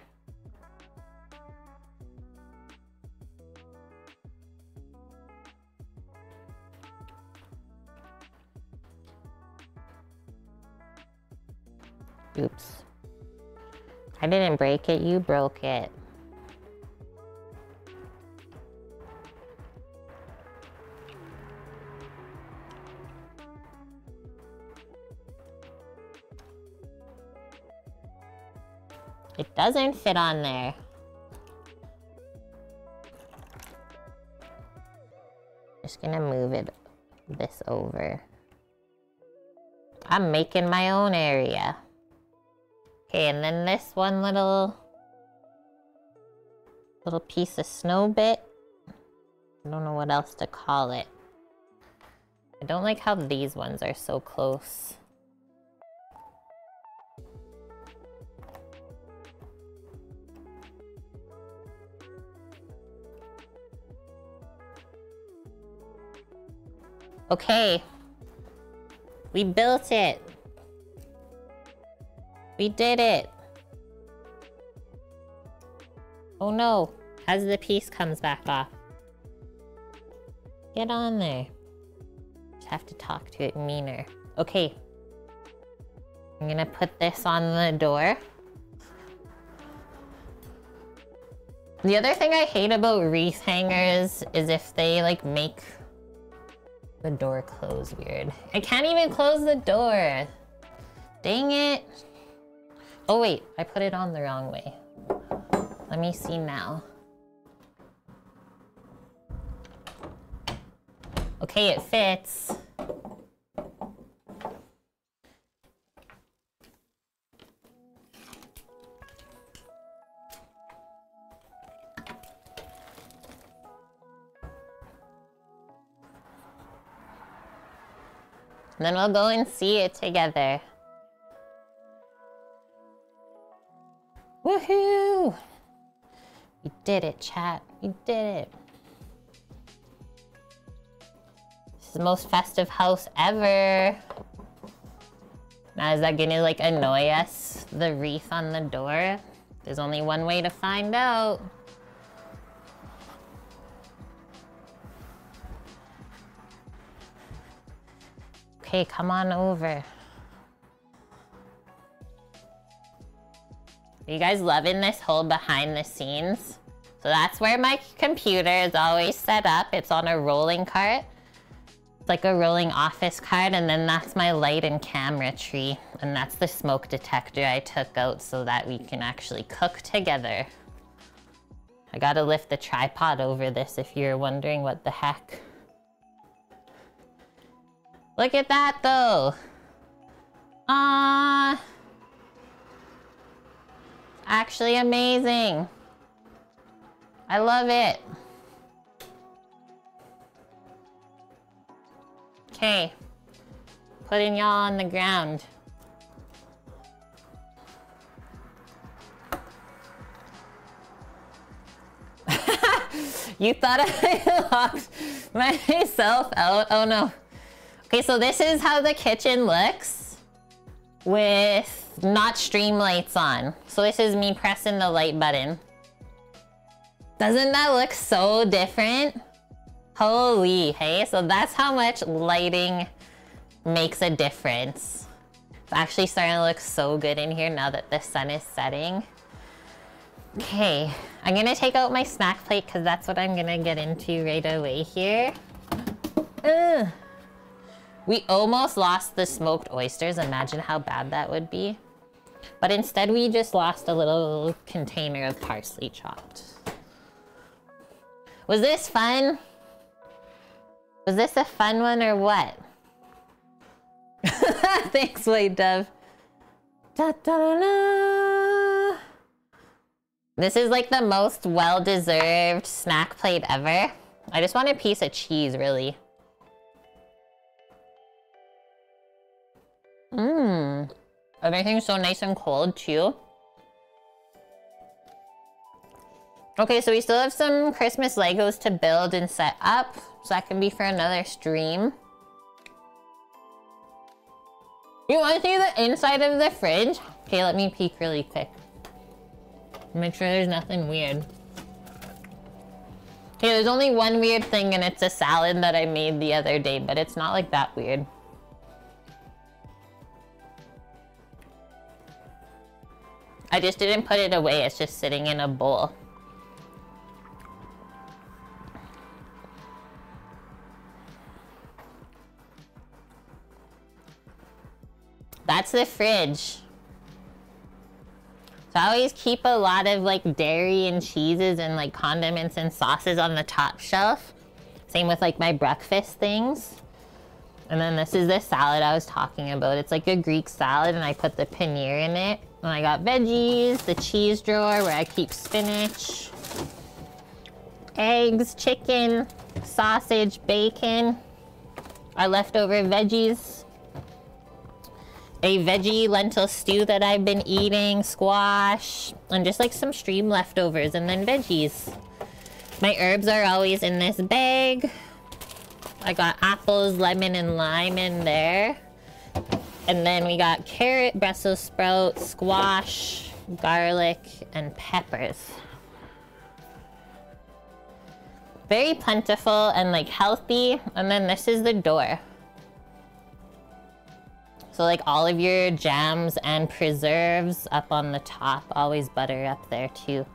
Speaker 1: Oops. I didn't break it, you broke it. It doesn't fit on there. Just gonna move it this over. I'm making my own area. Okay, and then this one little piece of snow bit. I don't know what else to call it. I don't like how these ones are so close. Okay, we built it. We did it. Oh no, as the piece comes back off. Get on there. Just have to talk to it meaner. Okay, I'm gonna put this on the door. The other thing I hate about wreath hangers is if they like make the door close weird. I can't even close the door. Dang it. Oh wait, I put it on the wrong way. Let me see now. Okay, it fits. And then we'll go and see it together. Woohoo! We did it, chat. We did it. This is the most festive house ever. Now, is that gonna like annoy us? The wreath on the door? There's only one way to find out. Okay, come on over. Are you guys loving this whole behind the scenes? So that's where my computer is always set up. It's on a rolling cart. It's like a rolling office cart, and then that's my light and camera tree. And that's the smoke detector I took out so that we can actually cook together. I gotta lift the tripod over this if you're wondering what the heck. Look at that though. Ah. Actually amazing. I love it. Okay, putting y'all on the ground. You thought I locked myself out? Oh no. Okay, so this is how the kitchen looks with not stream lights on. So this is me pressing the light button. Doesn't that look so different? Holy, hey? So that's how much lighting makes a difference. It's actually starting to look so good in here now that the sun is setting. Okay, I'm gonna take out my snack plate because that's what I'm gonna get into right away here. Ugh. We almost lost the smoked oysters. Imagine how bad that would be. But instead we just lost a little container of parsley chopped. Was this fun? Was this a fun one or what? Thanks, White Dove. Da, da, da, da. This is like the most well-deserved snack plate ever. I just want a piece of cheese, really. Mmm. Everything's so nice and cold too. Okay, so we still have some Christmas Legos to build and set up. So that can be for another stream. You want to see the inside of the fridge? Okay, let me peek really quick. Make sure there's nothing weird. Okay, there's only one weird thing and it's a salad that I made the other day, but it's not like that weird. I just didn't put it away, it's just sitting in a bowl. That's the fridge. So I always keep a lot of like dairy and cheeses and like condiments and sauces on the top shelf. Same with like my breakfast things. And then this is the salad I was talking about. It's like a Greek salad and I put the paneer in it. And I got veggies, the cheese drawer where I keep spinach, eggs, chicken, sausage, bacon, our leftover veggies. A veggie lentil stew that I've been eating, squash, and just like some stream leftovers, and then veggies. My herbs are always in this bag. I got apples, lemon, and lime in there. And then we got carrot, Brussels sprouts, squash, garlic, and peppers. Very plentiful and like healthy. And then this is the door. So like all of your jams and preserves up on the top. Always butter up there too.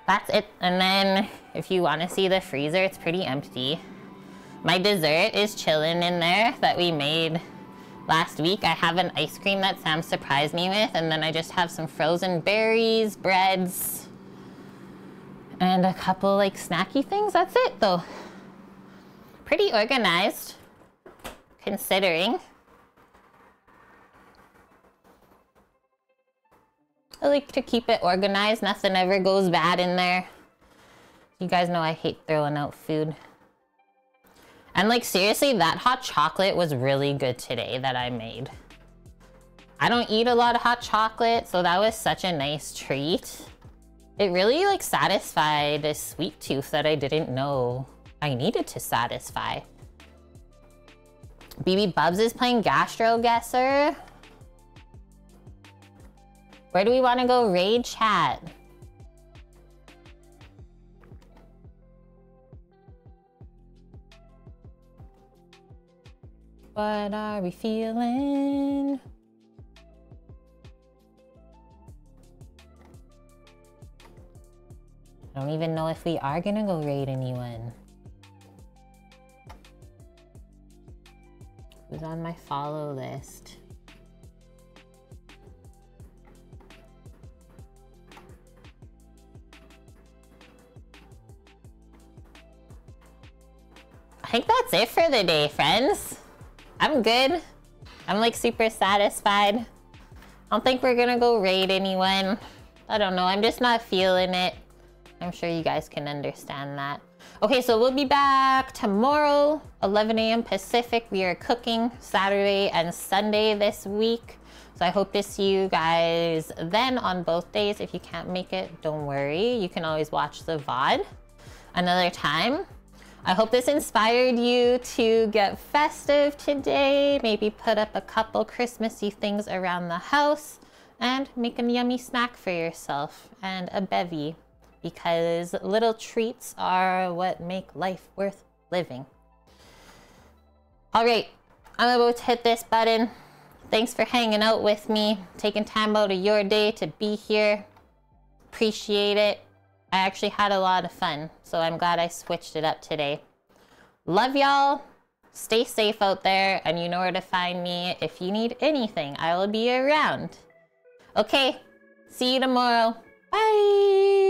Speaker 1: That's it. And then if you want to see the freezer, it's pretty empty. My dessert is chilling in there that we made last week. I have an ice cream that Sam surprised me with, and then I just have some frozen berries, breads, and a couple like snacky things. That's it though. Pretty organized, considering. I like to keep it organized. Nothing ever goes bad in there. You guys know I hate throwing out food. And like seriously, that hot chocolate was really good today that I made. I don't eat a lot of hot chocolate, so that was such a nice treat. It really like satisfied a sweet tooth that I didn't know I needed to satisfy. BB Bubs is playing Gastro Guesser. Where do we want to go raid chat? What are we feeling? I don't even know if we are gonna go raid anyone. Who's on my follow list? I think that's it for the day, friends. I'm good. I'm like super satisfied. I don't think we're gonna go raid anyone. I don't know, I'm just not feeling it. I'm sure you guys can understand that. Okay, so we'll be back tomorrow, 11 a.m. Pacific. We are cooking Saturday and Sunday this week. So I hope to see you guys then on both days. If you can't make it, don't worry. You can always watch the VOD another time. I hope this inspired you to get festive today. Maybe put up a couple Christmassy things around the house and make a yummy snack for yourself and a bevy, because little treats are what make life worth living. All right, I'm about to hit this button. Thanks for hanging out with me, taking time out of your day to be here. Appreciate it. I actually had a lot of fun, so I'm glad I switched it up today. Love y'all. Stay safe out there, and you know where to find me if you need anything. I will be around. Okay, see you tomorrow. Bye.